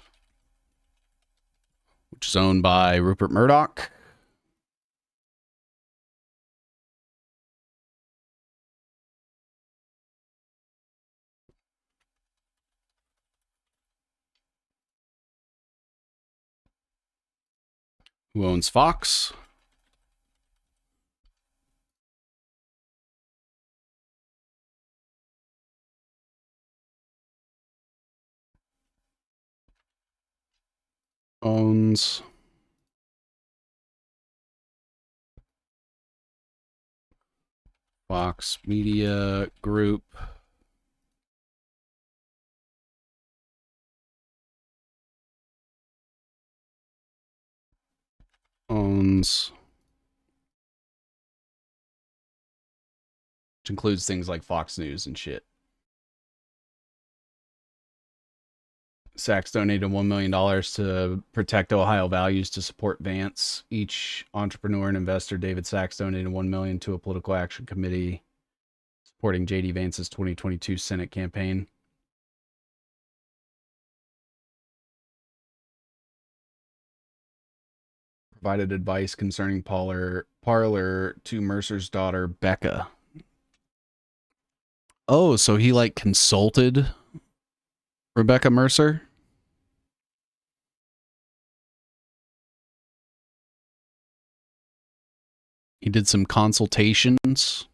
which is owned by Rupert Murdoch. Who owns Fox. Owns Fox Media Group. Owns, which includes things like Fox News and shit. Sachs donated $1 million to protect Ohio values to support Vance. Each entrepreneur and investor, David Sachs, donated $1 million to a political action committee supporting J.D. Vance's 2022 Senate campaign. Provided advice concerning Parler to Mercer's daughter, Becca. Oh, so he like consulted Rebecca Mercer? He did some consultations.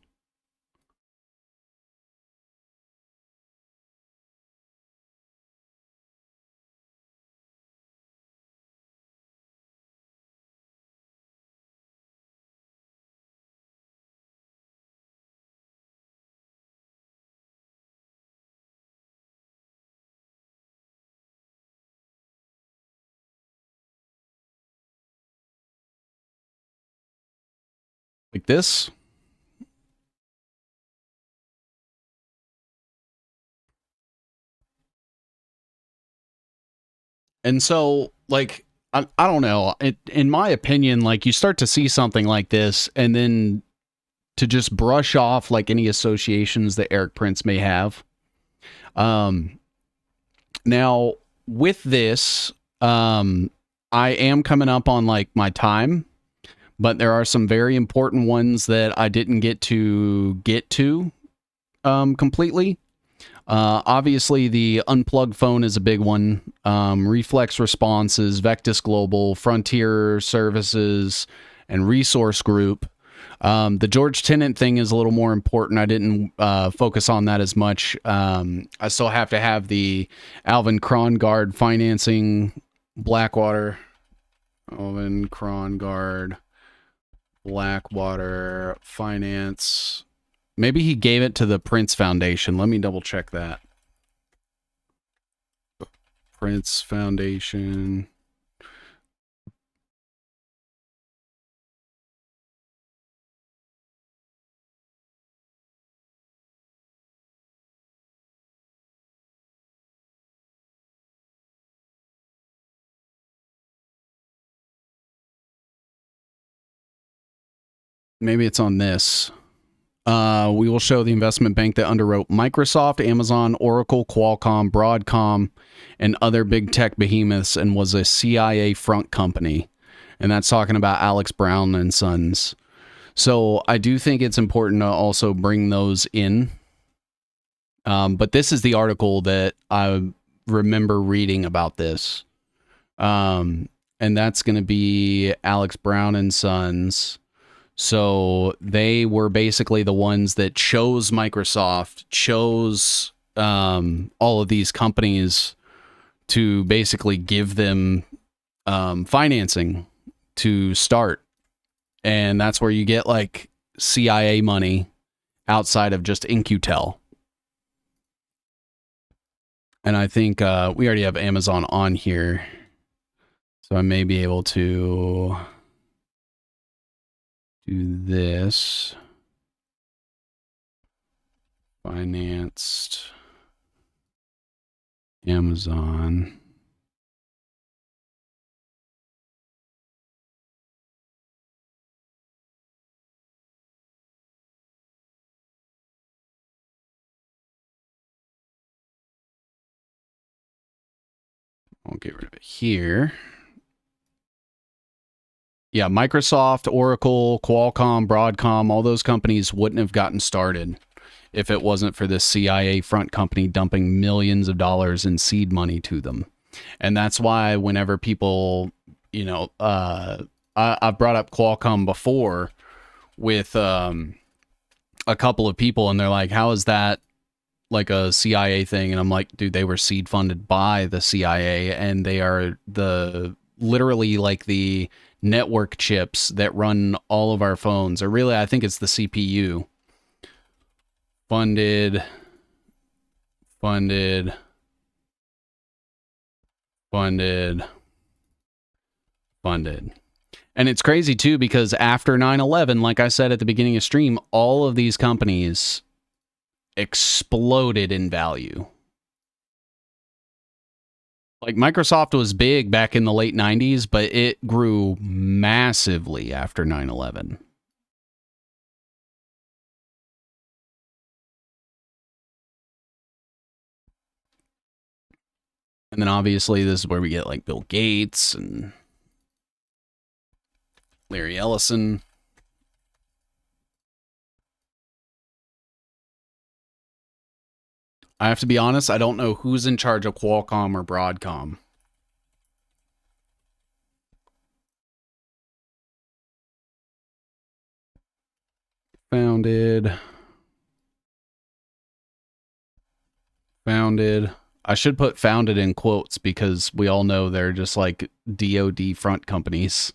Like this? And so, like, I don't know. In my opinion, like, you start to see something like this, and then to just brush off, like, any associations that Erik Prince may have. Now, with this, I am coming up on, like, my time, but there are some very important ones that I didn't get to completely. Obviously, the unplugged phone is a big one. Reflex Responses, Vectis Global, Frontier Services, and Resource Group. The George Tenet thing is a little more important. I didn't focus on that as much. I still have to have the Alvin Krongard financing Blackwater. Alvin Krongard Blackwater Finance. Maybe he gave it to the Prince Foundation. Let me double check that. Prince Foundation. Maybe it's on this. We will show the investment bank that underwrote Microsoft, Amazon, Oracle, Qualcomm, Broadcom, and other big tech behemoths and was a CIA front company. And that's talking about Alex Brown and Sons. So I do think it's important to also bring those in. But this is the article that I remember reading about this. And that's going to be Alex Brown and Sons. So they were basically the ones that chose Microsoft, chose all of these companies to basically give them financing to start. And that's where you get like CIA money outside of just In-Q-Tel. And I think we already have Amazon on here. So I may be able to do this. Financed Amazon. I'll get rid of it here. Yeah, Microsoft, Oracle, Qualcomm, Broadcom, all those companies wouldn't have gotten started if it wasn't for this CIA front company dumping millions of dollars in seed money to them. And that's why whenever people, you know, I've brought up Qualcomm before with a couple of people, and they're like, how is that like a CIA thing? And I'm like, dude, they were seed funded by the CIA, and they are literally like the network chips that run all of our phones. Or really, I think it's the CPU. Funded. And it's crazy too, because after 9/11, like I said at the beginning of stream, all of these companies exploded in value. Like Microsoft was big back in the late 90s, but it grew massively after 9/11. And then obviously this is where we get like Bill Gates and Larry Ellison. I have to be honest, I don't know who's in charge of Qualcomm or Broadcom. Founded. I should put founded in quotes because we all know they're just like DoD front companies.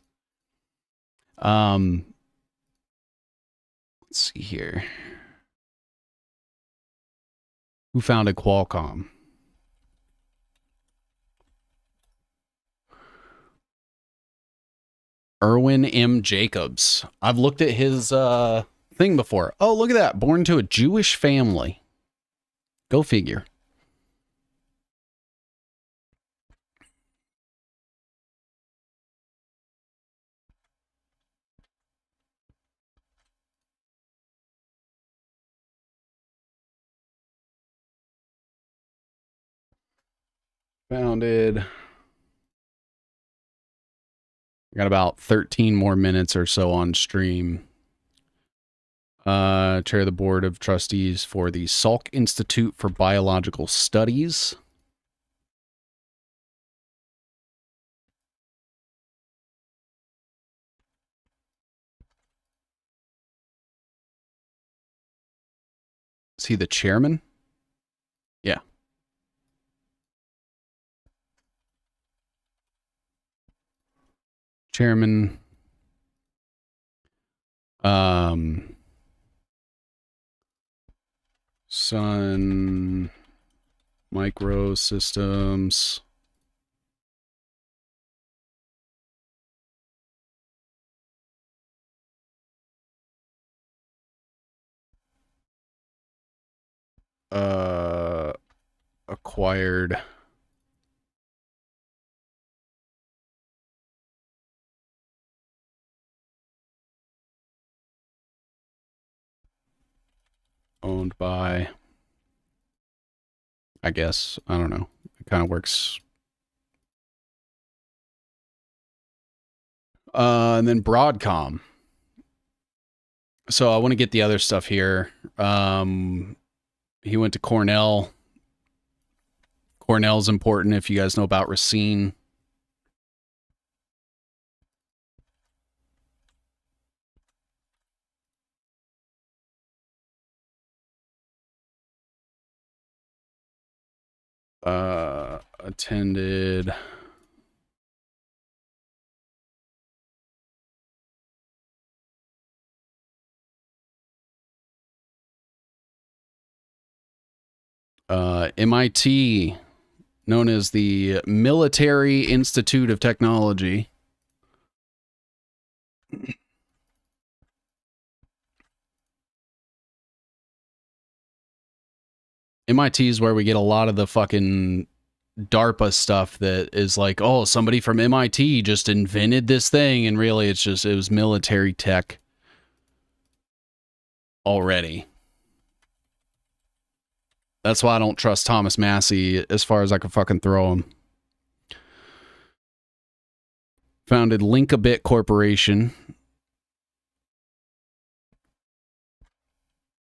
Let's see here. Who founded Qualcomm? Erwin M. Jacobs. I've looked at his thing before. Oh, look at that. Born to a Jewish family. Go figure. Founded. Got about 13 more minutes or so on stream. Chair of the board of trustees for the Salk Institute for Biological Studies. Is he the chairman? Yeah. Chairman. Sun Microsystems. Acquired. Owned by, I guess, I don't know. It kind of works. And then Broadcom. So I want to get the other stuff here. He went to Cornell. Cornell's important if you guys know about Racine. Attended MIT, known as the Military Institute of Technology. MIT is where we get a lot of the fucking DARPA stuff that is like, oh, somebody from MIT just invented this thing, and really it was military tech already. That's why I don't trust Thomas Massey as far as I can fucking throw him. Founded Linkabit Corporation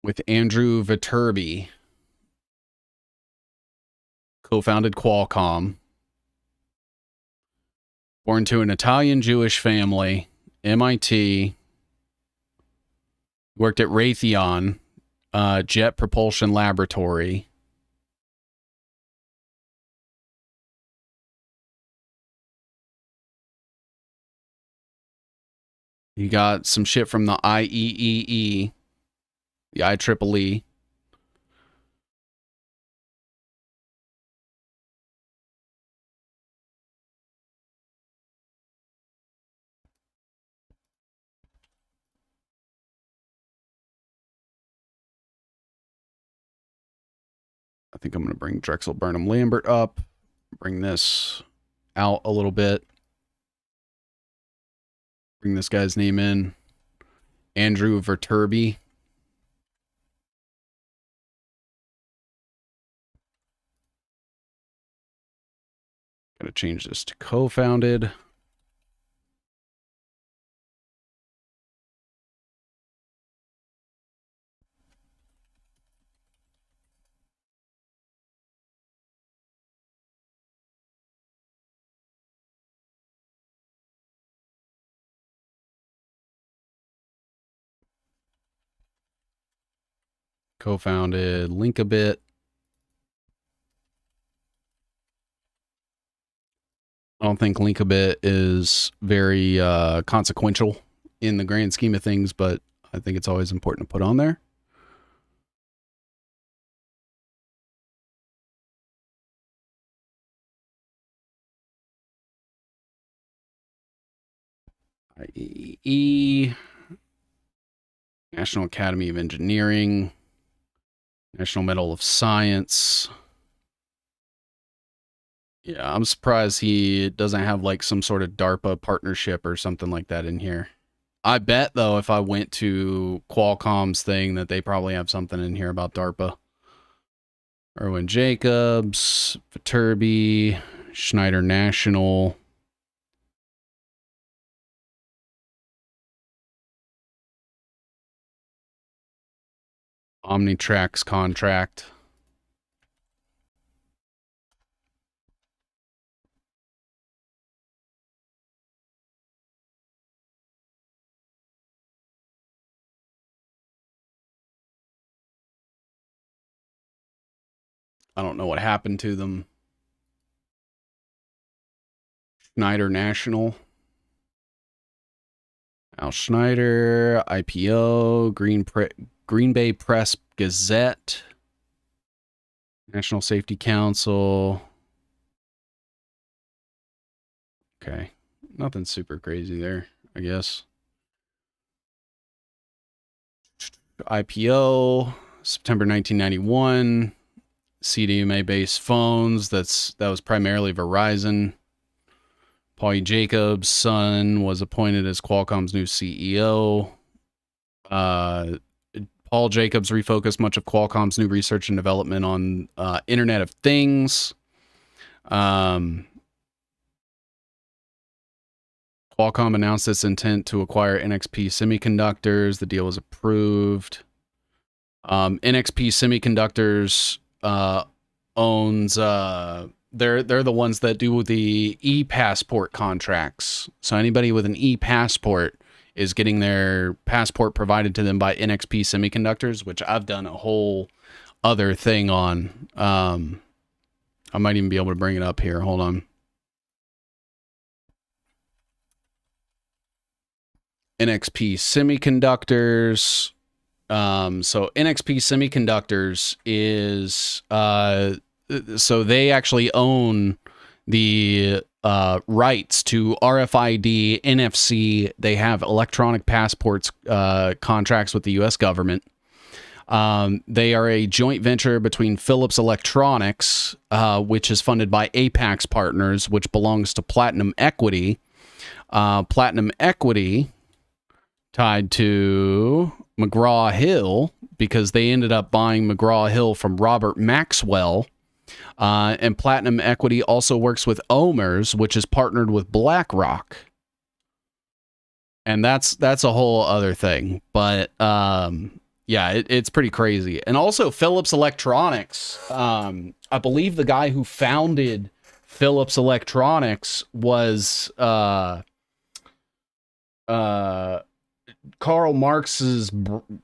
with Andrew Viterbi. Co-founded Qualcomm. Born to an Italian Jewish family. MIT. Worked at Raytheon. Jet Propulsion Laboratory. You got some shit from the IEEE, the IEEE. I think I'm going to bring Drexel Burnham Lambert up. bring this out a little bit. Bring this guy's name in. Andrew Verterbi. Gotta change this to co-founded. Co-founded, link a bit. I don't think Linkabit is very consequential in the grand scheme of things, but I think it's always important to put on there. IEE, National Academy of Engineering, National Medal of Science. Yeah, I'm surprised he doesn't have like some sort of DARPA partnership or something like that in here. I bet, though, if I went to Qualcomm's thing, that they probably have something in here about DARPA. Erwin Jacobs, Viterbi, Schneider National. Omnitrax contract. I don't know what happened to them. Schneider National. Al Schneider, IPO, Green Bay Press Gazette, National Safety Council. Okay. Nothing super crazy there, I guess. IPO, September 1991. CDMA-based phones. That was primarily Verizon. Paul E. Jacobs' son was appointed as Qualcomm's new CEO. Paul Jacobs refocused much of Qualcomm's new research and development on Internet of Things. Qualcomm announced its intent to acquire NXP Semiconductors. The deal was approved. NXP Semiconductors owns they're the ones that do the e-passport contracts. So anybody with an e-passport is getting their passport provided to them by NXP Semiconductors, which I've done a whole other thing on. I might even be able to bring it up here. Hold on. NXP Semiconductors. So NXP Semiconductors is so they actually own the rights to RFID, NFC. They have electronic passports contracts with the U.S. government. They are a joint venture between Philips Electronics, which is funded by Apax Partners, which belongs to Platinum Equity. Platinum Equity tied to McGraw-Hill because they ended up buying McGraw-Hill from Robert Maxwell. And Platinum Equity also works with OMERS, which is partnered with BlackRock. And that's a whole other thing. But yeah, it's pretty crazy. And also Philips Electronics. I believe the guy who founded Philips Electronics was Karl Marx's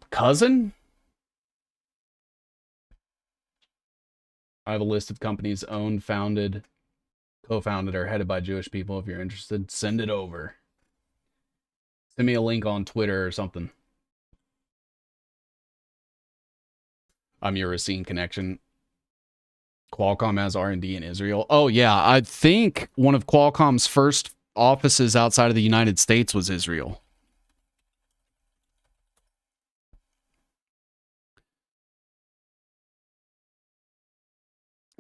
cousin. I have a list of companies owned, founded, co-founded, or headed by Jewish people. If you're interested, send it over. Send me a link on Twitter or something. I'm your Racine connection. Qualcomm has R&D in Israel. Oh, yeah. I think one of Qualcomm's first offices outside of the United States was Israel.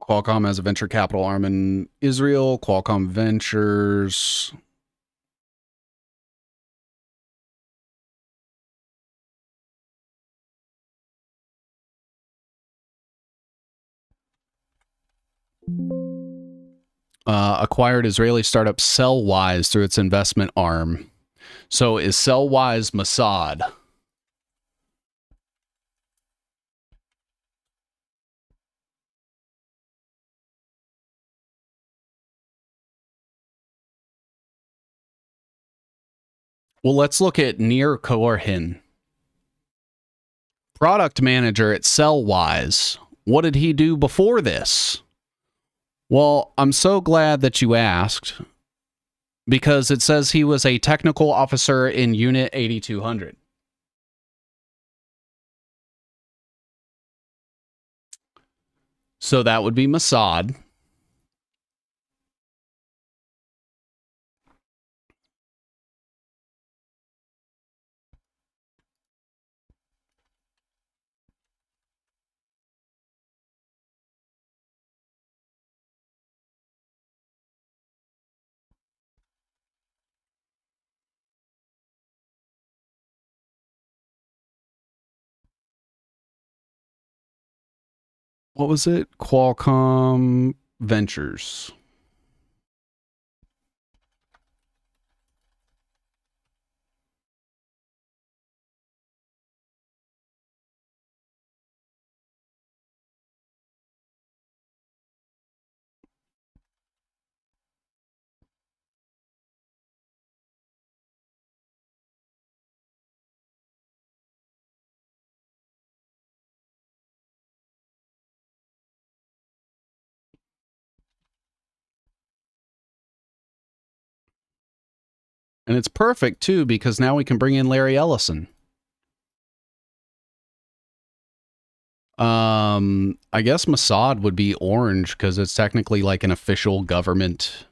Qualcomm has a venture capital arm in Israel. Qualcomm Ventures. Acquired Israeli startup Cellwise through its investment arm. So is Cellwise Mossad? Well, let's look at Nir Korhin, product manager at Cellwise. What did he do before this? Well, I'm so glad that you asked, because it says he was a technical officer in Unit 8200. So that would be Mossad. What was it? Qualcomm Ventures. And it's perfect, too, because now we can bring in Larry Ellison. I guess Mossad would be orange because it's technically like an official government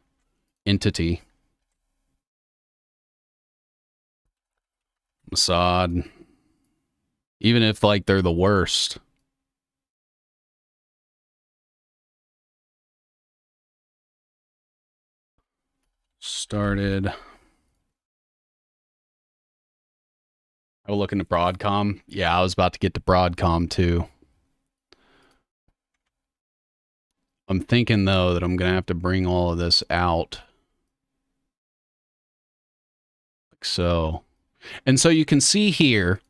entity. Mossad. Even if, like, they're the worst. Started. Oh, looking at Broadcom. Yeah, I was about to get to Broadcom, too. I'm thinking, though, that I'm going to have to bring all of this out. Like so. And so you can see here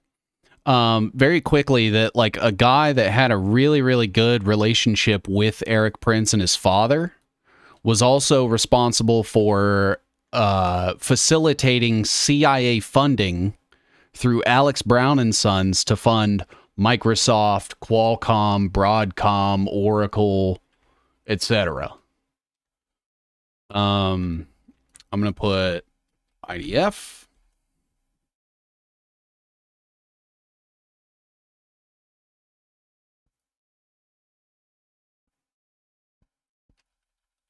very quickly that, like, a guy that had a really, really good relationship with Erik Prince and his father was also responsible for facilitating CIA funding through Alex Brown and Sons to fund Microsoft, Qualcomm, Broadcom, Oracle, etc. I'm going to put IDF.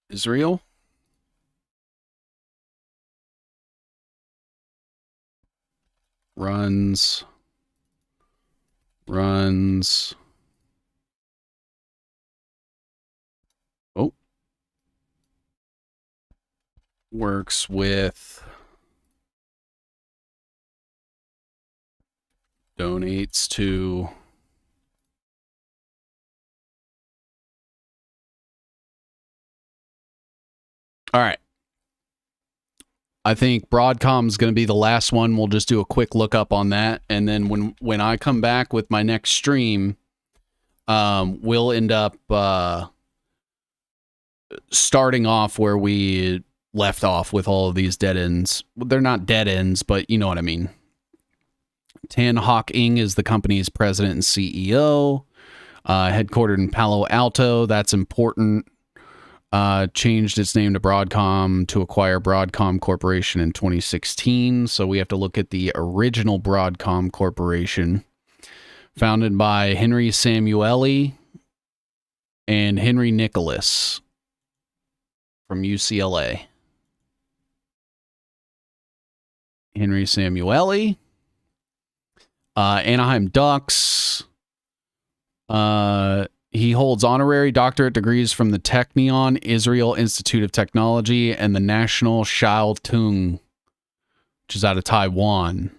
Israel. Runs. Oh. Works with. Donates to. All right. I think Broadcom's going to be the last one. We'll just do a quick look up on that, and then when I come back with my next stream, we'll end up starting off where we left off with all of these dead ends. They're not dead ends, but you know what I mean. Tan Hock Ing is the company's president and CEO, headquartered in Palo Alto. That's important. Changed its name to Broadcom to acquire Broadcom Corporation in 2016. So we have to look at the original Broadcom Corporation, founded by Henry Samueli and Henry Nicholas from UCLA. Henry Samueli, Anaheim Ducks. He holds honorary doctorate degrees from the Technion, Israel Institute of Technology, and the National Xiao Tung, which is out of Taiwan.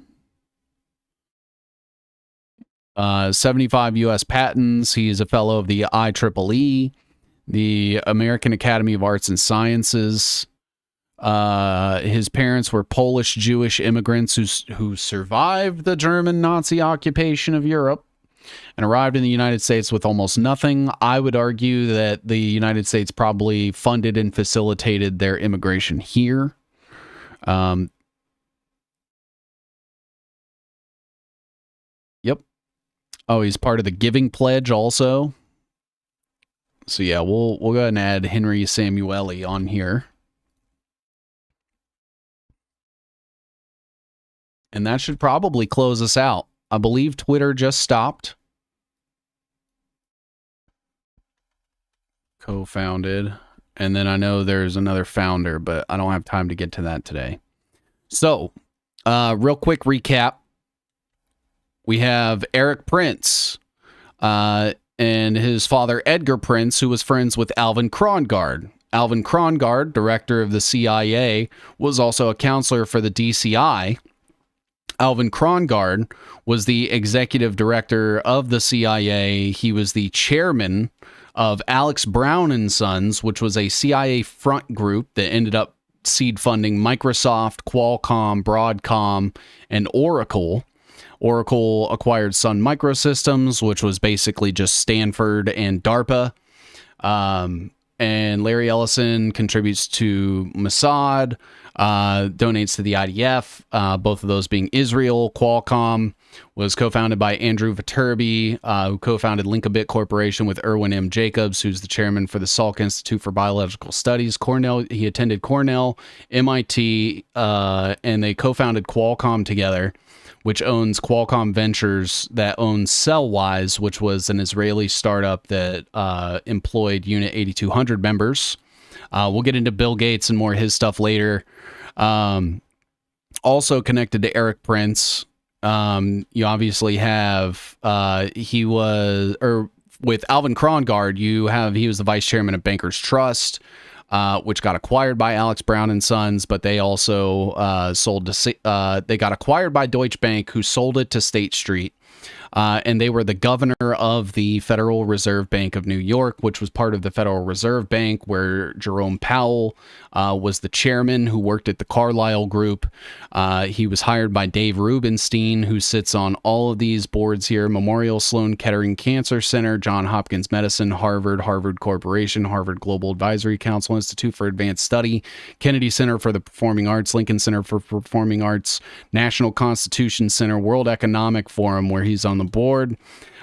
75 U.S. patents. He is a fellow of the IEEE, the American Academy of Arts and Sciences. His parents were Polish Jewish immigrants who survived the German Nazi occupation of Europe and arrived in the United States with almost nothing. I would argue that the United States probably funded and facilitated their immigration here. Yep. Oh, he's part of the Giving Pledge also. So yeah, we'll go ahead and add Henry Samueli on here. And that should probably close us out. I believe Twitter just stopped. Co-founded. And then I know there's another founder, but I don't have time to get to that today. So, real quick recap. We have Erik Prince and his father, Edgar Prince, who was friends with Alvin Krongard. Alvin Krongard, director of the CIA, was also a counselor for the DCI. Alvin Krongard was the executive director of the CIA. He was the chairman of Alex Brown and Sons, which was a CIA front group that ended up seed funding Microsoft, Qualcomm, Broadcom, and Oracle. Oracle acquired Sun Microsystems, which was basically just Stanford and DARPA. And Larry Ellison contributes to Mossad, donates to the IDF, both of those being Israel. Qualcomm was co-founded by Andrew Viterbi, who co-founded Linkabit Corporation with Irwin M. Jacobs, who's the chairman for the Salk Institute for Biological Studies. Cornell, he attended Cornell, MIT, and they co-founded Qualcomm together, which owns Qualcomm Ventures, that owns Cellwise, which was an Israeli startup that employed Unit 8200 members. We'll get into Bill Gates and more of his stuff later. Also connected to Erik Prince, you obviously have, with Alvin Krongard, he was the vice chairman of Bankers Trust, which got acquired by Alex Brown and Sons, but they also they got acquired by Deutsche Bank, who sold it to State Street. And they were the governor of the Federal Reserve Bank of New York, which was part of the Federal Reserve Bank, where Jerome Powell was the chairman, who worked at the Carlyle Group. He was hired by Dave Rubenstein, who sits on all of these boards here: Memorial Sloan Kettering Cancer Center, Johns Hopkins Medicine, Harvard, Harvard Corporation, Harvard Global Advisory Council, Institute for Advanced Study, Kennedy Center for the Performing Arts, Lincoln Center for Performing Arts, National Constitution Center, World Economic Forum, where he's on the board.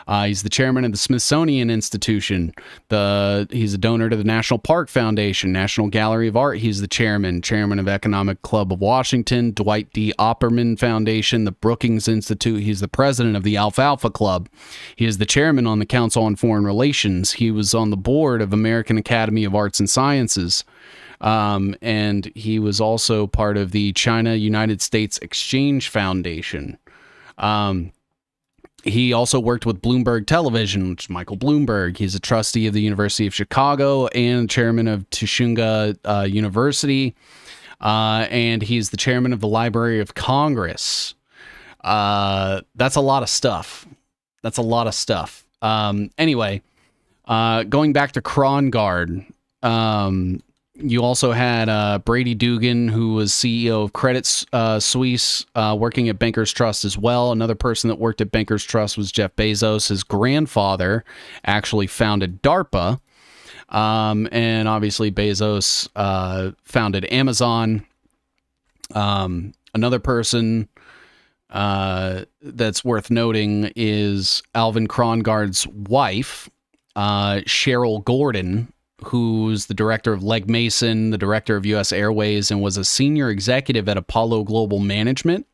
He's the chairman of the Smithsonian Institution. He's a donor to the National Park Foundation, National Gallery of Art. He's the chairman of Economic Club of Washington, Dwight D. Opperman Foundation, the Brookings Institute. He's the president of the Alfalfa Club. He is the chairman on the Council on Foreign Relations. He was on the board of American Academy of Arts and Sciences. And he was also part of the China United States Exchange Foundation. He also worked with Bloomberg Television, which is Michael Bloomberg. He's a trustee of the University of Chicago and chairman of Tsinghua University. And he's the chairman of the Library of Congress. That's a lot of stuff. Anyway, going back to Krongard, you also had Brady Dugan, who was CEO of Credit Suisse, working at Bankers Trust as well. Another person that worked at Bankers Trust was Jeff Bezos. His grandfather actually founded DARPA. And obviously Bezos founded Amazon. Another person that's worth noting is Alvin Krongard's wife, Cheryl Gordon, who's the director of Legg Mason, the director of U.S. Airways, and was a senior executive at Apollo Global Management.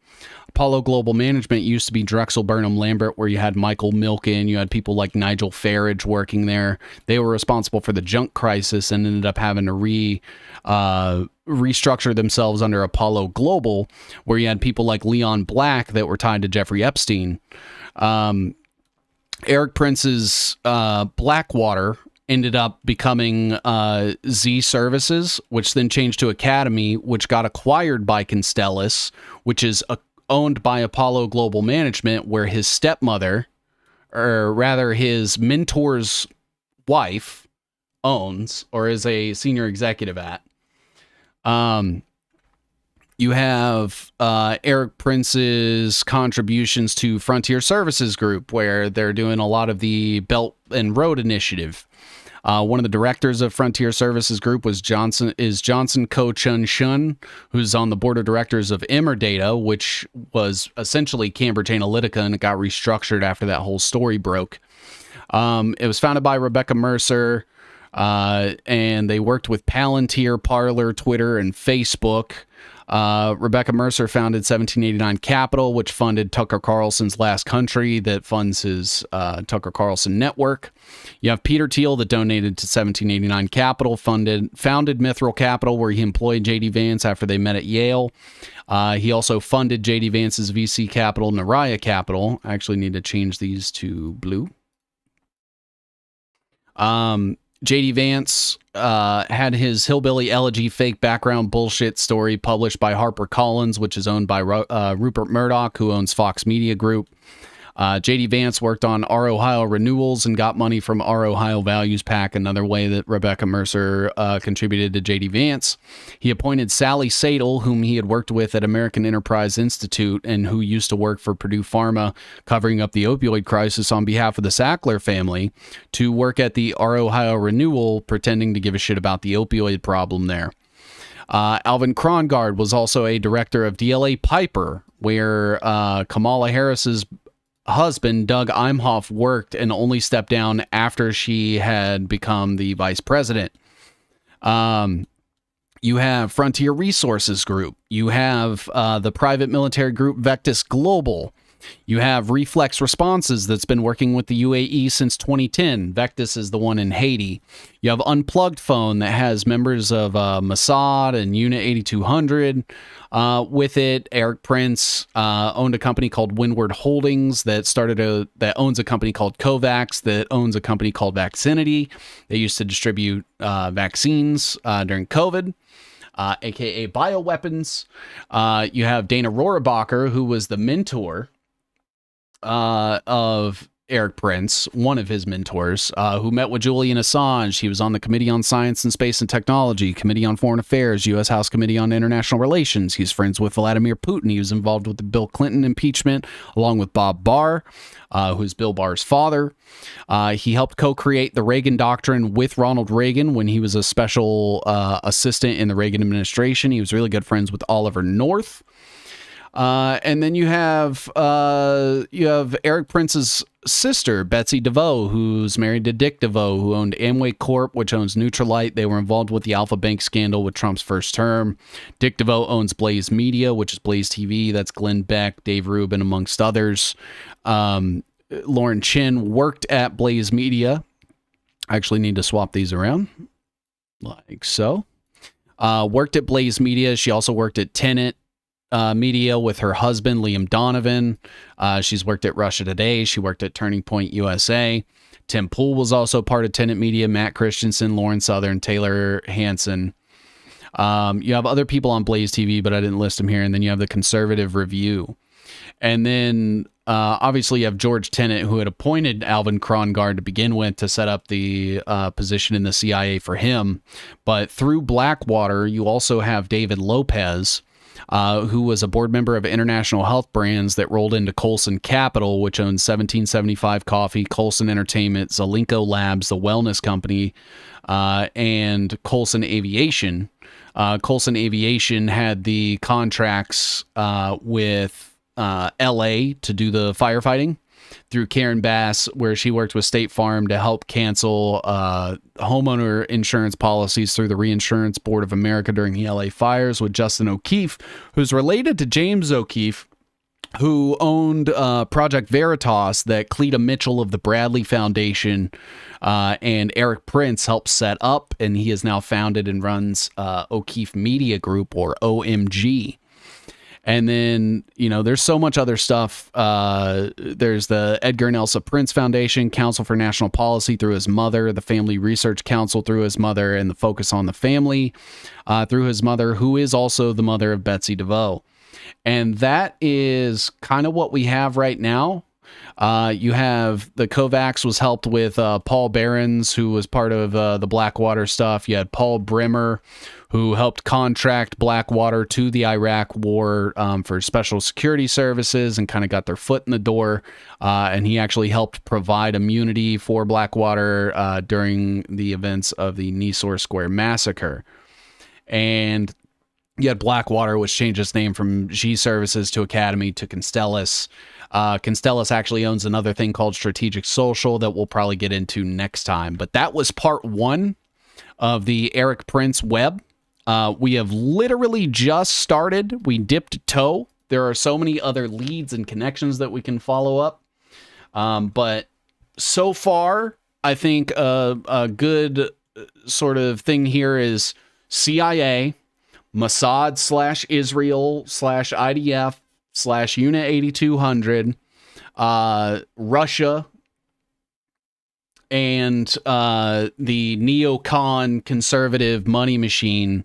Apollo Global Management used to be Drexel Burnham Lambert, where you had Michael Milken, you had people like Nigel Farage working there. They were responsible for the junk crisis and ended up having to restructure themselves under Apollo Global, where you had people like Leon Black that were tied to Jeffrey Epstein. Erik Prince's Blackwater ended up becoming Z Services, which then changed to Academy, which got acquired by Constellus, which is owned by Apollo Global Management, where his stepmother, or rather his mentor's wife, owns or is a senior executive at. You have Erik Prince's contributions to Frontier Services Group, where they're doing a lot of the Belt and Road Initiative. One of the directors of Frontier Services Group Johnson Ko-Chun Shun, who's on the board of directors of Immerdata, which was essentially Cambridge Analytica, and it got restructured after that whole story broke. It was founded by Rebecca Mercer, and they worked with Palantir, Parler, Twitter, and Facebook. Rebecca Mercer founded 1789 Capital, which funded Tucker Carlson's Last Country, that funds his Tucker Carlson network. You have Peter Thiel, that donated to 1789 Capital, founded Mithril Capital, where he employed J.D. Vance after they met at Yale. He also funded J.D. Vance's VC Capital, Naraya Capital. I actually need to change these to blue. J.D. Vance had his Hillbilly Elegy fake background bullshit story published by HarperCollins, which is owned by Rupert Murdoch, who owns Fox Media Group. J.D. Vance worked on Our Ohio Renewals and got money from Our Ohio Values PAC, another way that Rebecca Mercer contributed to J.D. Vance. He appointed Sally Sadel, whom he had worked with at American Enterprise Institute and who used to work for Purdue Pharma, covering up the opioid crisis on behalf of the Sackler family, to work at the Our Ohio Renewal, pretending to give a shit about the opioid problem there. Alvin Krongard was also a director of DLA Piper, where Kamala Harris's husband, Doug Imhoff, worked and only stepped down after she had become the vice president. You have Frontier Resources Group. You have the private military group Vectis Global. You have Reflex Responses, that's been working with the UAE since 2010. Vectis is the one in Haiti. You have Unplugged Phone, that has members of Mossad and Unit 8200 with it. Erik Prince owned a company called Windward Holdings that owns a company called Kovax, that owns a company called Vaccinity. They used to distribute vaccines during COVID. AKA bioweapons. You have Dana Rohrabacher, who was the mentor of Erik Prince, one of his mentors, who met with Julian Assange. He was on the Committee on Science and Space and Technology, Committee on Foreign Affairs, U.S. House Committee on International Relations. He's friends with Vladimir Putin. He was involved with the Bill Clinton impeachment, along with Bob Barr, who's Bill Barr's father. He helped co-create the Reagan Doctrine with Ronald Reagan when he was a special assistant in the Reagan administration. He was really good friends with Oliver North. And then you have Erik Prince's sister, Betsy DeVoe, who's married to Dick DeVoe, who owned Amway Corp, which owns Nutrilite. They were involved with the Alpha Bank scandal with Trump's first term. Dick DeVoe owns Blaze Media, which is Blaze TV. That's Glenn Beck, Dave Rubin, amongst others. Lauren Chin worked at Blaze Media. I actually need to swap these around, like so. Worked at Blaze Media. She also worked at Tenet Media with her husband, Liam Donovan. She's worked at Russia Today. She worked at Turning Point USA. Tim Pool was also part of Tenet Media. Matt Christensen, Lauren Southern, Taylor Hansen. You have other people on Blaze TV, but I didn't list them here. And then you have the Conservative Review. And then obviously you have George Tenet, who had appointed Alvin Krongard to begin with to set up the position in the CIA for him. But through Blackwater, you also have David Lopez, who was a board member of International Health Brands that rolled into Colson Capital, which owns 1775 Coffee, Colson Entertainment, Zelenko Labs, the wellness company, and Colson Aviation. Colson Aviation had the contracts with LA to do the firefighting through Karen Bass, where she worked with State Farm to help cancel homeowner insurance policies through the Reinsurance Board of America during the LA fires, with Justin O'Keefe, who's related to James O'Keefe, who owned Project Veritas that Cleta Mitchell of the Bradley Foundation and Erik Prince helped set up, and he has now founded and runs O'Keefe Media Group, or OMG. And then, there's so much other stuff. There's the Edgar and Elsa Prince Foundation, Council for National Policy through his mother, the Family Research Council through his mother, and the Focus on the Family through his mother, who is also the mother of Betsy DeVoe. And that is kind of what we have right now. You have the COVAX was helped with Paul Behrens, who was part of the Blackwater stuff. You had Paul Bremer, who helped contract Blackwater to the Iraq war for special security services and kind of got their foot in the door. And he actually helped provide immunity for Blackwater during the events of the Nisour Square massacre. And you had Blackwater, which changed its name from G Services to Academy to Constellus. Constellus actually owns another thing called Strategic Social that we'll probably get into next time. But that was part 1 of the Erik Prince web. We have literally just started. We dipped toe. There are so many other leads and connections that we can follow up. But so far, I think a good sort of thing here is CIA, Mossad / Israel / IDF / Unit 8200, Russia, and the neocon conservative money machine,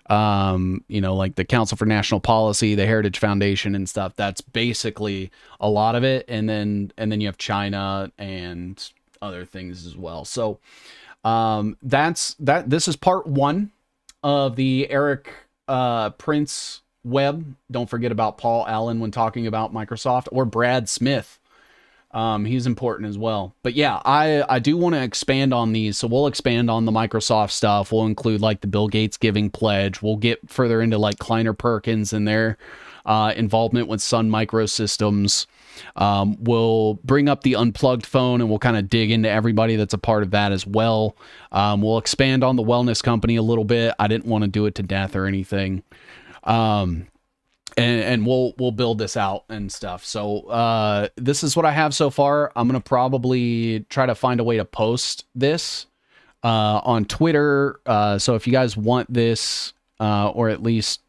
like the Council for National Policy, the Heritage Foundation and stuff. That's basically a lot of it. And then you have China and other things as well. So this is part 1 of the Erik Prince web. Don't forget about Paul Allen when talking about Microsoft, or Brad Smith. He's important as well. But yeah, I do want to expand on these. So we'll expand on the Microsoft stuff. We'll include like the Bill Gates Giving Pledge. We'll get further into like Kleiner Perkins and their involvement with Sun Microsystems. We'll bring up the unplugged phone and we'll kind of dig into everybody that's a part of that as well. We'll expand on the wellness company a little bit. I didn't want to do it to death or anything. And we'll build this out and stuff. So this is what I have so far. I'm gonna probably try to find a way to post this on Twitter. So if you guys want this, or at least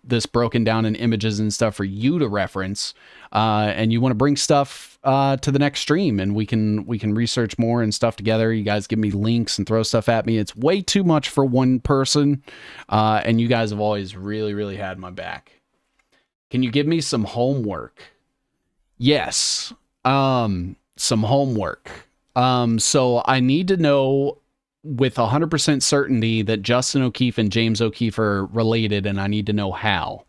this broken down in images and stuff for you to reference, and you want to bring stuff to the next stream, and we can research more and stuff together. You guys give me links and throw stuff at me. It's way too much for one person, and you guys have always really, really had my back. Can you give me some homework? Yes. Some homework. So I need to know with 100% certainty that Justin O'Keefe and James O'Keefe are related, and I need to know how.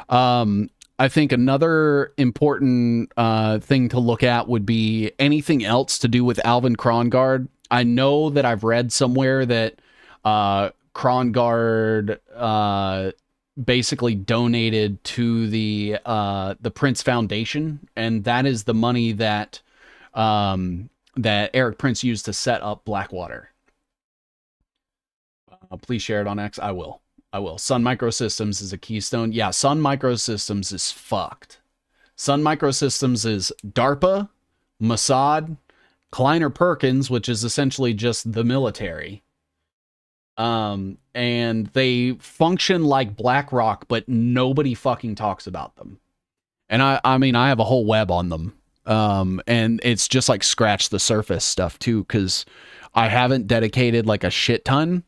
I think another important thing to look at would be anything else to do with Alvin Krongard. I know that I've read somewhere that Krongard basically donated to the Prince Foundation, and that is the money that that Erik Prince used to set up Blackwater. Please share it on X. I will. Sun Microsystems is a keystone. Yeah, Sun Microsystems is fucked. Sun Microsystems is DARPA, Mossad, Kleiner Perkins, which is essentially just the military. And they function like BlackRock, but nobody fucking talks about them. And I mean, I have a whole web on them. And it's just like scratch the surface stuff too, because I haven't dedicated like a shit ton,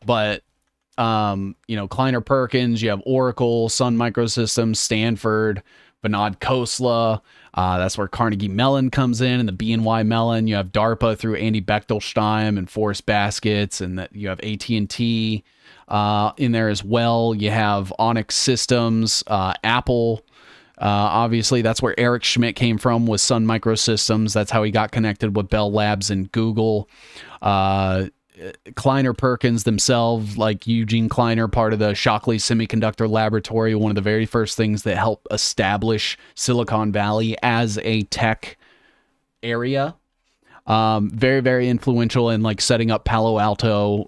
but Kleiner Perkins, you have Oracle, Sun Microsystems, Stanford, Vinod Khosla. That's where Carnegie Mellon comes in, and the BNY Mellon. You have DARPA through Andy Bechtelstein and Forrest Baskets, and that you have AT&T in there as well. You have Onyx Systems, Apple. Obviously, that's where Eric Schmidt came from, with Sun Microsystems. That's how he got connected with Bell Labs and Google. Kleiner Perkins themselves, like Eugene Kleiner, part of the Shockley Semiconductor Laboratory, one of the very first things that helped establish Silicon Valley as a tech area. Very, very influential in like setting up Palo Alto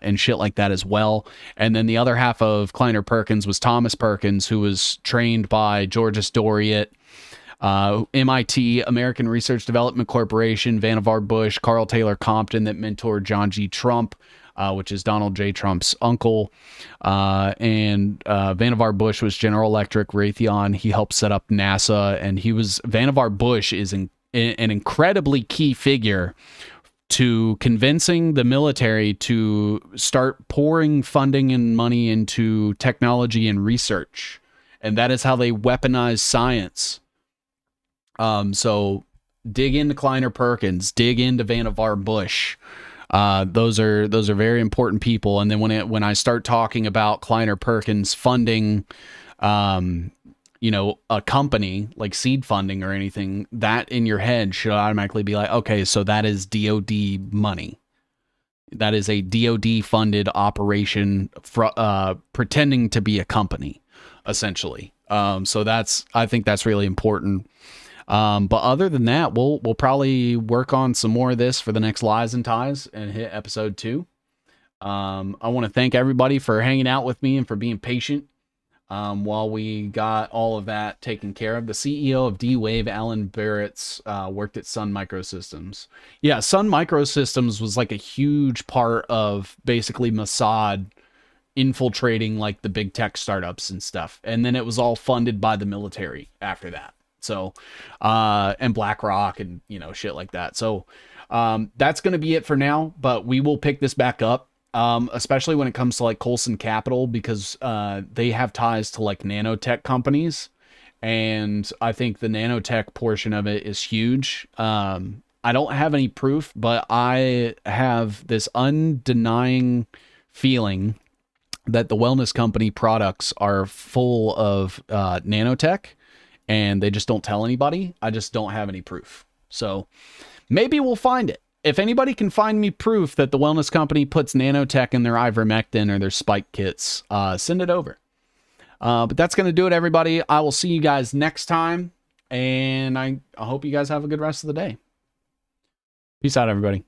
and shit like that as well. And then the other half of Kleiner Perkins was Thomas Perkins, who was trained by Georges Doriot, MIT, American Research Development Corporation, Vannevar Bush, Carl Taylor Compton, that mentored John G. Trump, which is Donald J. Trump's uncle. And Vannevar Bush was General Electric, Raytheon. He helped set up NASA, and Vannevar Bush is an incredibly key figure to convincing the military to start pouring funding and money into technology and research. And that is how they weaponize science. So dig into Kleiner Perkins, dig into Vannevar Bush. Those are very important people. And then when I start talking about Kleiner Perkins funding, a company like seed funding or anything, that in your head should automatically be like, okay, so that is DOD money. That is a DOD funded operation pretending to be a company, essentially. So I think that's really important. But other than that, we'll probably work on some more of this for the next Lies and Ties and hit episode 2. I want to thank everybody for hanging out with me and for being patient while we got all of that taken care of. The CEO of D-Wave, Alan Barrett's, worked at Sun Microsystems. Yeah, Sun Microsystems was like a huge part of basically Mossad infiltrating like the big tech startups and stuff. And then it was all funded by the military after that. So, and BlackRock and, shit like that. So, that's going to be it for now, but we will pick this back up. Especially when it comes to like Colson Capital, because, they have ties to like nanotech companies. And I think the nanotech portion of it is huge. I don't have any proof, but I have this undenying feeling that the wellness company products are full of, nanotech. And they just don't tell anybody. I just don't have any proof. So maybe we'll find it. If anybody can find me proof that the wellness company puts nanotech in their ivermectin or their spike kits, send it over. But that's going to do it, everybody. I will see you guys next time. And I hope you guys have a good rest of the day. Peace out, everybody.